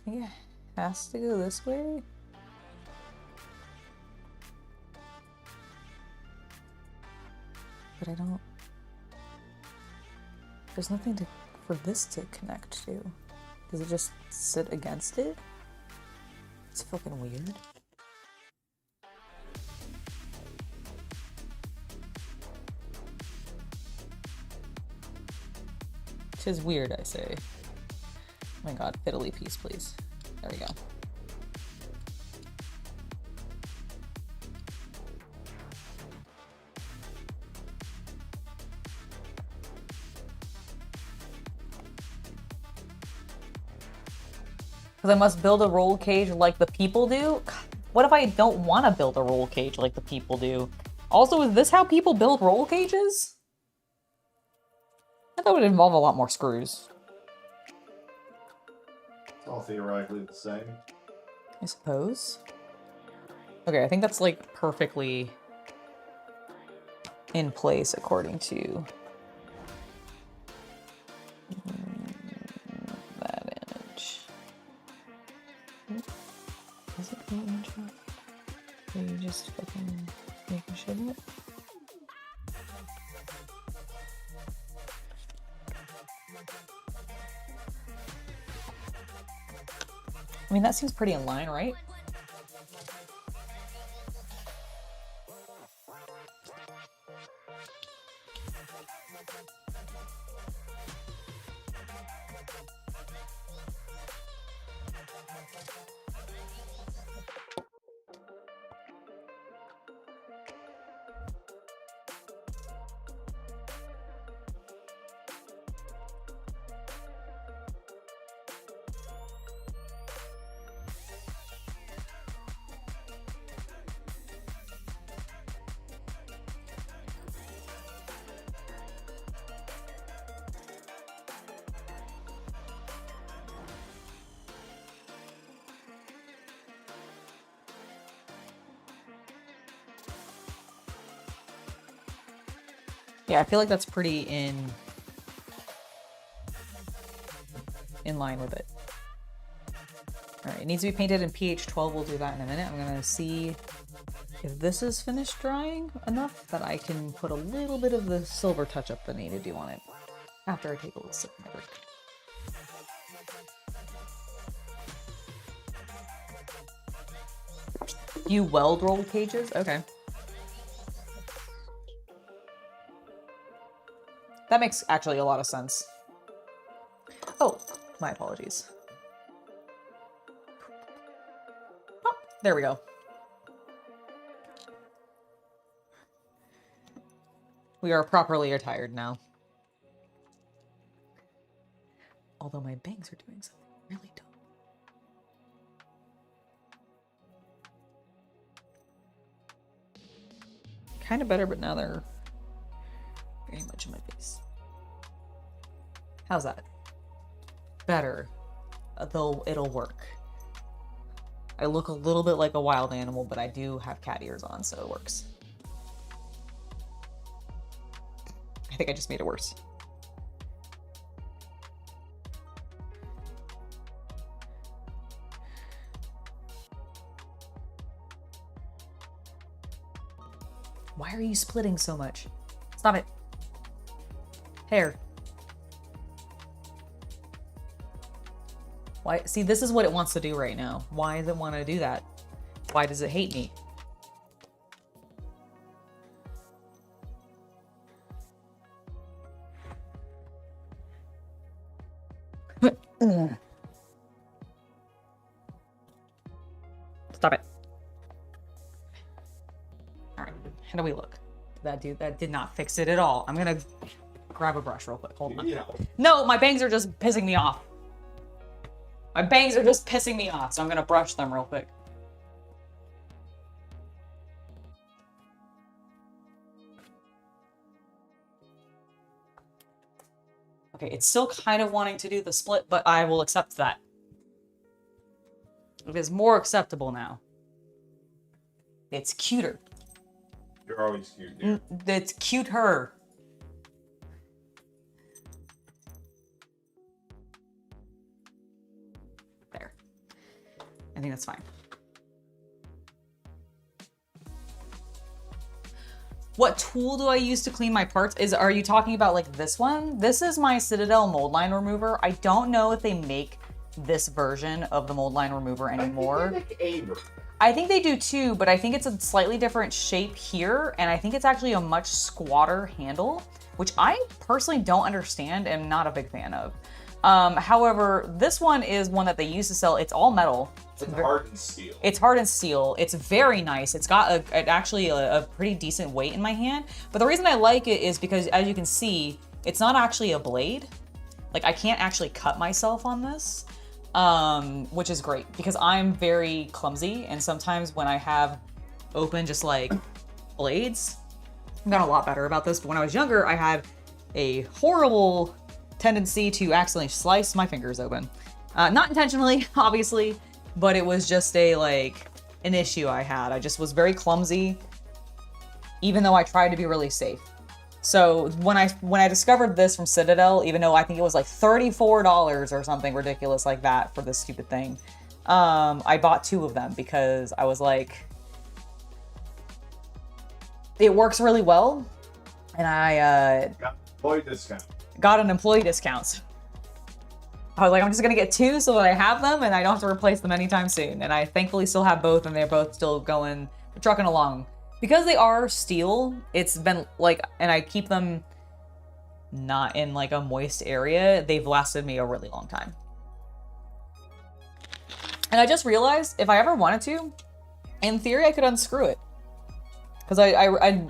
think it has to go this way? But I don't... There's nothing for this to connect to. Does it just sit against it? It's fucking weird. Tis weird, I say. Oh my god, fiddly piece, please. There we go. Because I must build a roll cage like the people do? What if I don't want to build a roll cage like the people do? Also, is this how people build roll cages? I thought it would involve a lot more screws.
It's all theoretically the same.
I suppose. Okay, I think that's like perfectly in place according to that image. Is it the image? Are you just fucking making shit up? I mean, that seems pretty in line, right? Yeah, I feel like that's pretty in line with it. All right, it needs to be painted in pH 12. We'll do that in a minute. I'm gonna see if this is finished drying enough that I can put a little bit of the silver touch-up that I need to do on it after I take a little sip of my break. You weld roll cages? Okay. That makes actually a lot of sense. Oh, my apologies. Oh, there we go. We are properly attired now. Although my bangs are doing something really dumb. Kind of better, but now they're very much in my face. How's that? Better, though it'll work. I look a little bit like a wild animal, but I do have cat ears on, so it works. I think I just made it worse. Why are you splitting so much? Stop it. Hair. Why? See, this is what it wants to do right now. Why does it want to do that? Why does it hate me? Stop it. All right, how do we look? That did not fix it at all. I'm gonna grab a brush real quick. Hold on.
Yeah.
No, my bangs are just pissing me off. My bangs are just pissing me off, so I'm gonna brush them real quick. Okay, it's still kind of wanting to do the split, but I will accept that. It is more acceptable now. It's cuter.
You're always cute, dude.
It's cuter. There. think that's fine. What tool do I use to clean my parts? Are you talking about like this one? This is my Citadel mold line remover. I don't know if they make this version of the mold line remover anymore. I think they do too, but I think it's a slightly different shape here, and I think it's actually a much squatter handle, which I personally don't understand and not a big fan of. However, this one is one that they used to sell. It's all metal.
It's hardened steel.
It's hardened steel. It's very nice. It's got actually a pretty decent weight in my hand. But the reason I like it is because, as you can see, it's not actually a blade. Like, I can't actually cut myself on this, which is great because I'm very clumsy. And sometimes when I have open just like blades, I've gotten a lot better about this. But when I was younger, I had a horrible tendency to accidentally slice my fingers open. Not intentionally, obviously, but it was just an issue I had. I just was very clumsy, even though I tried to be really safe. So when I discovered this from Citadel, even though I think it was like $34 or something ridiculous like that for this stupid thing, I bought 2 of them because I was like, it works really well, and I got an employee discount. I was like, I'm just gonna get 2 so that I have them and I don't have to replace them anytime soon. And I thankfully still have both, and they're both still going, trucking along. Because they are steel, it's been like, and I keep them not in like a moist area, they've lasted me a really long time. And I just realized if I ever wanted to, in theory, I could unscrew it. Because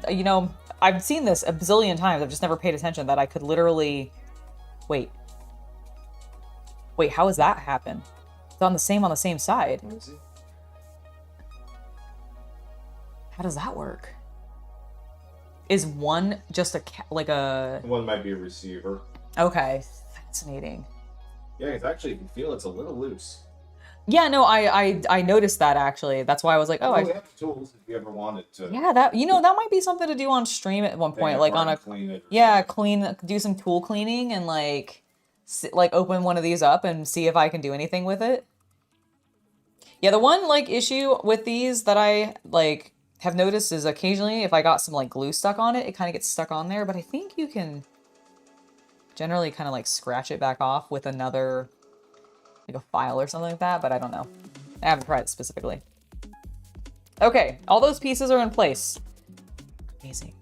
you know, I've seen this a bazillion times, I've just never paid attention that I could literally, wait, how does that happen? It's on the same side. How does that work? Is one just
One might be a receiver.
Okay, fascinating.
Yeah, it's actually, you can feel it's a little loose.
Yeah, no, I noticed that actually. That's why I was like, oh,
we have the tools if you ever wanted to.
Yeah, that that might be something to do on stream at one point, like on a do some tool cleaning and like open one of these up and see if I can do anything with it. Yeah, the one issue with these that I have noticed is occasionally if I got some glue stuck on it, it kind of gets stuck on there, but I think you can generally kind of scratch it back off with another a file or something like that, but I don't know. I haven't tried it specifically. Okay, all those pieces are in place. Amazing.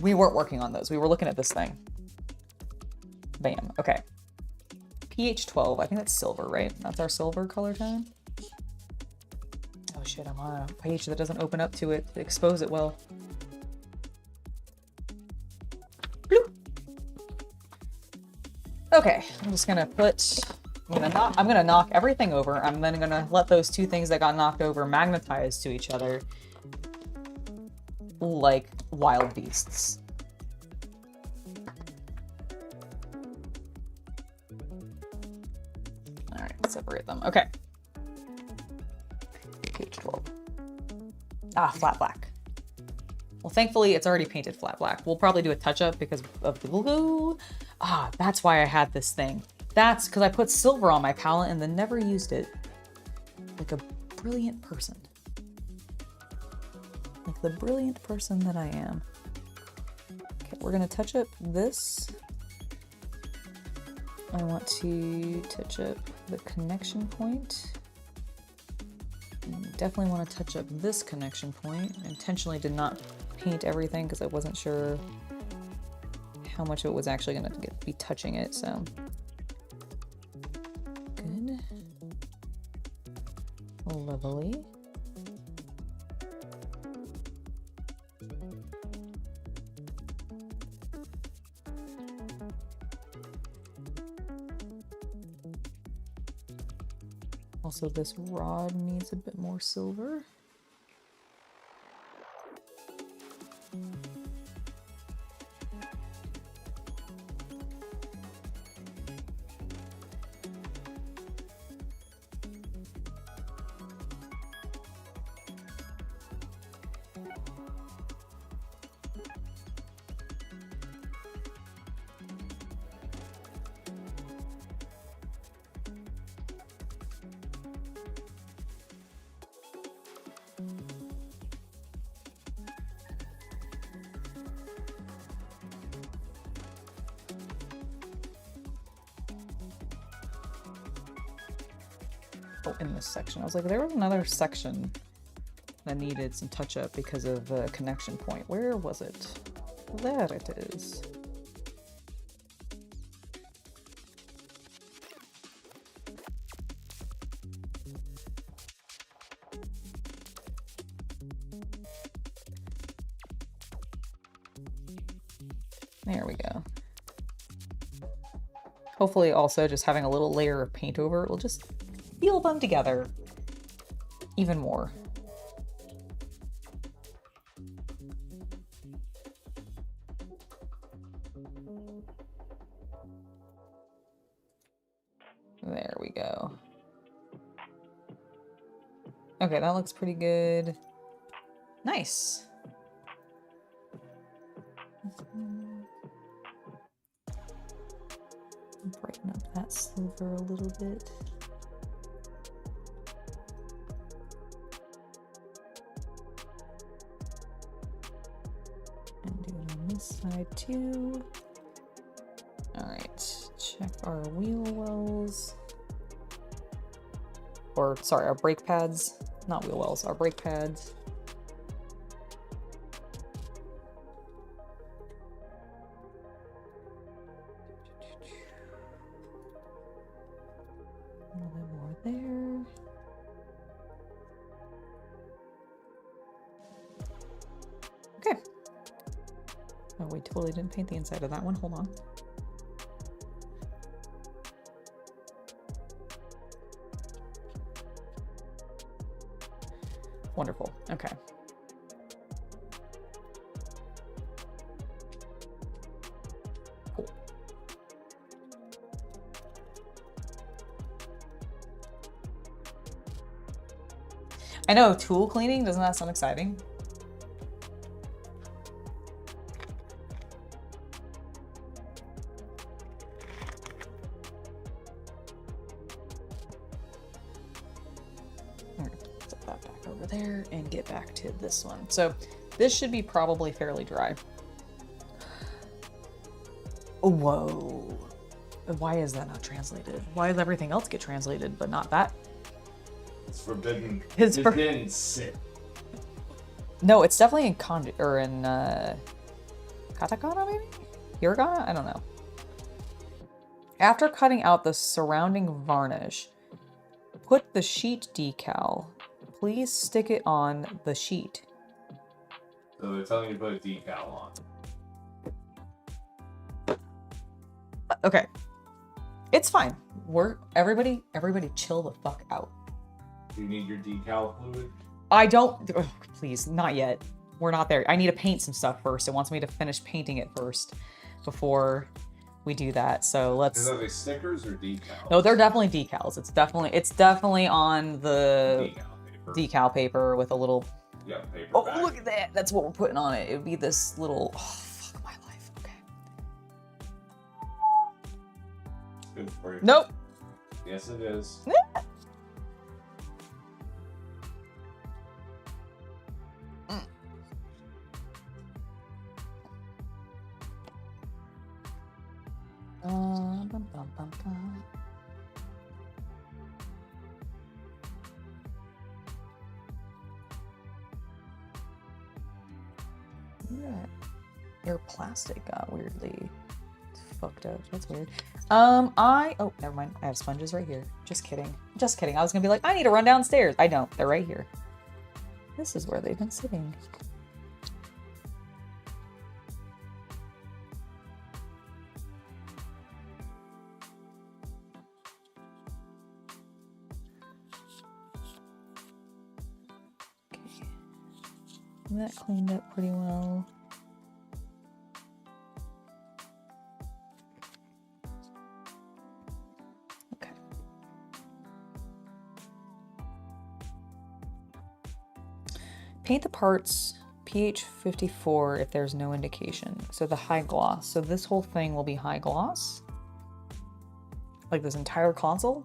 We weren't working on those. We were looking at this thing. Bam. Okay. pH 12. I think that's silver, right? That's our silver color tone. Oh shit, I'm on a page that doesn't open up to it to expose it well. Bloop. Okay, I'm just gonna put... I'm gonna knock everything over. I'm then gonna let those 2 things that got knocked over magnetize to each other like wild beasts. All right, separate them. Okay. Page 12. Ah, flat black. Well, thankfully, it's already painted flat black. We'll probably do a touch-up because of the glue. Ah, that's why I had this thing. That's because I put silver on my palette and then never used it. Like a brilliant person. Like the brilliant person that I am. Okay, we're gonna touch up this. I want to touch up the connection point. Definitely want to touch up this connection point. I intentionally did not paint everything because I wasn't sure how much of it was actually going to be touching it, so. Good. Lovely. Also, this rod needs a bit more silver. Oh, in this section. I was like, there was another section that needed some touch-up because of a connection point. Where was it? There it is. There we go. Hopefully also just having a little layer of paint over it will just seal them together even more. There we go. Okay, that looks pretty good. Nice. Brighten up that silver a little bit. And do it on this side too. Alright, check our wheel wells. Or, sorry, our brake pads. Not wheel wells, our brake pads. A little bit more there. Okay. Oh, we totally didn't paint the inside of that one. Hold on. Wonderful. Okay. Cool. I know, tool cleaning, doesn't that sound exciting? Set that back over there and get back to this one. So this should be probably fairly dry. Oh, whoa. Why is that not translated? Why does everything else get translated, but not that?
It's forbidden.
It's
forbidden sin.
No, it's definitely in kanji, or in katakana maybe? Hiragana? I don't know. After cutting out the surrounding varnish, put the sheet decal. Please stick it on the sheet.
So they're telling you to put a decal on.
Okay. It's fine. Everybody chill the fuck out.
Do you need your decal fluid?
I don't, oh, please, not yet. We're not there. I need to paint some stuff first. It wants me to finish painting it first before we do that. So let's.
Are they stickers or decals?
No, they're definitely decals. It's definitely on the decal paper with a little.
Yeah, paper.
Oh,
back.
look at that! That's what we're putting on it. It would be this little. Oh, fuck my life. Okay.
Good for you.
Nope.
Yes, it is.
Bum, bum, bum, bum. Yeah. Your plastic got weirdly fucked up. That's weird. Oh, never mind. I have sponges right here. Just kidding. Just kidding. I was gonna be like, I need to run downstairs. I don't. They're right here. This is where they've been sitting. That cleaned up pretty well. Okay. Paint the parts pH 54 if there's no indication. So the high gloss. So this whole thing will be high gloss. Like this entire console.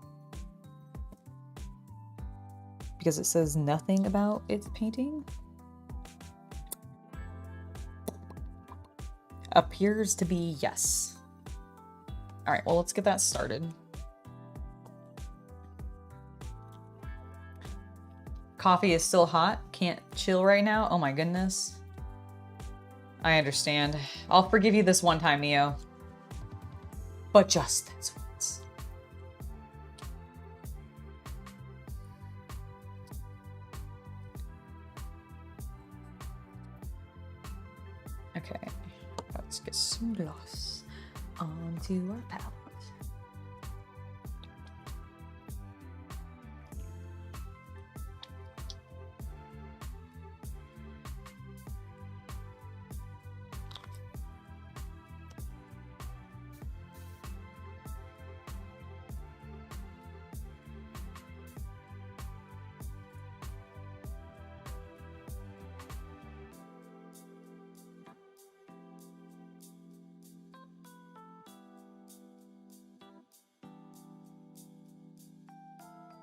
Because it says nothing about its painting. Appears to be yes. All right, well, let's get that started. Coffee is still hot. Can't chill right now. Oh my goodness. I understand. I'll forgive you this one time, Neo. But just this once. Okay. Let's get some gloss onto our palette.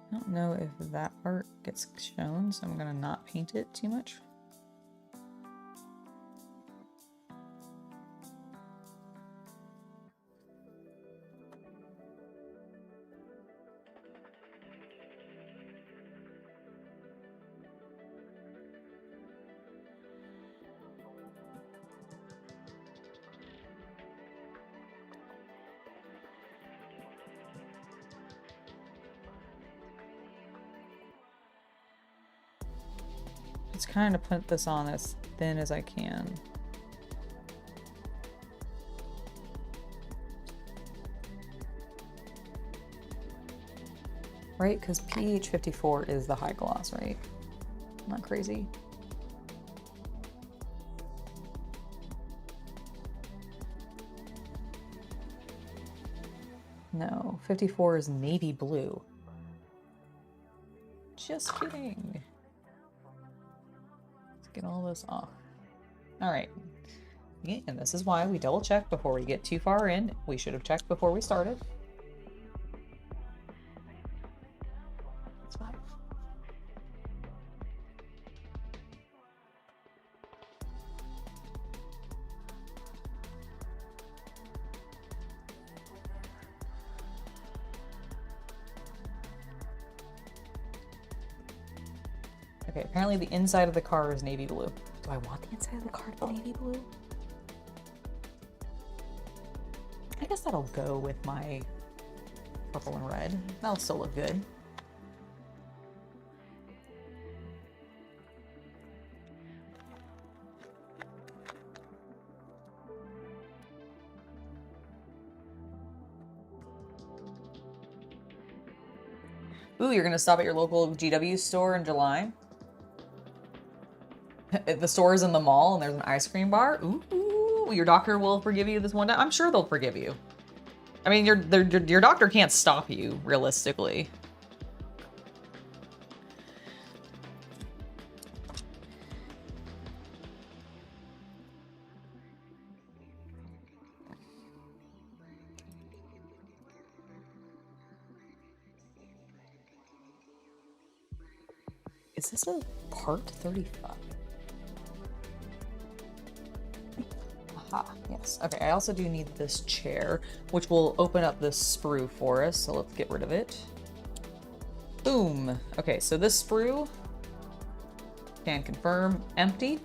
I don't know if that part gets shown, so I'm gonna not paint it too much. Just kind of put this on as thin as I can. Right, because pH 54 is the high gloss, right? Not crazy. No, 54 is navy blue. Just kidding. Get all this off. All right. And this is why we double check before we get too far in. We should have checked before we started. That's fine. Okay, apparently the inside of the car is navy blue. Do I want the inside of the car to be navy blue? I guess that'll go with my purple and red. That'll still look good. Ooh, you're gonna stop at your local GW store in July? The store is in the mall and there's an ice cream bar. Ooh, your doctor will forgive you this one time. I'm sure they'll forgive you. I mean, your doctor can't stop you, realistically. Is this a part 35? Aha, yes. Okay, I also do need this chair, which will open up this sprue for us, so let's get rid of it. Boom! Okay, so this sprue, can confirm, empty.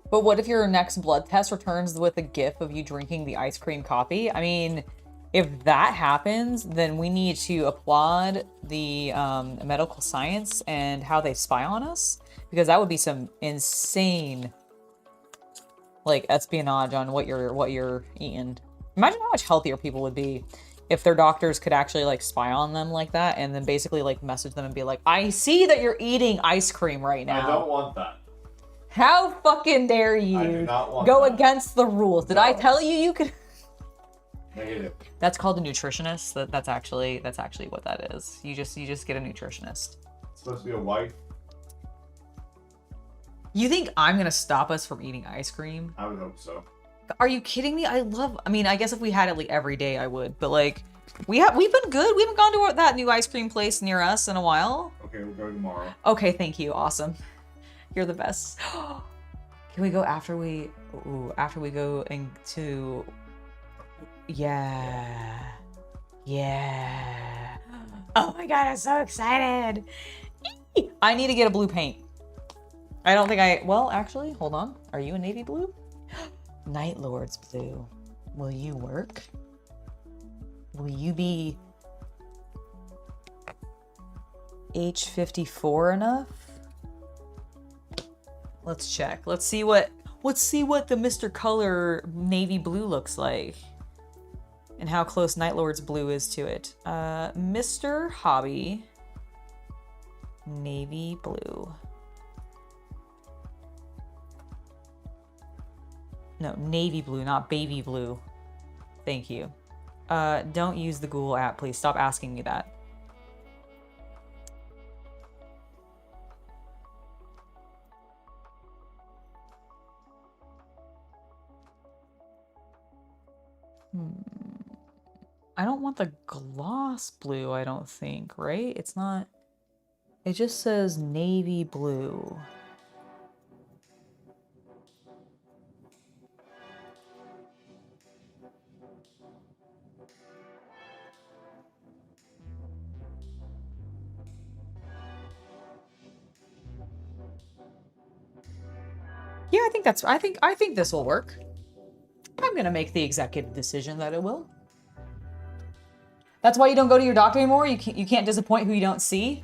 But what if your next blood test returns with a gif of you drinking the ice cream coffee? I mean, if that happens, then we need to applaud the medical science and how they spy on us, because that would be some insane, like, espionage on what you're eating. Imagine how much healthier people would be if their doctors could actually like spy on them like that, and then basically like message them and be like, "I see that you're eating ice cream right now.
I don't want that.
How fucking dare you
I do not want
go
that.
against the rules? Did I tell you you could?"
Negative.
That's called a nutritionist. That's actually what that is. You just get a nutritionist.
It's supposed to be a wife.
You think I'm gonna stop us from eating ice cream?
I would hope so.
Are you kidding me? I mean, I guess if we had it like every day, I would. But like, we've been good. We haven't gone to that new ice cream place near us in a while.
Okay, we'll go tomorrow.
Okay, thank you. Awesome. You're the best. Can we go after we go into? Yeah. Yeah. Oh my god, I'm so excited. I need to get a blue paint. I don't think well, actually, hold on. Are you a navy blue? Night Lord's blue. Will you work? Will you be H54 enough? Let's check. Let's see what the Mr. Color navy blue looks like. And how close Night Lord's blue is to it. Mr. Hobby. Navy blue. No, navy blue, not baby blue. Thank you. Don't use the Google app, please. Stop asking me that. I don't want the gloss blue, I don't think, right? It's not... It just says navy blue. Yeah, I think this will work. I'm gonna make the executive decision that it will. That's why you don't go to your doctor anymore? You can't disappoint who you don't see?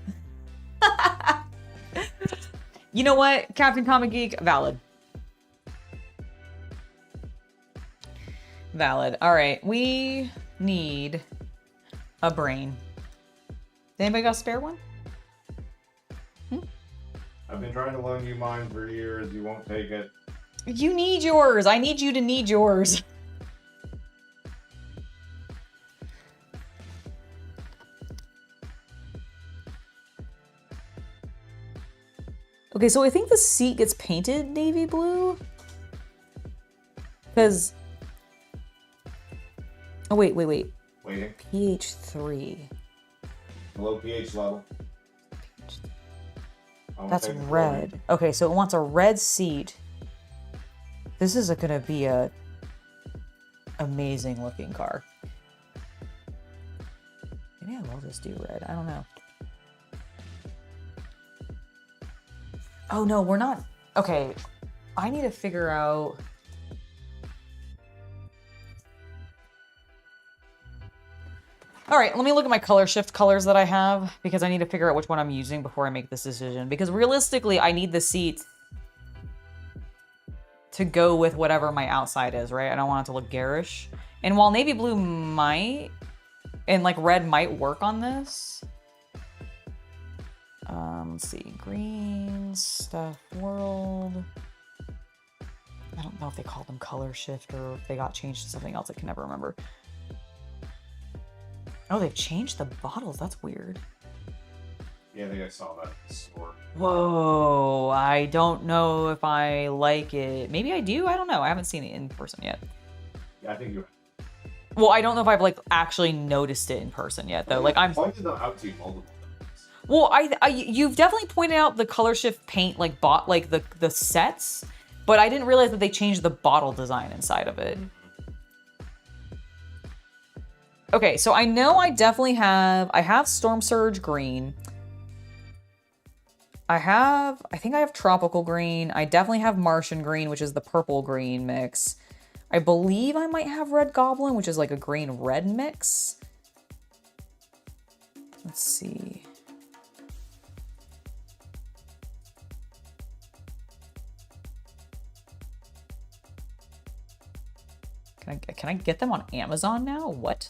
You know what, Captain Comic Geek? Valid. Valid. All right, we need a brain. Anybody got a spare one?
I've been trying to loan you mine for years. You won't take it.
You need yours. I need you to need yours. Okay, so I think the seat gets painted navy blue. Because... Oh, wait.
Waiting.
pH 3.
Below pH level.
That's red. Okay, so it wants a red seat. This is gonna be a amazing looking car. Maybe I will just do red. I don't know. Oh no, we're not. Okay, I need to figure out. All right, let me look at my color shift colors that I have, because I need to figure out which one I'm using before I make this decision. Because realistically, I need the seat to go with whatever my outside is, right? I don't want it to look garish. And while navy blue might, and like red might work on this. Let's see, green, stuff, world. I don't know if they called them color shift or if they got changed to something else. I can never remember. Oh, they've changed the bottles. That's weird.
Yeah, I think I saw that at the store.
Whoa, I don't know if I like it. Maybe I do. I don't know. I haven't seen it in person yet.
Yeah, I think you.
Well, I don't know if I've like actually noticed it in person yet, though. Like I'm
pointed them out to you multiple times.
Well, you've definitely pointed out the color shift paint, like the sets, but I didn't realize that they changed the bottle design inside of it. Okay, so I know I definitely have Storm Surge green. I think I have tropical green. I definitely have Martian green, which is the purple green mix. I believe I might have red goblin, which is like a green red mix. Let's see. Can I get them on Amazon now? What?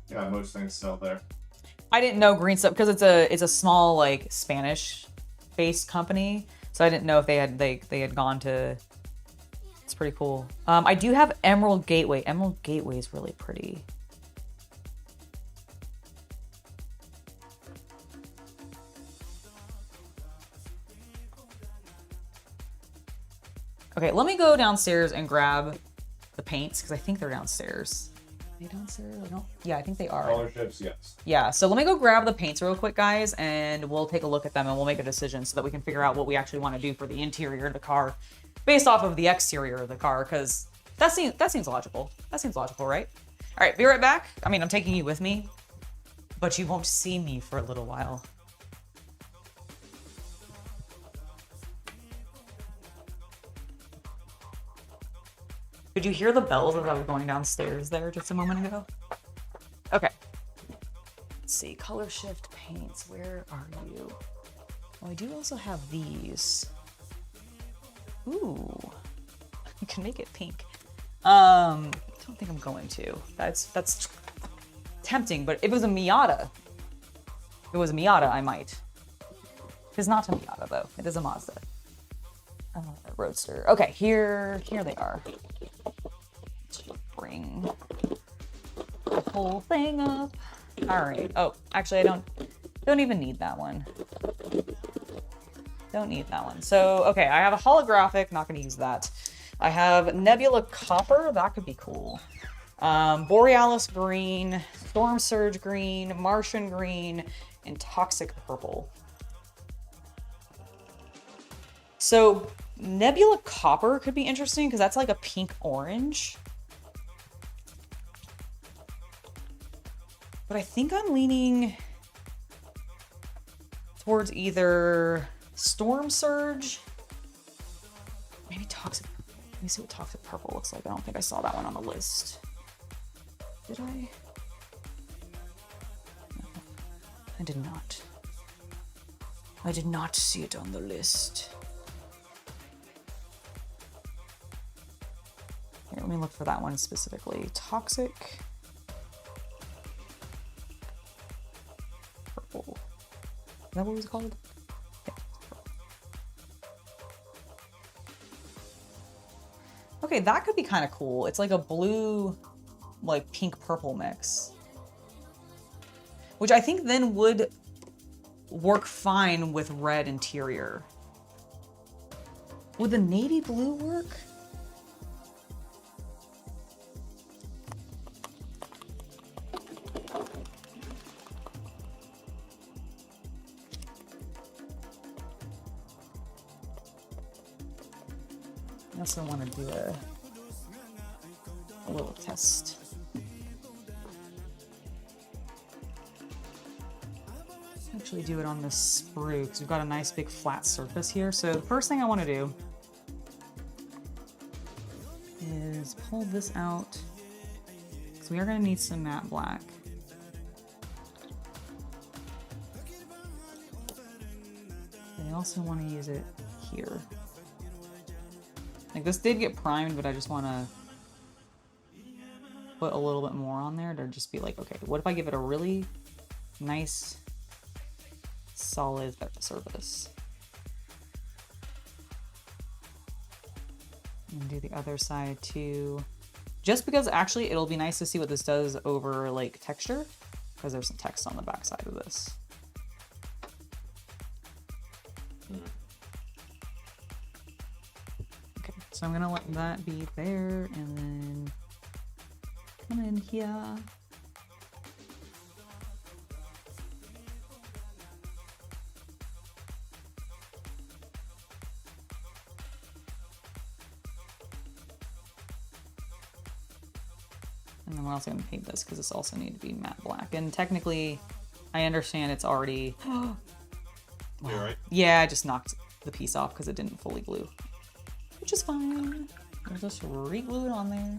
Yeah, most things sell there.
I didn't know green stuff because it's a small like Spanish based company, so I didn't know if they had gone to. It's pretty cool. I do have Emerald Gateway. Emerald Gateway is really pretty. Okay, let me go downstairs and grab the paints because I think they're downstairs. Are they downstairs? I don't. Yeah, I think they are.
Scholarships, yes.
Yeah, so let me go grab the paints real quick, guys, and we'll take a look at them and we'll make a decision so that we can figure out what we actually want to do for the interior of the car based off of the exterior of the car, because that seems logical. That seems logical, right? All right, be right back. I mean, I'm taking you with me, but you won't see me for a little while. Did you hear the bells as I was going downstairs there just a moment ago? Okay. Let's see, color shift paints, where are you? Oh, I do also have these. Ooh, I can make it pink. I don't think I'm going to. That's tempting, but if it was a Miata, I might. It's not a Miata though, it is a Mazda. Roadster. Okay, here they are. Let's bring the whole thing up. All right. Oh, actually, I don't even need that one. Don't need that one. So, okay, I have a holographic. Not going to use that. I have Nebula Copper. That could be cool. Borealis Green, Storm Surge Green, Martian Green, and Toxic Purple. So Nebula Copper could be interesting because that's like a pink orange. But I think I'm leaning towards either Storm Surge, maybe Toxic. Let me see what Toxic Purple looks like. I don't think I saw that one on the list. Did I? No, I did not. I did not see it on the list. Here, let me look for that one specifically. Toxic Purple. Is that what it was called? Yeah. Okay, that could be kind of cool. It's like a blue, like pink purple mix. Which I think then would work fine with red interior. Would the navy blue work? I also want to do a little test. Actually do it on this sprue because we've got a nice big flat surface here. So the first thing I want to do is pull this out because we are going to need some matte black. And I also want to use it here. Like this did get primed, but I just want to put a little bit more on there to just be like, okay, what if I give it a really nice solid surface? And do the other side too. Just because actually it'll be nice to see what this does over like texture, because there's some text on the back side of this. Okay, so I'm gonna let that be there and then come in here. And then we're also going to paint this because this also needs to be matte black. And technically, I understand it's already...
You all right?
Yeah, I just knocked the piece off because it didn't fully glue. Which is fine. We'll just re-glue it on there.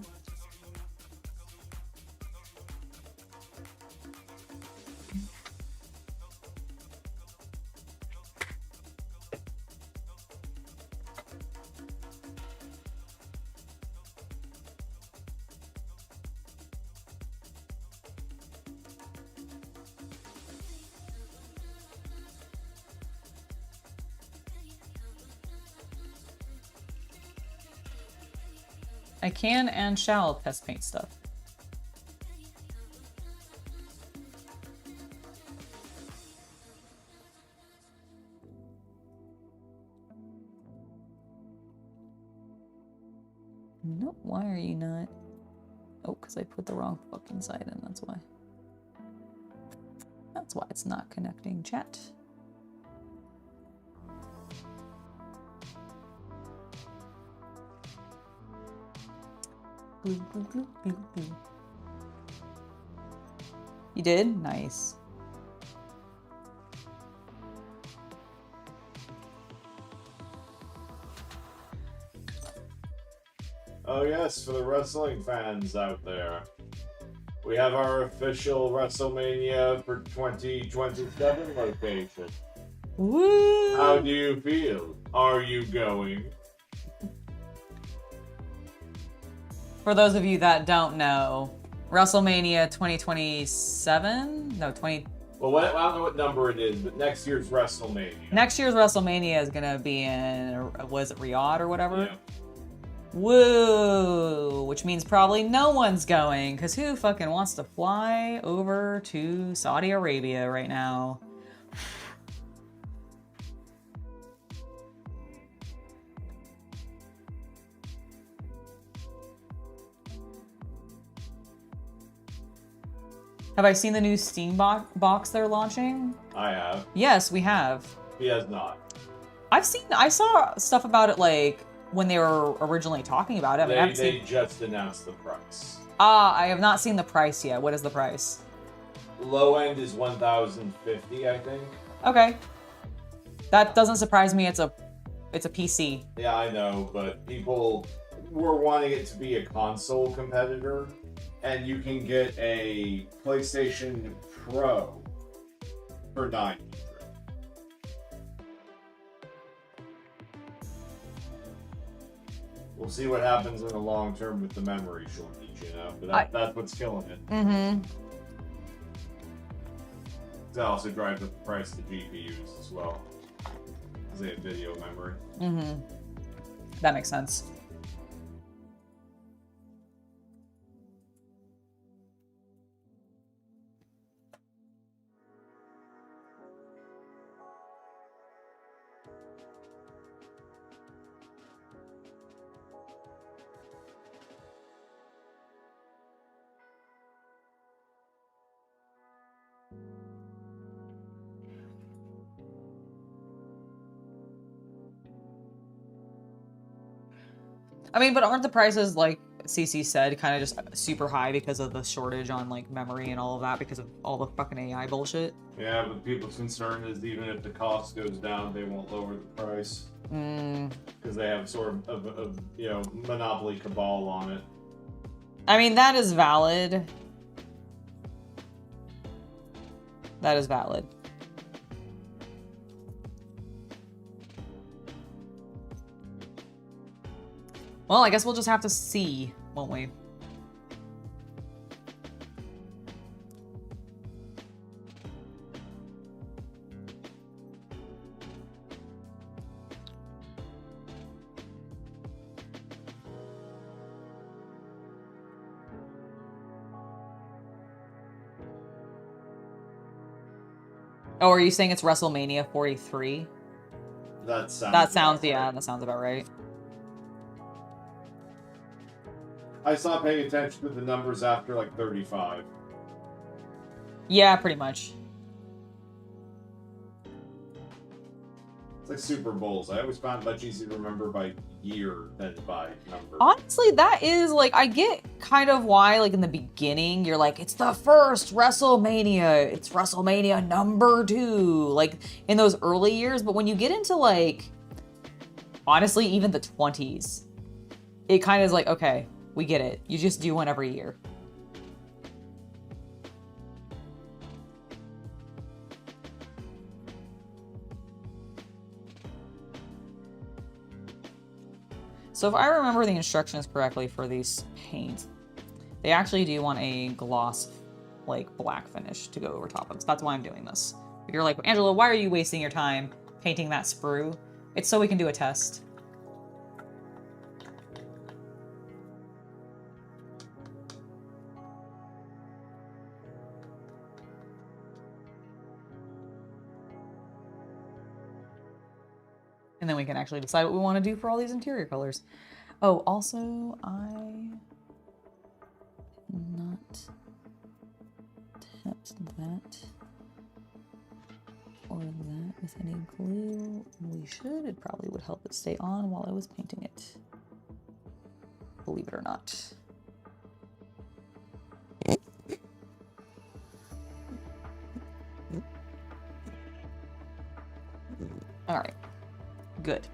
I can and shall test paint stuff. Nope, why are you not? Oh, because I put the wrong fucking side in, that's why. That's why it's not connecting, chat. Glue, glue, glue, glue, glue. You did? Nice.
Oh yes, for the wrestling fans out there. We have our official WrestleMania for 2027 location.
Woo!
How do you feel? Are you going?
For those of you that don't know, WrestleMania 2027? No, 20...
Well, I don't know what number it is, but next year's WrestleMania.
Next year's WrestleMania is gonna be in, was it Riyadh or whatever?
Yeah.
Woo! Which means probably no one's going, because who fucking wants to fly over to Saudi Arabia right now? Have I seen the new Steam box they're launching?
I have.
Yes, we have.
He has not.
I saw stuff about it like when they were originally talking about it. I mean,
They just announced the price.
I have not seen the price yet. What is the price?
Low end is 1,050, I think.
Okay. That doesn't surprise me. It's a PC.
Yeah, I know, but people were wanting it to be a console competitor, and you can get a PlayStation Pro for $900. We'll see what happens in the long term with the memory shortage, you know? But that's what's killing it.
Mm-hmm.
That also drives up the price of the GPUs as well, because they have video memory.
Mm-hmm. That makes sense. I mean, but aren't the prices, like CC said, kind of just super high because of the shortage on like memory and all of that because of all the fucking AI bullshit?
Yeah, but people's concern is even if the cost goes down, they won't lower the price. Because they have sort of a monopoly cabal on it.
I mean, that is valid. That is valid. Well, I guess we'll just have to see, won't we? Oh, are you saying it's WrestleMania 43?
That sounds
yeah, that sounds about right.
I stopped paying attention to the numbers after like 35.
Yeah, pretty much.
It's like Super Bowls. I always found it much easier to remember by year than by number.
Honestly, that is, like, I get kind of why, like, in the beginning, you're like, it's the first WrestleMania. It's WrestleMania number 2. Like, in those early years. But when you get into, like, honestly, even the 20s, it kind of is like, okay, we get it. You just do one every year. So if I remember the instructions correctly for these paints, they actually do want a gloss, like, black finish to go over top of it. So that's why I'm doing this. If you're like, Angela, why are you wasting your time painting that sprue? It's so we can do a test. And then we can actually decide what we want to do for all these interior colors. Oh, also, I not tapped that or that with any glue. We should. It probably would help it stay on while I was painting it. Believe it or not. All right. Good.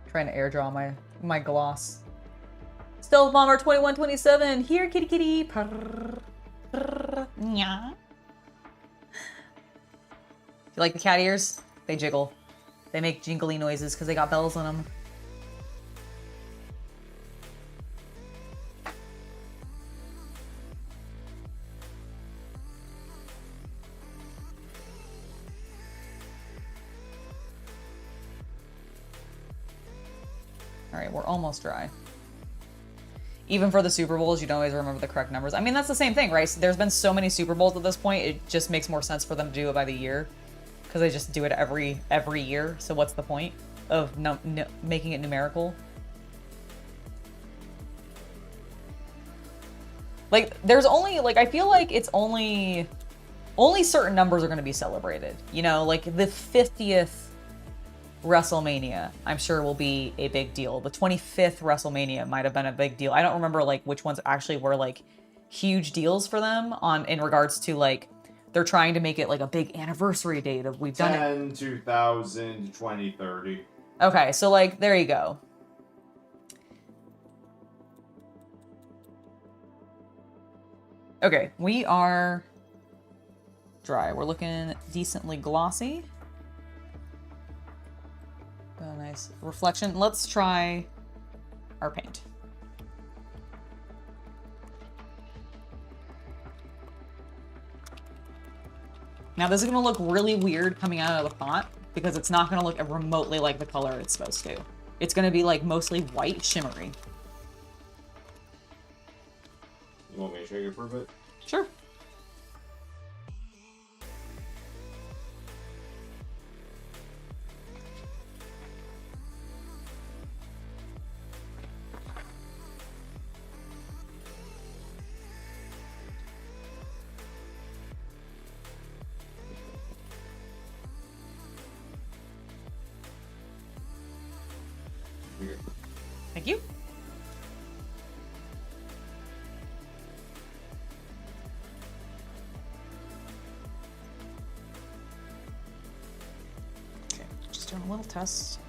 Trying to air draw my gloss. Stealth Bomber 2127 here, kitty kitty. Purr, purr, nya. You like the cat ears? They jiggle. They make jingly noises because they got bells on them. All right, we're almost dry. Even for the Super Bowls, you don't always remember the correct numbers. I mean, that's the same thing, right? So there's been so many Super Bowls at this point, it just makes more sense for them to do it by the year. Because they just do it every year. So what's the point of making it numerical? Like, there's only, like, I feel like it's only certain numbers are going to be celebrated. You know, like the 50th WrestleMania, I'm sure will be a big deal. The 25th WrestleMania might have been a big deal. I don't remember like which ones actually were like huge deals for them in regards to like they're trying to make it like a big anniversary date of we've done
10, 2000, 2030.
Okay, so like there you go. Okay, we are dry. We're looking decently glossy. Oh, nice reflection. Let's try our paint. Now this is gonna look really weird coming out of the pot because it's not gonna look remotely like the color it's supposed to. It's gonna be like mostly white shimmery.
You want me to show you for a bit?
Sure. Thank you. Okay, just doing a little test.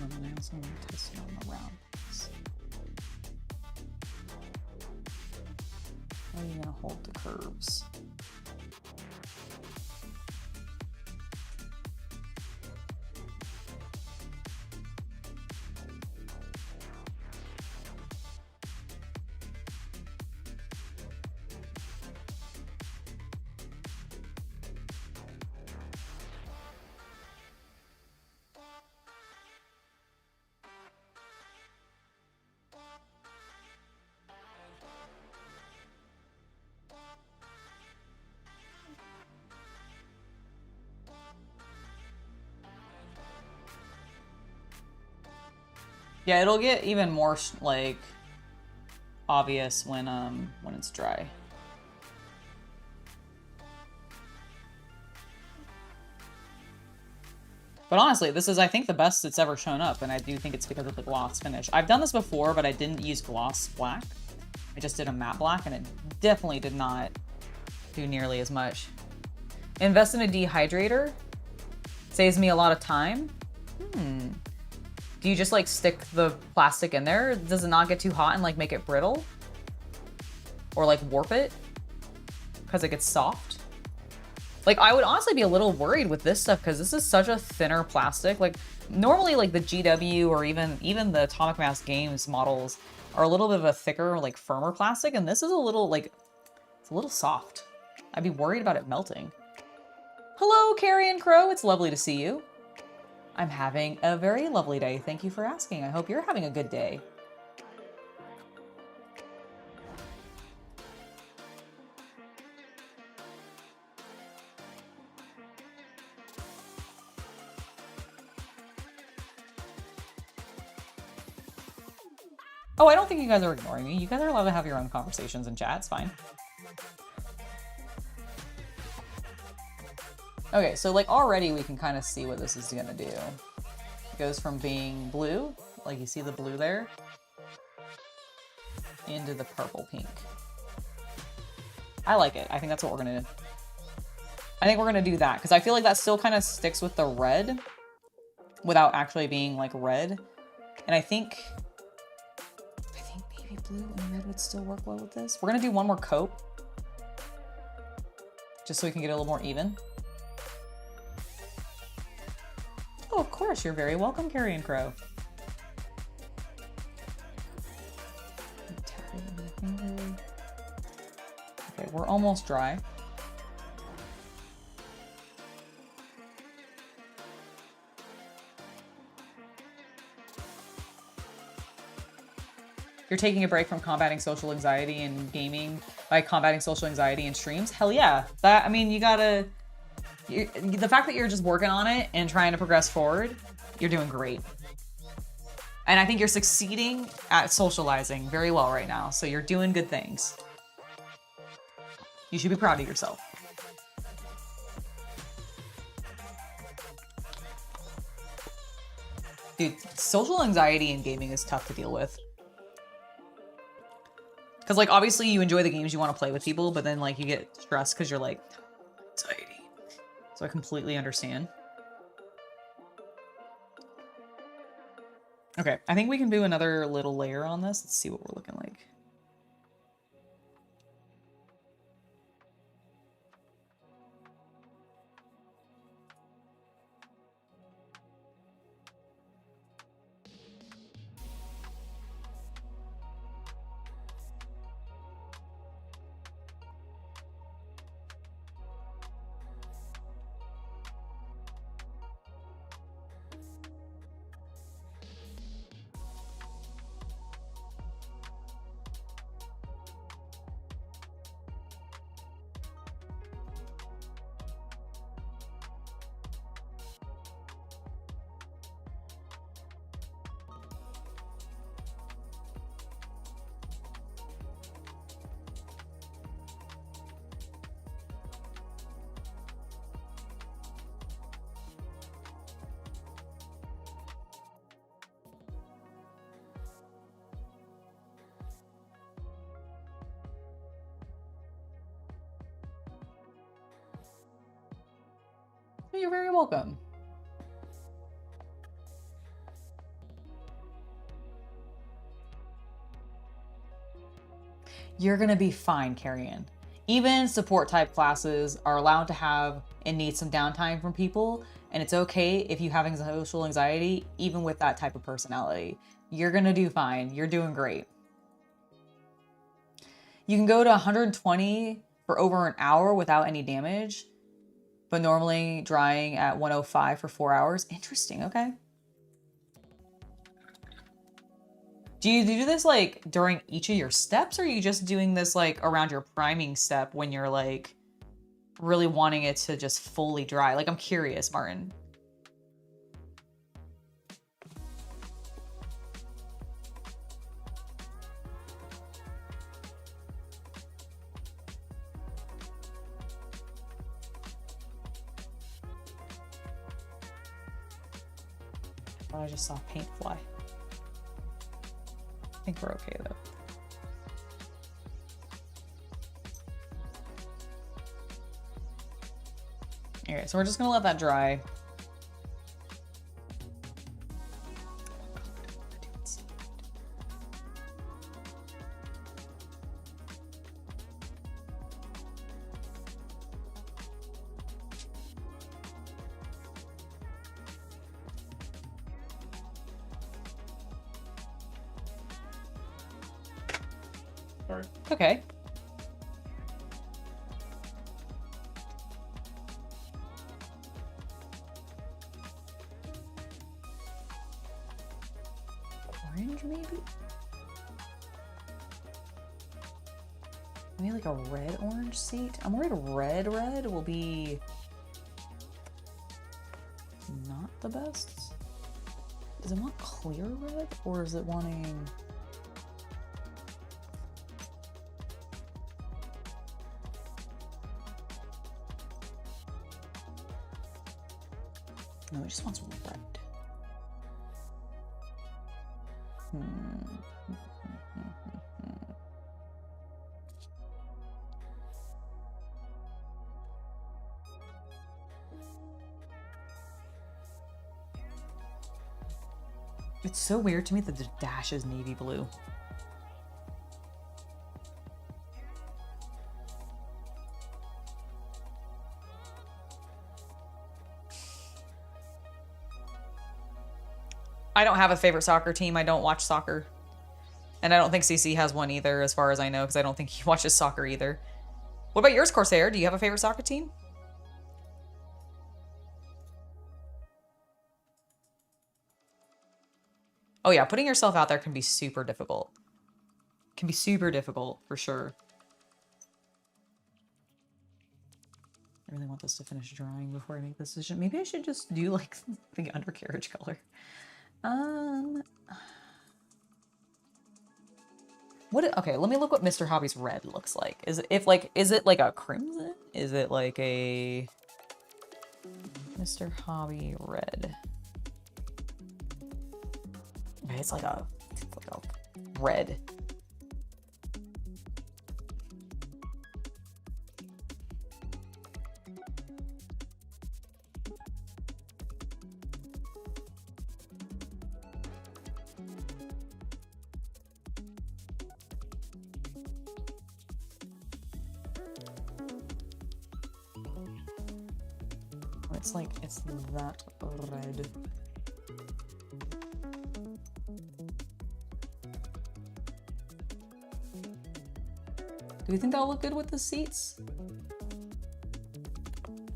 And then I also want to test it on the round piece. How are you gonna hold the curves? Yeah, it'll get even more like obvious when it's dry. But honestly, this is, I think, the best it's ever shown up, and I do think it's because of the gloss finish. I've done this before, but I didn't use gloss black. I just did a matte black, and it definitely did not do nearly as much. Invest in a dehydrator. Saves me a lot of time. Do you just like stick the plastic in there? Does it not get too hot and like make it brittle? Or like warp it? Because it gets soft? Like I would honestly be a little worried with this stuff because this is such a thinner plastic. Like normally like the GW or even the Atomic Mass Games models are a little bit of a thicker, like firmer plastic, and this is a little like, it's a little soft. I'd be worried about it melting. Hello, Carrion Crow, it's lovely to see you. I'm having a very lovely day. Thank you for asking. I hope you're having a good day. Oh, I don't think you guys are ignoring me. You guys are allowed to have your own conversations in chat. It's fine. Okay, so like already we can kind of see what this is gonna do. It goes from being blue, like you see the blue there, into the purple pink. I like it. I think that's what we're gonna do. I think we're gonna do that because I feel like that still kind of sticks with the red without actually being like red. And I think maybe blue and red would still work well with this. We're gonna do one more coat just so we can get a little more even. Oh, of course, you're very welcome, Carrion Crow. Okay, we're almost dry. You're taking a break from combating social anxiety and gaming by combating social anxiety in streams? Hell yeah. That, I mean, you gotta... the fact that you're just working on it and trying to progress forward, you're doing great. And I think you're succeeding at socializing very well right now. So you're doing good things. You should be proud of yourself. Dude, social anxiety in gaming is tough to deal with. Because, like, obviously you enjoy the games you want to play with people, but then, like, you get stressed because you're like, anxiety. So I completely understand. Okay, I think we can do another little layer on this. Let's see what we're looking like. You're very welcome. You're gonna be fine, Carrion. Even support type classes are allowed to have and need some downtime from people, and it's okay if you have social anxiety, even with that type of personality. You're gonna do fine. You're doing great. You can go to 120 for over an hour without any damage, but normally drying at 105 for 4 hours. Interesting, okay. Do you do this like during each of your steps, or are you just doing this like around your priming step when you're like really wanting it to just fully dry? Like, I'm curious, Martin. I thought I just saw paint fly. I think we're okay though. Alright, so we're just gonna let that dry.
Sorry.
Okay. Orange, maybe? Maybe like a red orange seat? I'm worried red will be not the best. Does it want clear red, or is it wanting... No, it just wants red. It's so weird to me that the dash is navy blue. I don't have a favorite soccer team. I don't watch soccer. And I don't think CC has one either, as far as I know, because I don't think he watches soccer either. What about yours, Corsair? Do you have a favorite soccer team? Oh yeah, putting yourself out there can be super difficult. Can be super difficult, for sure. I really want this to finish drying before I make this decision. Maybe I should just do like the undercarriage color. Okay, let me look what Mr. Hobby's red looks like. Is it like a crimson? Is it like a Mr. Hobby red? Okay, it's like a red. It's that red. Do you think that'll look good with the seats?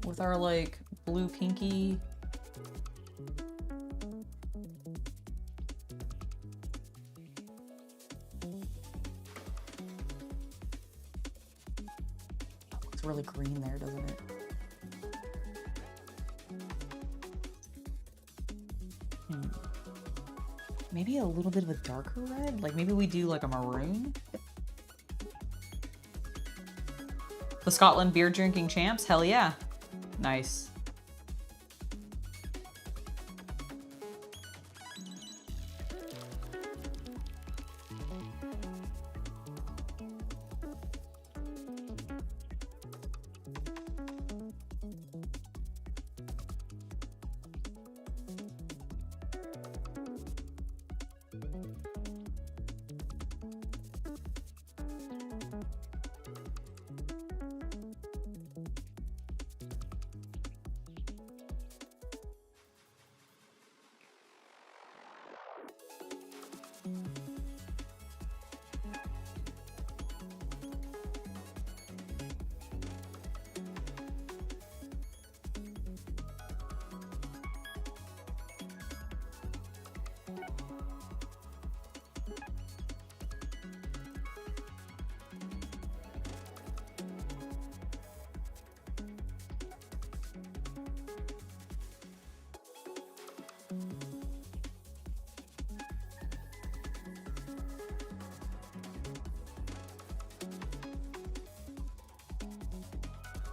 With our like blue pinky. It's really green there, doesn't it? Maybe a little bit of a darker red? Like maybe we do like a maroon? The Scotland beer drinking champs? Hell yeah. Nice.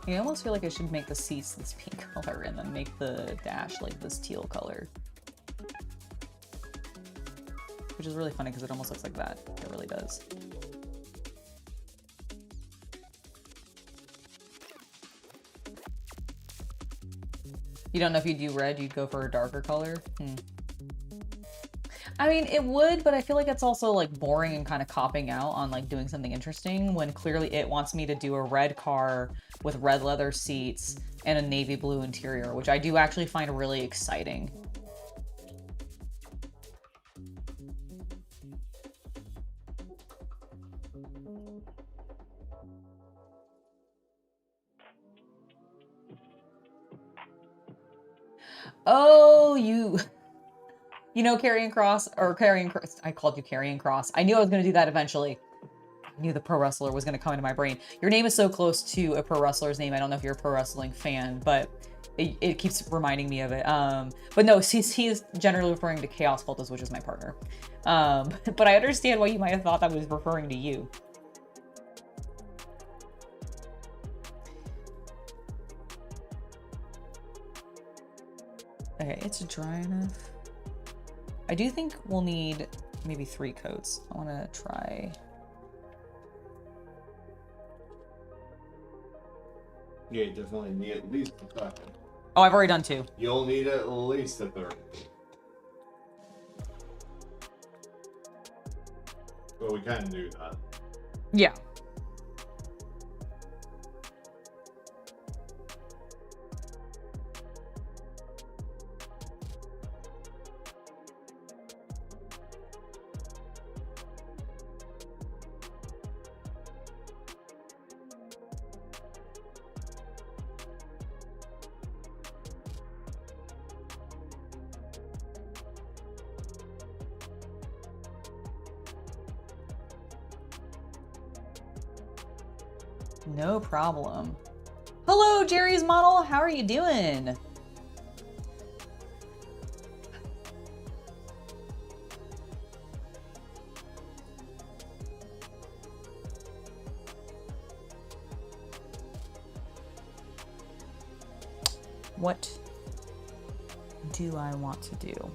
I almost feel like I should make the seats this pink color and then make the dash like this teal color. Which is really funny because it almost looks like that. It really does. You don't know if you do red, you'd go for a darker color? I mean, it would, but I feel like it's also like boring and kind of copping out on like doing something interesting when clearly it wants me to do a red car with red leather seats and a navy blue interior, which I do actually find really exciting. Oh, you know Carrying Cross, or Carrying Cross, I called you Carrying Cross. I knew I was going to do that eventually. I knew the pro wrestler was going to come into my brain. Your name is so close to a pro wrestler's name. I don't know if you're a pro wrestling fan, but it keeps reminding me of it. But no, he's generally referring to Chaos Cultist, which is my partner. But I understand why you might have thought that was referring to you. Okay, it's dry enough. I do think we'll need maybe 3 coats. I want to try.
Yeah, you definitely need at least a second.
Oh, I've already done 2.
You'll need at least a third. Well, we can do that.
Yeah. No problem. Hello, Jerry's model. How are you doing? What do I want to do?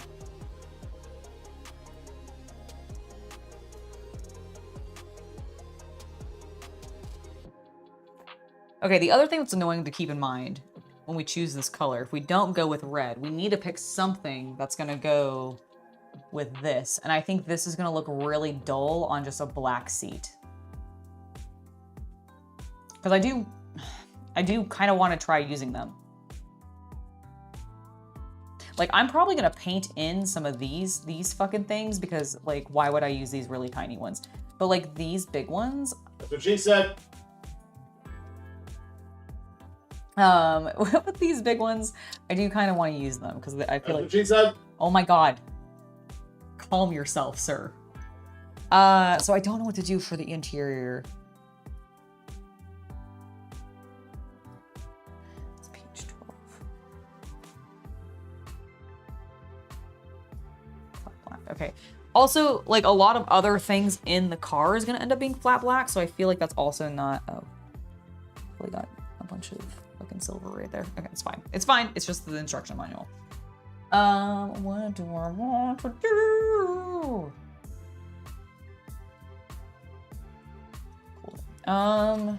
Okay, the other thing that's annoying to keep in mind when we choose this color, if we don't go with red, we need to pick something that's gonna go with this. And I think this is gonna look really dull on just a black seat. Because I do kind of want to try using them. Like, I'm probably gonna paint in some of these fucking things because, like, why would I use these really tiny ones? But like these big ones.
That's what she said.
With these big ones, I do kind of want to use them because I feel like.
She said.
Oh my god. Calm yourself, sir. So I don't know what to do for the interior. It's page 12. Flat black. Okay. Also, like, a lot of other things in the car is going to end up being flat black, so I feel like that's also not. Oh. We got a bunch of fucking silver right there. Okay, it's fine. It's fine. It's just the instruction manual. What do I want to do? Cool.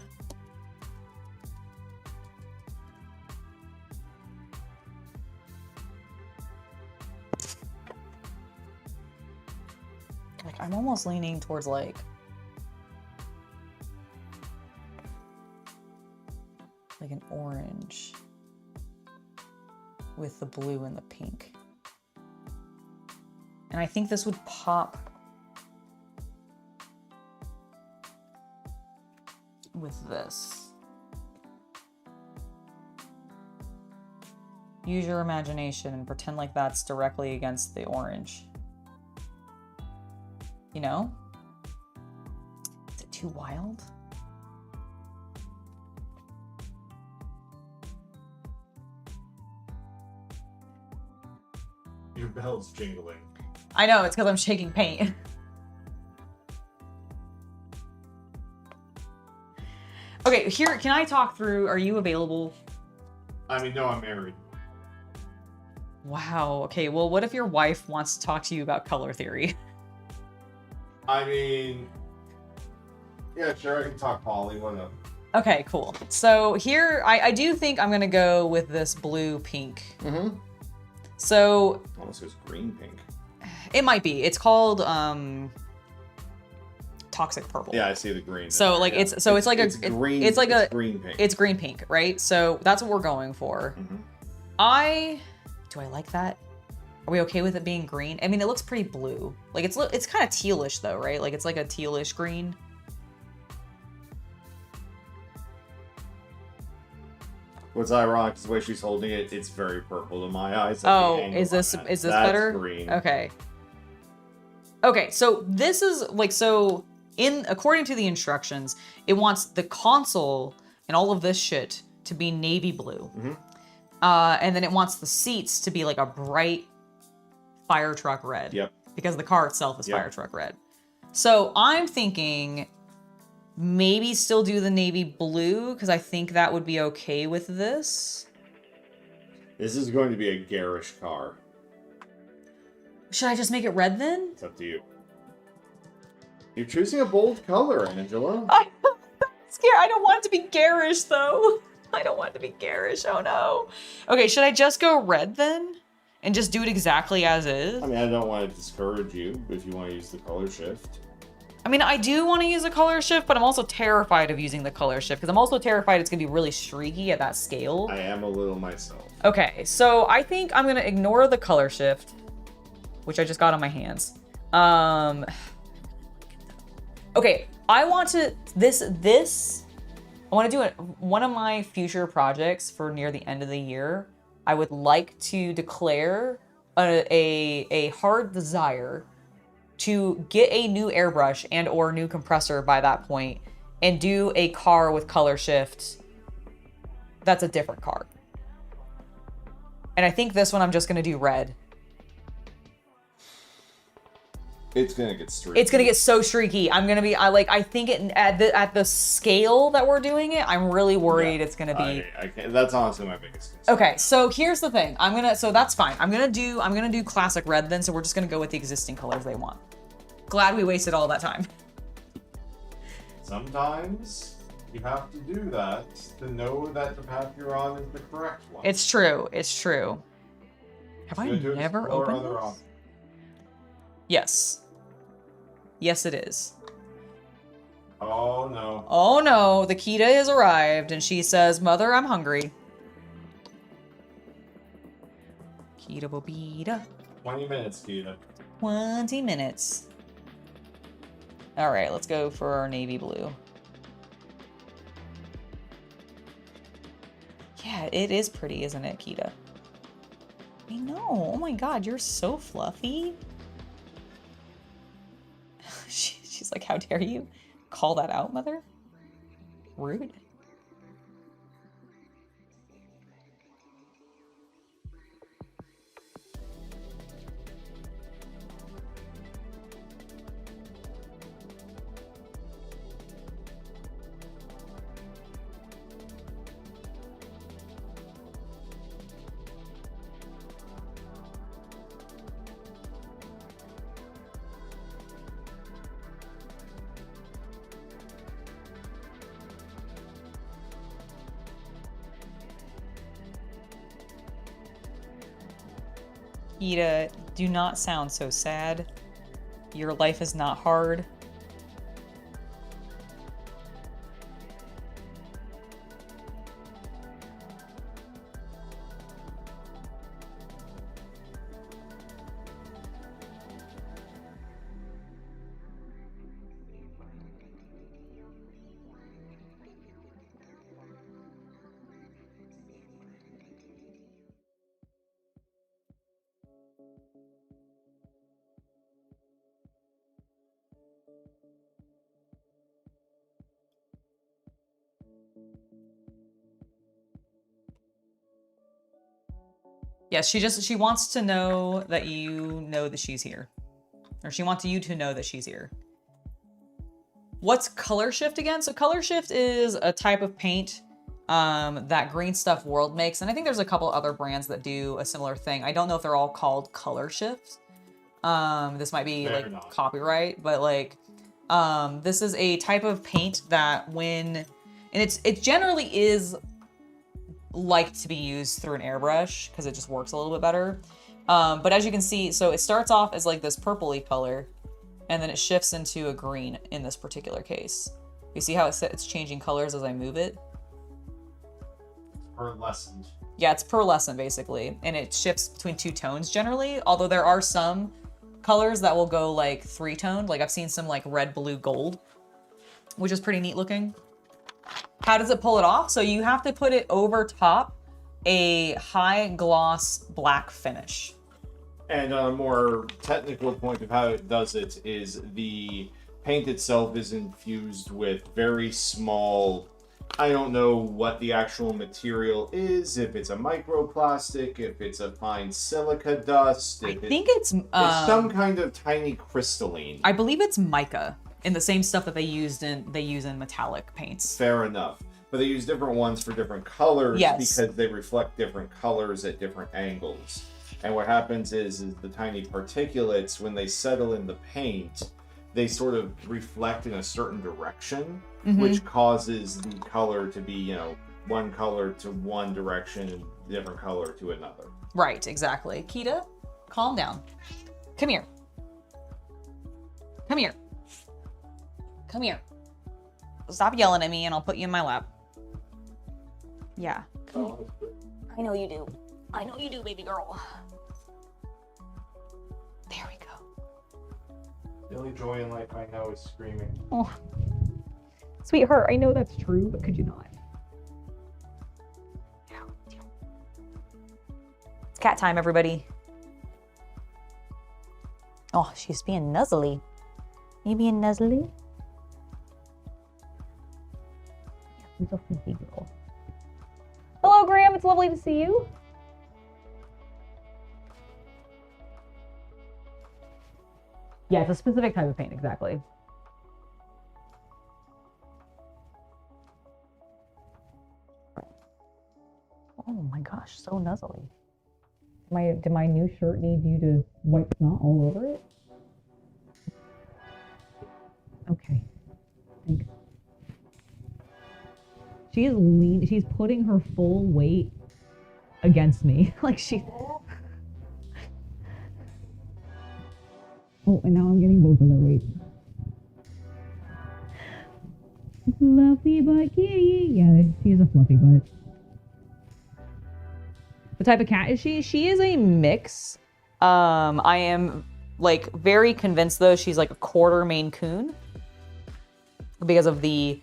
Like, I'm almost leaning towards like an orange with the blue and the pink. And I think this would pop with this. Use your imagination and pretend like that's directly against the orange. You know? Is it too wild?
Your bell's jingling.
I know, it's because I'm shaking paint. Okay, here, can I talk through, are you available?
I mean, no, I'm married.
Wow, okay, well, what if your wife wants to talk to you about color theory?
I mean, yeah, sure, I can talk poly, whatever.
Okay, cool. So here, I do think I'm gonna go with this blue-pink.
Mm-hmm.
So...
Almost goes green-pink.
It might be. It's called, Toxic Purple.
Yeah, I see the green.
So like
yeah.
it's like
it's
a
green.
it's like a
green pink.
It's green pink, right? So that's what we're going for.
Mm-hmm.
Do I like that? Are we okay with it being green? I mean, it looks pretty blue. Like it's kind of tealish though, right? Like it's like a tealish green.
What's ironic is the way she's holding it. It's very purple to my eyes.
Oh, is this
That's
better?
Green.
Okay. Okay, so this is like according to the instructions, it wants the console and all of this shit to be navy blue.
Mm-hmm.
And then it wants the seats to be like a bright fire truck red.
Yep.
Because the car itself is
Yep.
fire truck red. So I'm thinking maybe still do the navy blue because I think that would be okay with this.
This is going to be a garish car.
Should I just make it red then?
It's up to you. You're choosing a bold color, Angela.
I'm scared. I don't want it to be garish though. I don't want it to be garish. Oh no. Okay, should I just go red then? And just do it exactly as is?
I mean, I don't want to discourage you if you want to use the color shift.
I mean, I do want to use a color shift, but I'm also terrified of using the color shift because I'm also terrified it's going to be really streaky at that scale.
I am a little myself.
Okay, so I think I'm going to ignore the color shift, which I just got on my hands. Okay, I want to, I want to do one of my future projects for near the end of the year. I would like to declare a hard desire to get a new airbrush and or new compressor by that point and do a car with color shift that's a different car. And I think this one I'm just going to do red.
It's gonna get streaky.
It's gonna get so streaky. I think at the scale that we're doing it, I'm really worried it's gonna be.
I can't, that's honestly my biggest concern.
Okay, so here's the thing. So that's fine. I'm gonna do classic red then. So we're just gonna go with the existing colors they want. Glad we wasted all that time.
Sometimes you have to do that to know that the path you're on is the correct one.
It's true. It's true. Have I never opened this? Yes. Yes, it is.
Oh no.
Oh no, the Kita has arrived and she says, "Mother, I'm hungry." Kita Bobita.
20 minutes, Kita.
20 minutes. All right, let's go for our navy blue. Yeah, it is pretty, isn't it, Kita? I know. Oh my god, you're so fluffy. She's like, how dare you call that out, mother? Rude. Ida, do not sound so sad. Your life is not hard. Yes, she wants to know that you know that she's here. Or she wants you to know that she's here. What's color shift again? So color shift is a type of paint that Green Stuff World makes. And I think there's a couple other brands that do a similar thing. I don't know if they're all called color shift. This might be like copyright, but like, this is a type of paint that and it generally is like to be used through an airbrush because it just works a little bit better. But as you can see, so it starts off as like this purpley color and then it shifts into a green in this particular case. You see how it's changing colors as I move it?
Pearlescent.
Yeah, it's pearlescent basically. And it shifts between 2 tones generally, although there are some colors that will go like 3-toned. Like I've seen some like red, blue, gold, which is pretty neat looking. How does it pull it off? So you have to put it over top a high gloss black finish.
And a more technical point of how it does it is the paint itself is infused with very small, I don't know what the actual material is, if it's a microplastic, if it's a fine silica dust.
I think it's
some kind of tiny crystalline.
I believe it's mica, in the same stuff that they use in metallic paints.
Fair enough. But they use different ones for different colors because they reflect different colors at different angles. And what happens is the tiny particulates, when they settle in the paint, they sort of reflect in a certain direction, which causes the color to be, you know, one color to one direction and different color to another.
Right, exactly. Kita, calm down. Come here. Come here. Come here. Stop yelling at me and I'll put you in my lap. Yeah. I know you do. I know you do, baby girl. There we go.
The only joy in life I know is screaming.
Oh. Sweetheart, I know that's true, but could you not? It's cat time, everybody. Oh, she's being nuzzly. You being nuzzly? She's a fluffy girl. Hello, Graham. It's lovely to see you. Yeah, it's a specific type of paint, exactly. Oh my gosh, so nuzzly. Did my new shirt need you to wipe snot all over it? Okay. Thanks. She is she's putting her full weight against me. Like she... Oh, and now I'm getting both of their weight. Fluffy butt kitty. Yeah, she is a fluffy butt. What type of cat is she? She is a mix. I am like very convinced though she's like a quarter Maine Coon because of the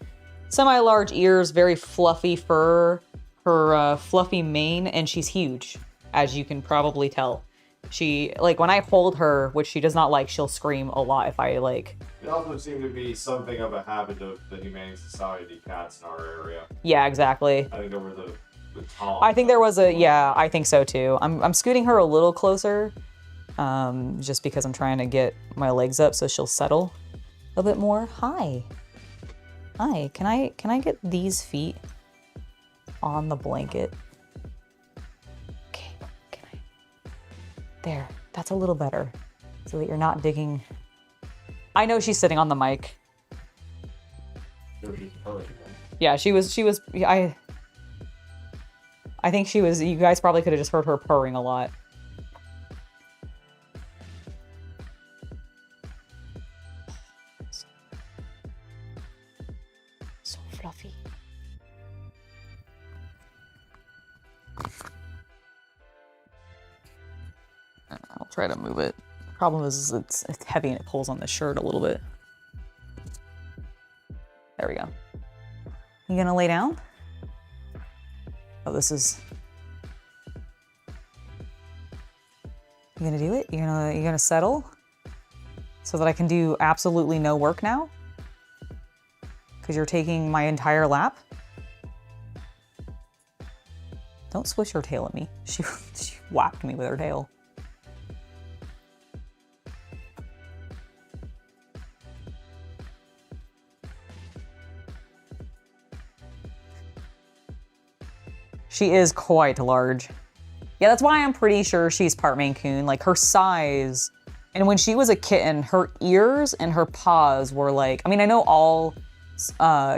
semi-large ears, very fluffy fur, her fluffy mane, and she's huge, as you can probably tell. She, like, when I hold her, which she does not like, she'll scream a lot if I, like...
It also seemed to be something of a habit of the Humane Society cats in our area.
Yeah, exactly.
I think there was the Tom.
I think there was a... Yeah, I think so, too. I'm scooting her a little closer, just because I'm trying to get my legs up so she'll settle a bit more. Hi. Hi, can I get these feet on the blanket? Okay, can I? There, that's a little better, so that you're not digging. I know she's sitting on the mic. Yeah, she was, I think she was, you guys probably could have just heard her purring a lot. So fluffy. I'll try to move it. Problem is it's heavy and it pulls on the shirt a little bit. There we go. You gonna lay down? Oh, this is... You gonna do it? You gonna settle? So that I can do absolutely no work now? Because you're taking my entire lap? Don't swish her tail at me. She whacked me with her tail. She is quite large. Yeah, that's why I'm pretty sure she's part Maine Coon. Like her size, and when she was a kitten, her ears and her paws were like, I mean, I know all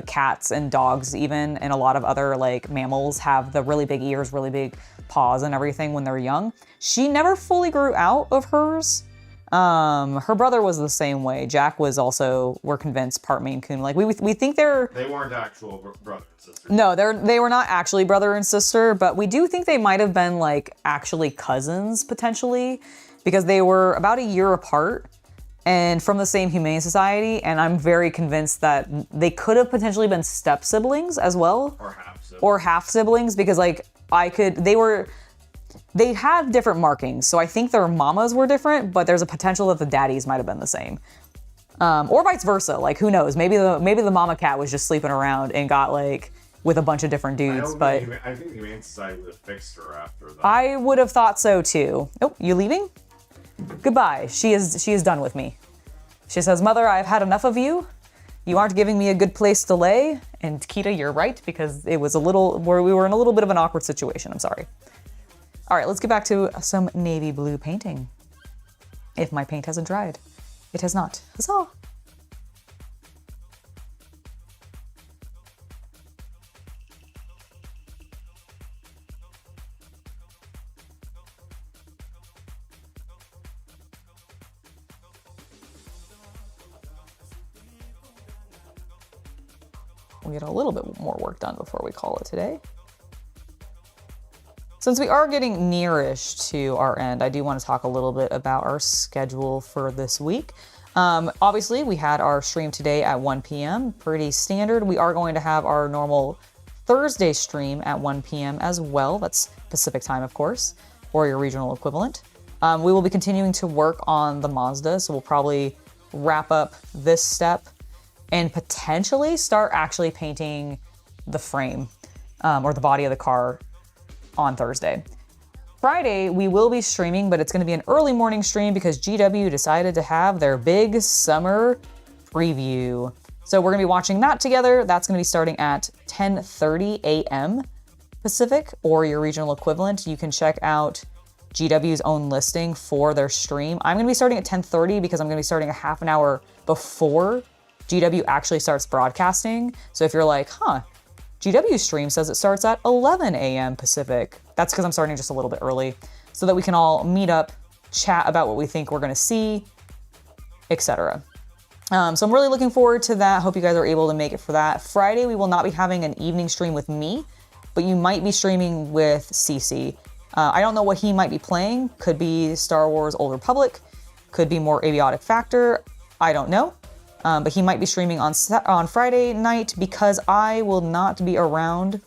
cats and dogs even, and a lot of other like mammals have the really big ears, really big paws and everything when they're young. She never fully grew out of hers. Her brother was the same way. Jack was also, we're convinced, part Maine Coon. Like we think they're...
They weren't actual brother and sister.
No, they were not actually brother and sister, but we do think they might have been like actually cousins potentially, because they were about a year apart and from the same Humane Society, and I'm very convinced that they could have potentially been step siblings as well. Or half siblings, because like they had different markings, so I think their mamas were different, but there's a potential that the daddies might have been the same. Or vice versa, like who knows? Maybe the mama cat was just sleeping around and got like with a bunch of different dudes, but
I think the Humane Society would have fixed her after that.
I would have thought so too. Oh, you leaving? Goodbye. She is done with me. She says, "Mother, I've had enough of you. You aren't giving me a good place to lay." And Kita, you're right, because it was we were in a little bit of an awkward situation. I'm sorry. All right, let's get back to some navy blue painting. If my paint hasn't dried. It has not. Huzzah! We'll get a little bit more work done before we call it today. Since we are getting nearish to our end, I do want to talk a little bit about our schedule for this week. Obviously, we had our stream today at 1 p.m., pretty standard. We are going to have our normal Thursday stream at 1 p.m. as well. That's Pacific time, of course, or your regional equivalent. We will be continuing to work on the Mazda, so we'll probably wrap up this step and potentially start actually painting the frame or the body of the car on Thursday. Friday, we will be streaming, but it's going to be an early morning stream because GW decided to have their big summer preview. So we're going to be watching that together. That's going to be starting at 10:30 a.m. Pacific, or your regional equivalent. You can check out GW's own listing for their stream. I'm going to be starting at 10:30 because I'm going to be starting a half an hour before GW actually starts broadcasting. So if you're like, GW stream says it starts at 11 a.m. Pacific. That's because I'm starting just a little bit early so that we can all meet up, chat about what we think we're going to see, etc. So I'm really looking forward to that. Hope you guys are able to make it for that. Friday, we will not be having an evening stream with me, but you might be streaming with CC. I don't know what he might be playing. Could be Star Wars Old Republic, could be more Aviotic Factor. I don't know. But he might be streaming on Friday night because I will not be around.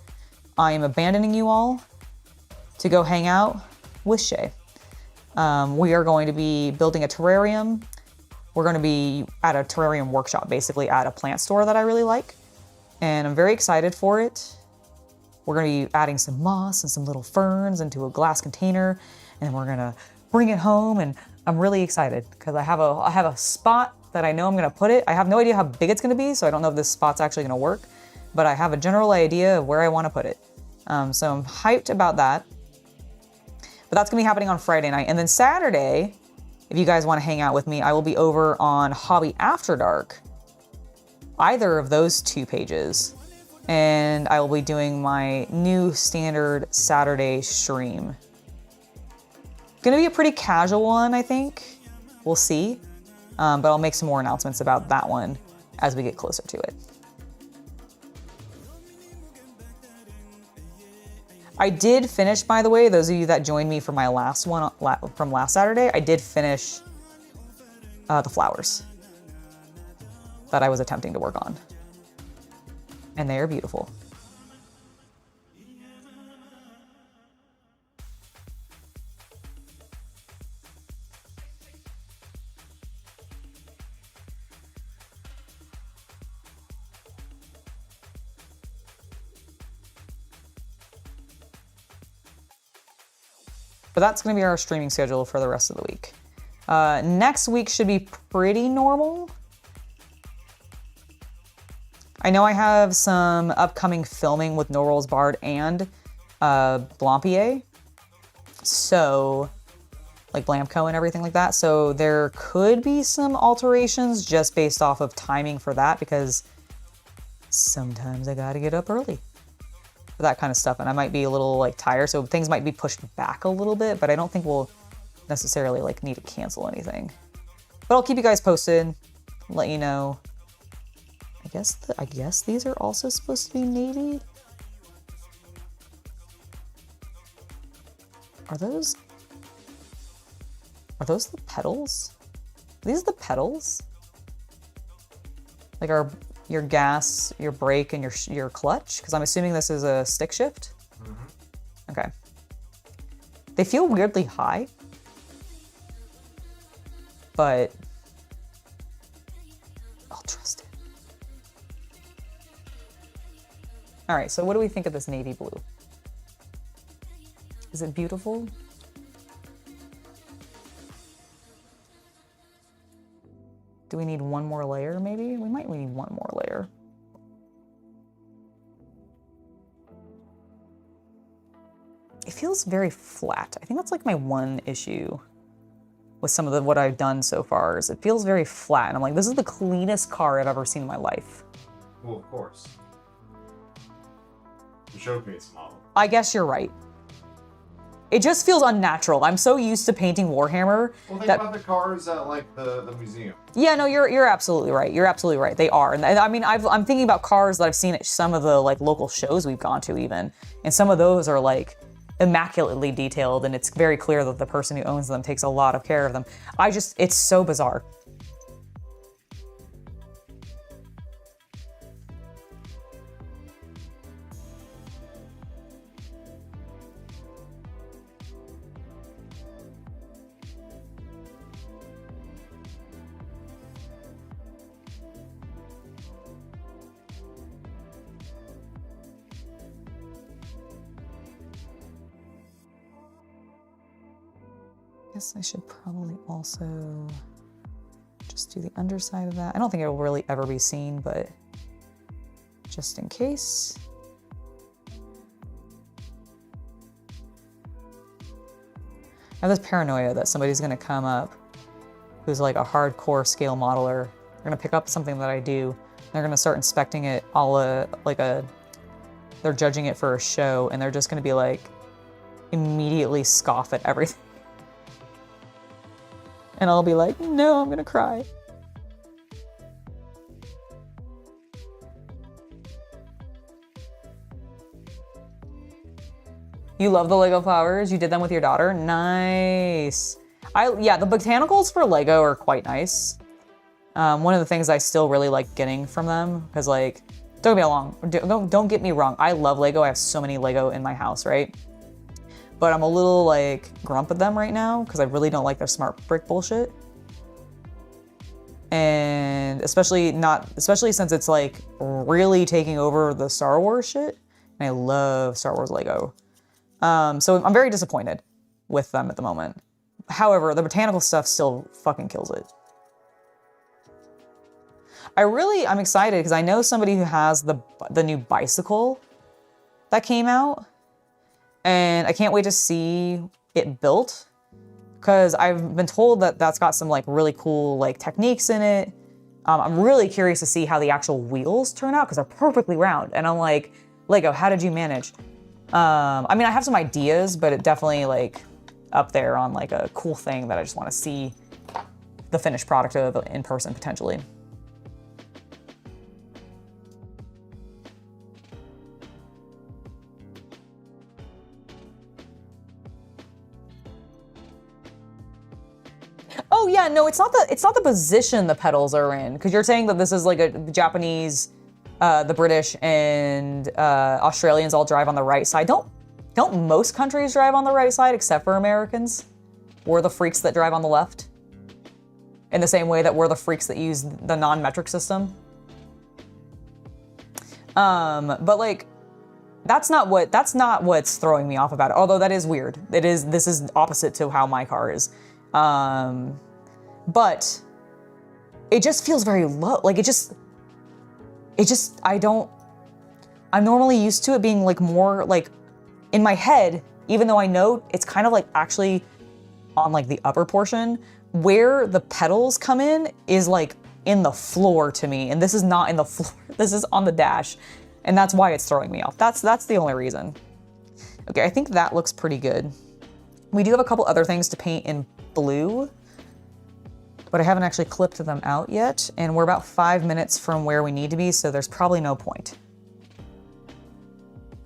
I am abandoning you all to go hang out with Shay. We are going to be building a terrarium. We're going to be at a terrarium workshop, basically at a plant store that I really like. And I'm very excited for it. We're going to be adding some moss and some little ferns into a glass container. And then we're going to bring it home. And I'm really excited because I have a spot that I know I'm going to put it. I have no idea how big it's going to be, so I don't know if this spot's actually going to work, but I have a general idea of where I want to put it. So I'm hyped about that. But that's going to be happening on Friday night. And then Saturday, if you guys want to hang out with me, I will be over on Hobby After Dark, either of those two pages. And I will be doing my new standard Saturday stream. Going to be a pretty casual one, I think. We'll see. But I'll make some more announcements about that one as we get closer to it. I did finish, by the way, those of you that joined me for my last one from last Saturday, I did finish the flowers that I was attempting to work on. And they are beautiful. But that's going to be our streaming schedule for the rest of the week. Next week should be pretty normal. I know I have some upcoming filming with No Rules Barred and Blampier. So, like Blamco and everything like that. So there could be some alterations just based off of timing for that, because sometimes I gotta get up early for that kind of stuff. And I might be a little like tired, so things might be pushed back a little bit, but I don't think we'll necessarily like need to cancel anything. But I'll keep you guys posted, let you know. I guess these are also supposed to be navy. Are those the pedals? Are these the pedals? Like your gas, your brake, and your clutch? Because I'm assuming this is a stick shift. Mm-hmm. Okay. They feel weirdly high, but I'll trust it. All right, so what do we think of this navy blue? Is it beautiful? Do we need one more layer, maybe? We might need one more layer. It feels very flat. I think that's like my one issue with some of what I've done so far, is it feels very flat. And I'm like, this is the cleanest car I've ever seen in my life.
Well, of course. You showed me its model.
I guess you're right. It just feels unnatural. I'm so used to painting Warhammer.
Well, think about the cars at like the museum.
Yeah, no, you're absolutely right. You're absolutely right. They are, and I mean, I'm thinking about cars that I've seen at some of the like local shows we've gone to, even, and some of those are like immaculately detailed, and it's very clear that the person who owns them takes a lot of care of them. It's so bizarre. I should probably also just do the underside of that. I don't think it'll really ever be seen, but just in case. I have this paranoia that somebody's gonna come up who's like a hardcore scale modeler. They're gonna pick up something that I do. They're gonna start inspecting it they're judging it for a show, and they're just gonna be like, immediately scoff at everything. And I'll be like, no, I'm gonna cry. You love the Lego flowers? You did them with your daughter? Nice. Yeah, the botanicals for Lego are quite nice. One of the things I still really like getting from them, because like, don't get me wrong, I love Lego. I have so many Lego in my house, right? But I'm a little like grump at them right now because I really don't like their smart brick bullshit. And especially since it's like really taking over the Star Wars shit. And I love Star Wars Lego. So I'm very disappointed with them at the moment. However, the botanical stuff still fucking kills it. I'm excited because I know somebody who has the new bicycle that came out. And I can't wait to see it built, because I've been told that that's got some like really cool like techniques in it. I'm really curious to see how the actual wheels turn out, because they're perfectly round. And I'm like, Lego, how did you manage? I mean, I have some ideas, but it definitely like up there on like a cool thing that I just want to see the finished product of in person potentially. Oh yeah, no, it's not the position the pedals are in, because you're saying that this is like the Japanese, the British, and Australians all drive on the right side. Don't most countries drive on the right side except for Americans? We're the freaks that drive on the left? In the same way that we're the freaks that use the non-metric system? But like, That's not what's throwing me off about it. Although that is weird. This is opposite to how my car is. But it just feels very low. Like I'm normally used to it being like more like in my head, even though I know it's kind of like actually on like the upper portion, where the pedals come in is like in the floor to me. And this is not in the floor. This is on the dash. And that's why it's throwing me off. That's the only reason. Okay, I think that looks pretty good. We do have a couple other things to paint in blue, but I haven't actually clipped them out yet. And we're about 5 minutes from where we need to be, so there's probably no point.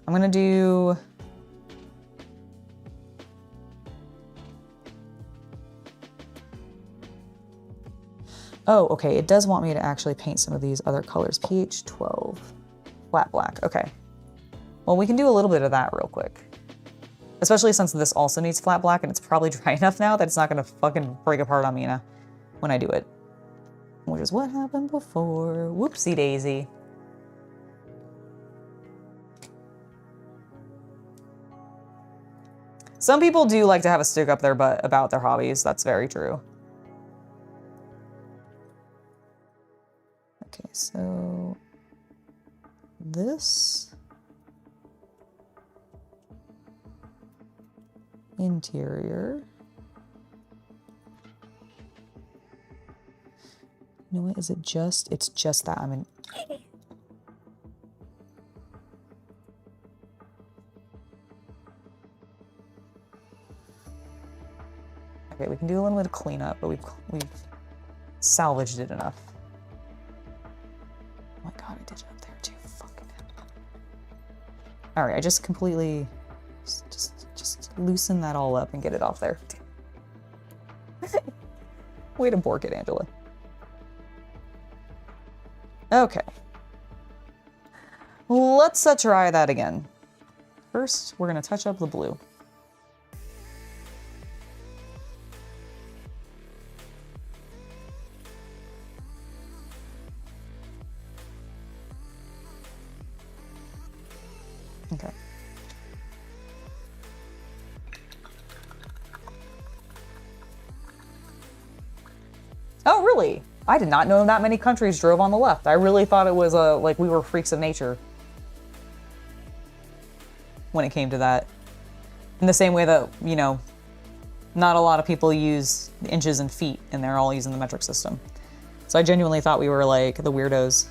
I'm gonna do... Oh, okay, it does want me to actually paint some of these other colors. pH 12. Flat black, okay. Well, we can do a little bit of that real quick. Especially since this also needs flat black and it's probably dry enough now that it's not gonna fucking break apart on me when I do it. Which is what happened before. Whoopsie daisy. Some people do like to have a stick up their butt about their hobbies. That's very true. Okay, so this interior. You know what? Is it just? It's just that. Okay, we can do a little bit of cleanup, but we've salvaged it enough. Oh my god, I did it up there too. Fucking hell. All right, I just completely just loosen that all up and get it off there. Way to bork it, Angela. Okay. Let's try that again. First, we're gonna touch up the blue. Okay. Oh, really? I did not know that many countries drove on the left. I really thought it was like we were freaks of nature when it came to that. In the same way that, you know, not a lot of people use inches and feet and they're all using the metric system. So I genuinely thought we were like the weirdos.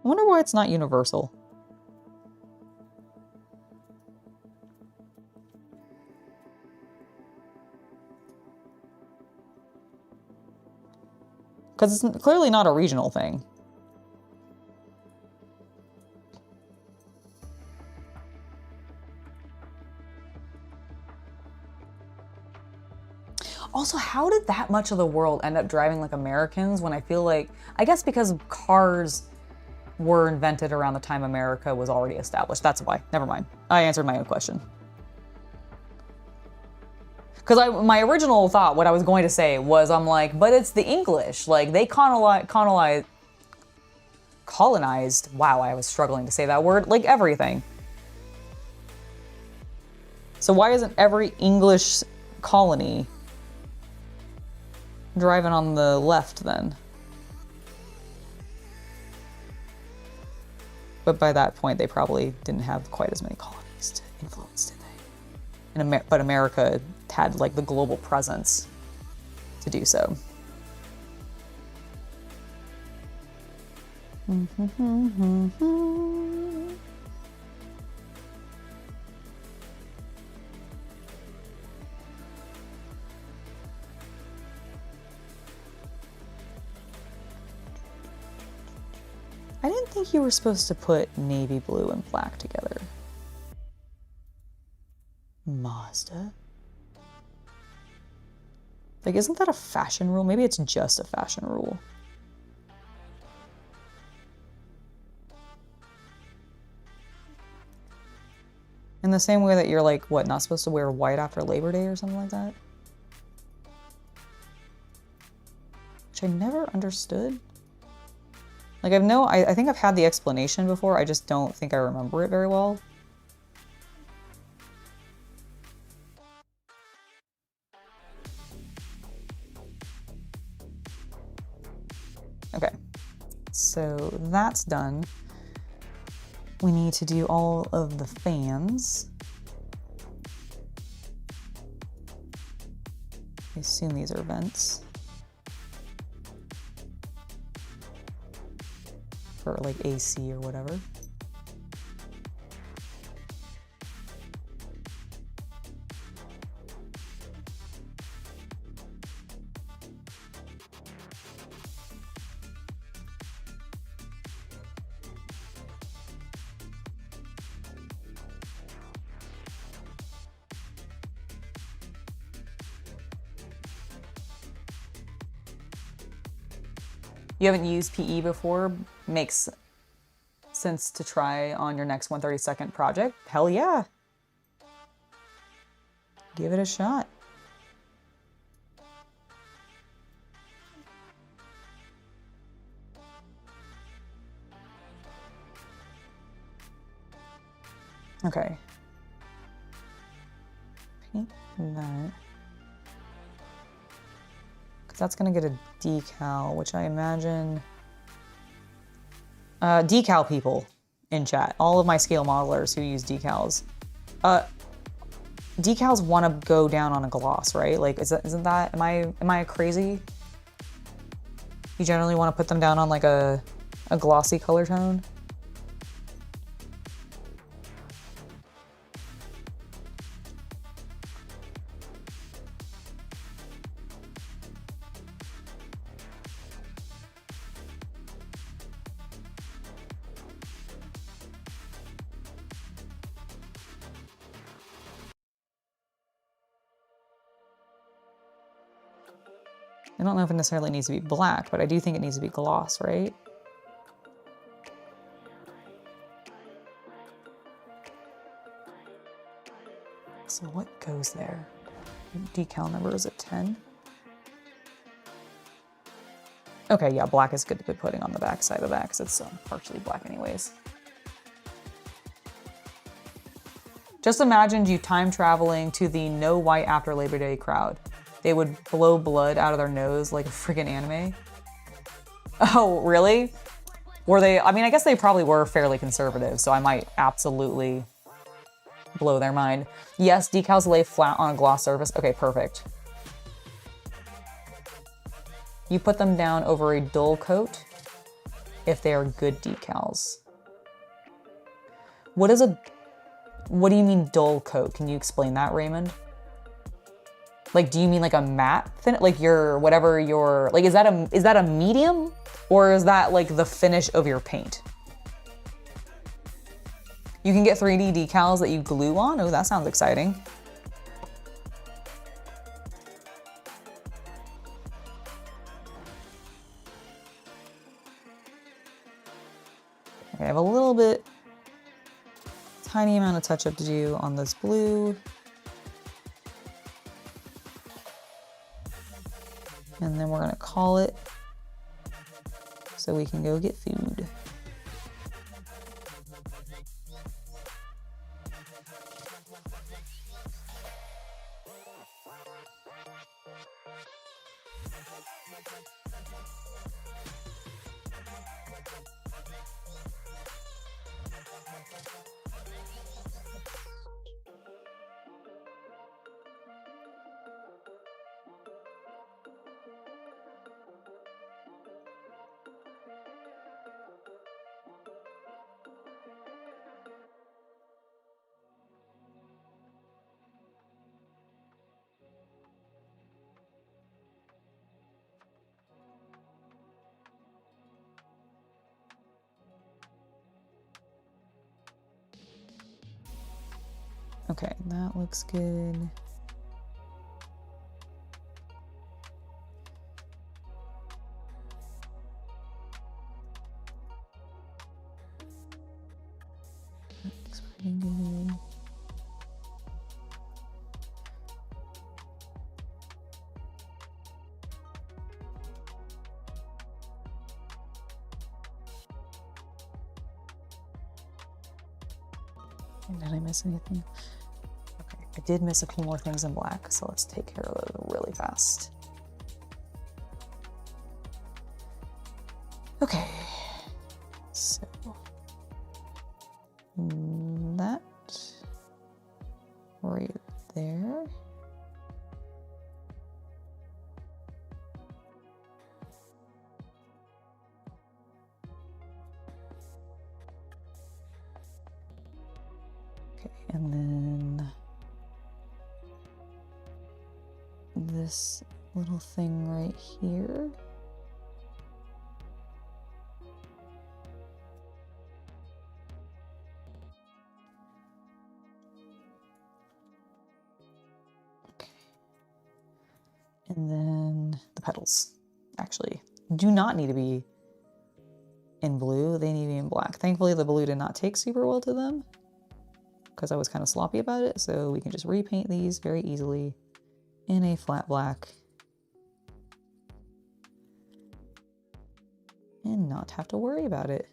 I wonder why it's not universal. Because it's clearly not a regional thing. Also, how did that much of the world end up driving like Americans when I feel like, I guess because cars were invented around the time America was already established. That's why. Never mind. I answered my own question. Because my original thought, what I was going to say was, I'm like, but it's the English. Like, they colonized, wow, I was struggling to say that word, like everything. So why isn't every English colony driving on the left then? But by that point, they probably didn't have quite as many colonies to influence, did they? But America had like the global presence to do so. I didn't think you were supposed to put navy blue and black together. Mazda? Like, isn't that a fashion rule? Maybe it's just a fashion rule. In the same way that you're like, what, not supposed to wear white after Labor Day or something like that? Which I never understood. Like I think I've had the explanation before, I just don't think I remember it very well. Okay, so that's done. We need to do all of the fans. I assume these are vents. For like AC or whatever. You haven't used PE before? Makes sense to try on your next 132nd project? Hell yeah. Give it a shot. Okay. Paint that. That's gonna get a decal, which I imagine... decal people in chat. All of my scale modelers who use decals. Decals want to go down on a gloss, right? Like, isn't that, am I crazy? You generally want to put them down on like a glossy color tone? I don't know if it necessarily needs to be black, but I do think it needs to be gloss, right? So what goes there? Decal number is at 10. Okay, yeah, black is good to be putting on the back side of that because it's partially black anyways. Just imagine you time traveling to the no white after Labor Day crowd. They would blow blood out of their nose like a freaking anime. Oh, really? Were they? I mean, I guess they probably were fairly conservative, so I might absolutely blow their mind. Yes, decals lay flat on a gloss surface. Okay, perfect. You put them down over a dull coat if they are good decals. What do you mean dull coat? Can you explain that, Raymond? Like, do you mean like a matte thin, like whatever your, like, is that a medium or is that like the finish of your paint? You can get 3D decals that you glue on? Oh, that sounds exciting. Okay, I have a little bit, tiny amount of touch up to do on this blue. And then we're gonna call it so we can go get food. Okay, that looks good. That looks pretty good. Did I miss anything? Okay, I did miss a few more things in black, so let's take care of those really fast. Okay, so that right there. Okay, and then this little thing right here. And then the pedals actually do not need to be in blue. They need to be in black. Thankfully, the blue did not take super well to them because I was kind of sloppy about it. So we can just repaint these very easily in a flat black and not have to worry about it.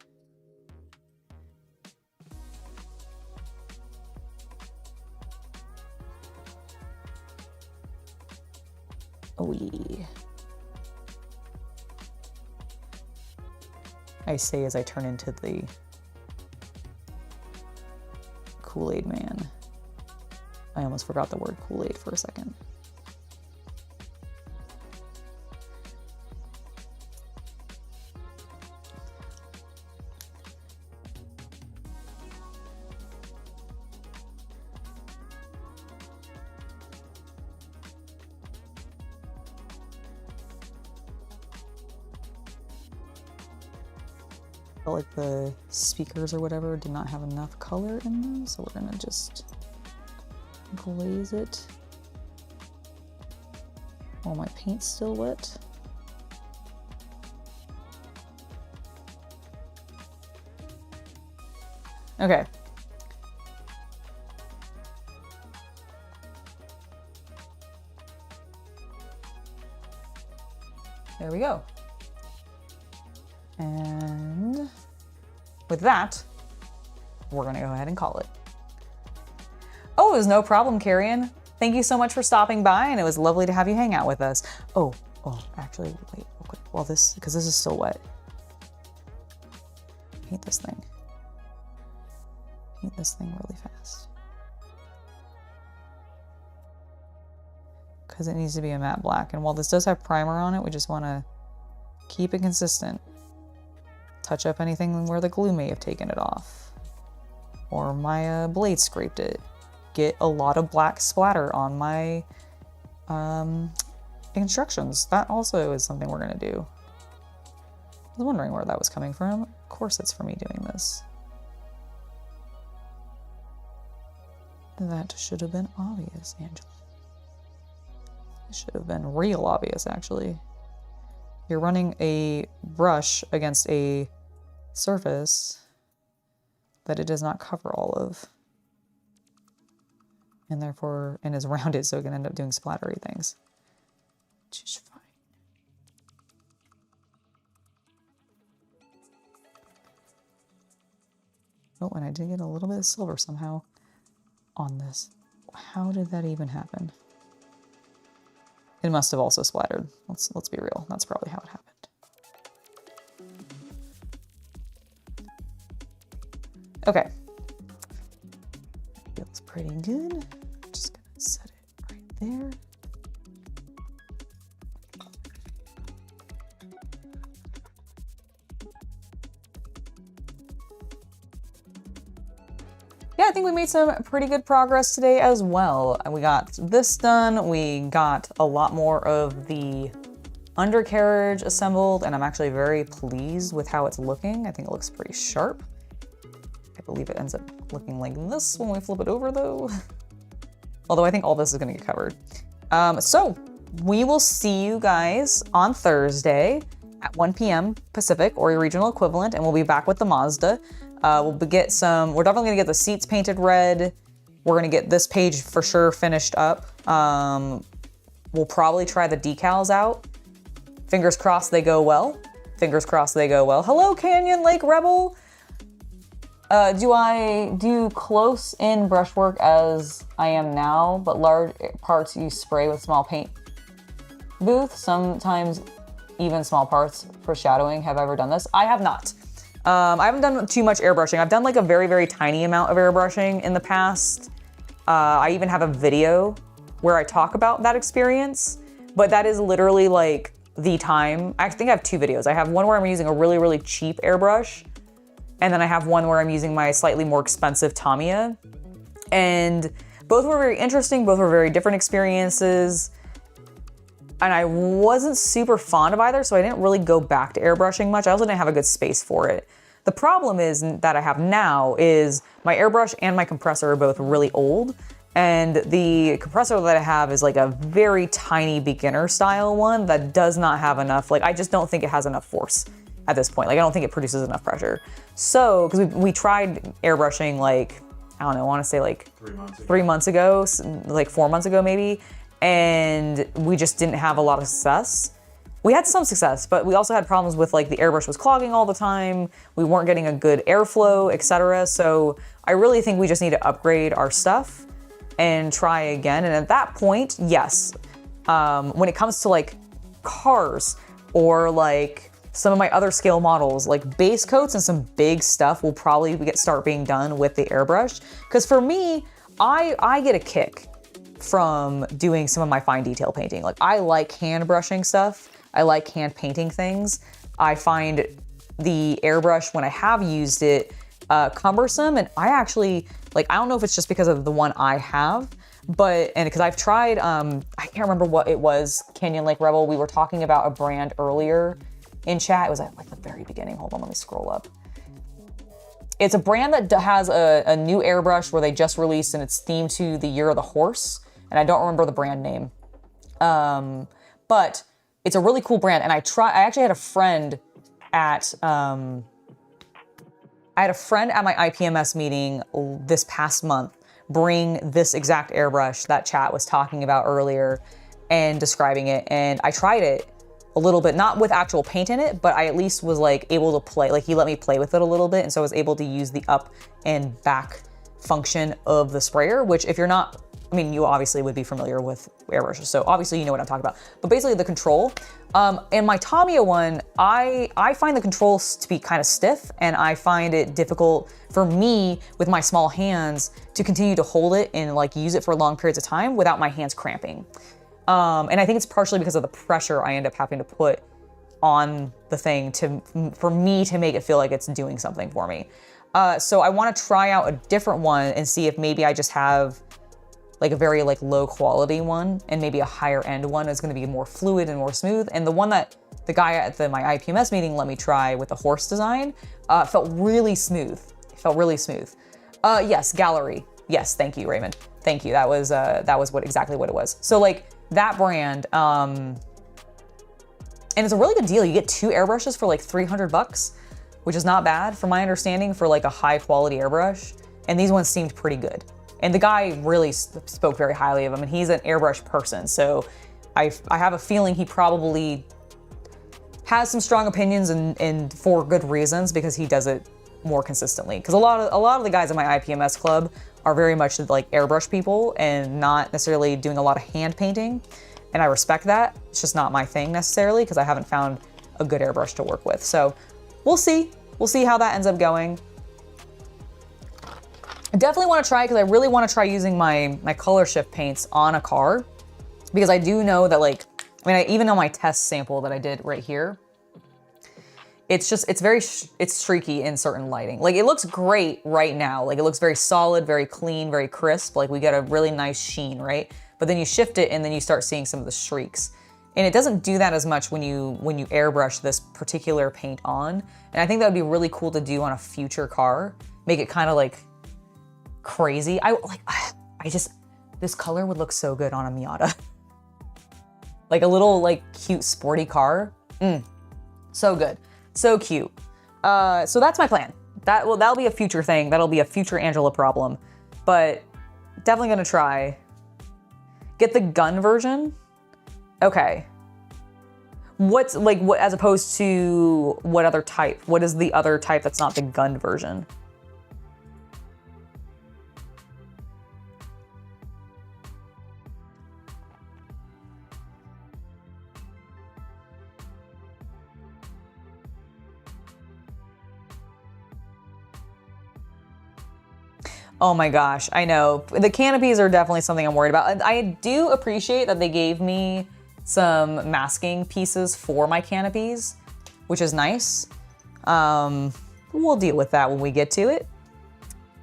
Oh yeah. I say as I turn into the Kool-Aid man. I almost forgot the word Kool-Aid for a second. Felt like the speakers or whatever did not have enough color in them, so we're gonna just glaze it while my paint's still wet. Okay. There we go. And with that, we're gonna go ahead and call it. Oh, it was no problem, Carrion. Thank you so much for stopping by, and it was lovely to have you hang out with us. Oh, actually, wait real quick. Well, because this is still wet. Paint this thing. Paint this thing really fast. Because it needs to be a matte black, and while this does have primer on it, we just wanna keep it consistent. Touch up anything where the glue may have taken it off. Or my blade scraped it. Get a lot of black splatter on my instructions. That also is something we're gonna do. I was wondering where that was coming from. Of course it's for me doing this. That should have been obvious, Angela. It should have been real obvious, actually. You're running a brush against a surface that it does not cover all of. And therefore, and is rounded, so it can end up doing splattery things. Which is fine. Oh, and I did get a little bit of silver somehow on this. How did that even happen? It must have also splattered. Let's be real. That's probably how it happened. Okay. Feels pretty good. Just gonna set it right there. Yeah, I think we made some pretty good progress today as well. We got this done. We got a lot more of the undercarriage assembled, and I'm actually very pleased with how it's looking. I think it looks pretty sharp. I believe it ends up looking like this when we flip it over though. Although I think all this is gonna get covered. So we will see you guys on Thursday at 1 p.m. Pacific or your regional equivalent, and we'll be back with the Mazda. We're definitely gonna get the seats painted red. We're gonna get this page for sure finished up. We'll probably try the decals out. Fingers crossed they go well. Fingers crossed they go well. Hello, Canyon Lake Rebel. Do I do close-in brushwork as I am now, but large parts you spray with small paint booth? Sometimes even small parts for shadowing. Have I ever done this? I have not. I haven't done too much airbrushing. I've done like a very, very tiny amount of airbrushing in the past. I even have a video where I talk about that experience, but that is literally like the time. I think I have 2 videos. I have one where I'm using a really, really cheap airbrush, and then I have one where I'm using my slightly more expensive Tamiya. And both were very interesting, both were very different experiences. And I wasn't super fond of either, so I didn't really go back to airbrushing much. I also didn't have a good space for it. The problem is that I have now is my airbrush and my compressor are both really old. And the compressor that I have is like a very tiny beginner style one that does not have enough, like I just don't think it has enough force at this point. Like I don't think it produces enough pressure. So, because we tried airbrushing like, I don't know, I want to say like 3 months ago, like 4 months ago maybe. And we just didn't have a lot of success. We had some success, but we also had problems with like the airbrush was clogging all the time. We weren't getting a good airflow, etc. So I really think we just need to upgrade our stuff and try again. And at that point, yes, when it comes to like cars or like some of my other scale models, like base coats and some big stuff will probably start being done with the airbrush. Because for me, I get a kick from doing some of my fine detail painting. Like I like hand brushing stuff. I like hand painting things. I find the airbrush when I have used it cumbersome, and I actually, like, I don't know if it's just because of the one I have, but, and because I've tried, I can't remember what it was, Canyon Lake Rebel, we were talking about a brand earlier in chat. It was at like the very beginning. Hold on, let me scroll up. It's a brand that has a new airbrush where they just released, and it's themed to the Year of the Horse, and I don't remember the brand name. But it's a really cool brand, and I actually had a friend at my IPMS meeting this past month bring this exact airbrush that chat was talking about earlier and describing it, and I tried it a little bit, not with actual paint in it, but I at least was like able to play, like he let me play with it a little bit, and so I was able to use the up and back function of the sprayer, which if you're not, I mean, you obviously would be familiar with airbrushes, so obviously you know what I'm talking about. But basically the control, in my Tamiya one, I find the controls to be kind of stiff, and I find it difficult for me with my small hands to continue to hold it and like use it for long periods of time without my hands cramping. And I think it's partially because of the pressure I end up having to put on the thing for me to make it feel like it's doing something for me. So I want to try out a different one and see if maybe I just have like a very like low quality one, and maybe a higher end one is going to be more fluid and more smooth. And the one that the guy at my IPMS meeting let me try with the horse design felt really smooth. It felt really smooth. Yes, gallery. Yes, thank you, Raymond. Thank you. That was exactly what it was. So like that brand, and it's a really good deal. You get 2 airbrushes for like $300, which is not bad from my understanding for like a high quality airbrush. And these ones seemed pretty good. And the guy really spoke very highly of him, and he's an airbrush person. So I have a feeling he probably has some strong opinions, and for good reasons, because he does it more consistently. Because a lot of the guys in my IPMS club are very much like airbrush people and not necessarily doing a lot of hand painting. And I respect that. It's just not my thing necessarily, because I haven't found a good airbrush to work with. So we'll see. We'll see how that ends up going. I definitely want to try, because I really want to try using my color shift paints on a car, because I do know that, like, I mean, even on my test sample that I did right here, it's streaky in certain lighting. Like, it looks great right now. Like, it looks very solid, very clean, very crisp. Like, we get a really nice sheen, right? But then you shift it and then you start seeing some of the streaks. And it doesn't do that as much when you airbrush this particular paint on. And I think that would be really cool to do on a future car. Make it kind of like crazy. This color would look so good on a Miata. Like a little like cute sporty car. So good, so cute. So that's my plan. That'll be a future thing. That'll be a future Angela problem, but definitely gonna try. Get the gun version. Okay. What as opposed to what other type? What is the other type that's not the gun version? Oh my gosh, I know. The canopies are definitely something I'm worried about. I do appreciate that they gave me some masking pieces for my canopies, which is nice. We'll deal with that when we get to it.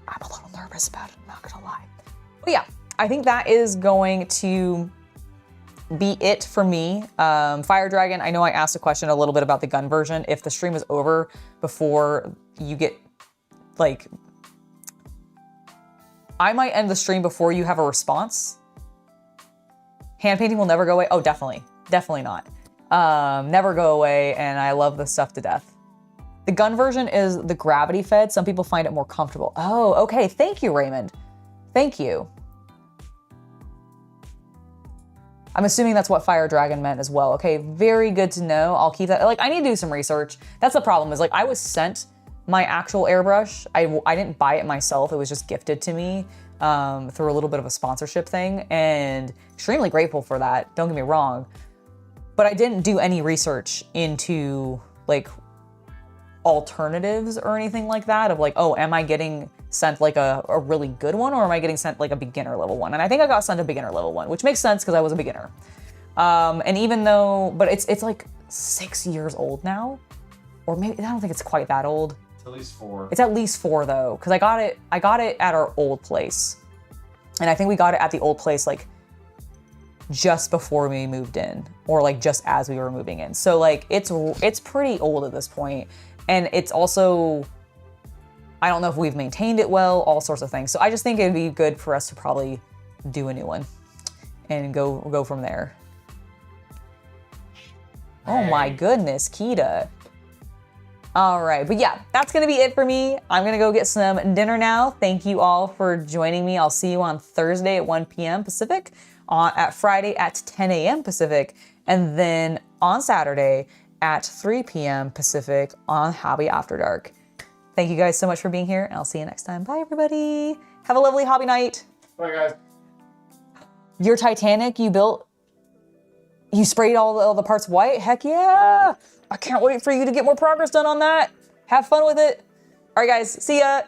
I'm a little nervous about it, I'm not gonna lie. But yeah, I think that is going to be it for me. Fire Dragon, I know I asked a question a little bit about the gun version. If the stream is over before you get, like, I might end the stream before you have a response. Hand painting will never go away. Oh, definitely. Definitely not. Never go away, and I love this stuff to death. The gun version is the gravity fed. Some people find it more comfortable. Oh, okay. Thank you, Raymond. Thank you. I'm assuming that's what Fire Dragon meant as well. Okay, very good to know. I'll keep that. Like, I need to do some research. That's the problem, is like I was sent my actual airbrush. I didn't buy it myself. It was just gifted to me through a little bit of a sponsorship thing, and extremely grateful for that. Don't get me wrong. But I didn't do any research into like alternatives or anything like that of like, oh, am I getting sent like a really good one, or am I getting sent like a beginner level one? And I think I got sent a beginner level one, which makes sense because I was a beginner. And even though, but it's like 6 years old now, or maybe, I don't think it's quite that old.
It's at least 4.
It's at least 4 though, because I got it at our old place. And I think we got it at the old place like just before we moved in, or like just as we were moving in. So like it's pretty old at this point. And it's also, I don't know if we've maintained it well, all sorts of things. So I just think it'd be good for us to probably do a new one and go from there. Oh my goodness, Kita. All right, but yeah, that's gonna be it for me. I'm gonna go get some dinner now. Thank you all for joining me. I'll see you on Thursday at 1 p.m. Pacific, at Friday at 10 a.m. Pacific, and then on Saturday at 3 p.m. Pacific on Hobby After Dark. Thank you guys so much for being here, and I'll see you next time. Bye, everybody. Have a lovely hobby night.
Bye, guys.
Your Titanic you built, you sprayed all the parts white? Heck yeah. I can't wait for you to get more progress done on that. Have fun with it. All right, guys, see ya.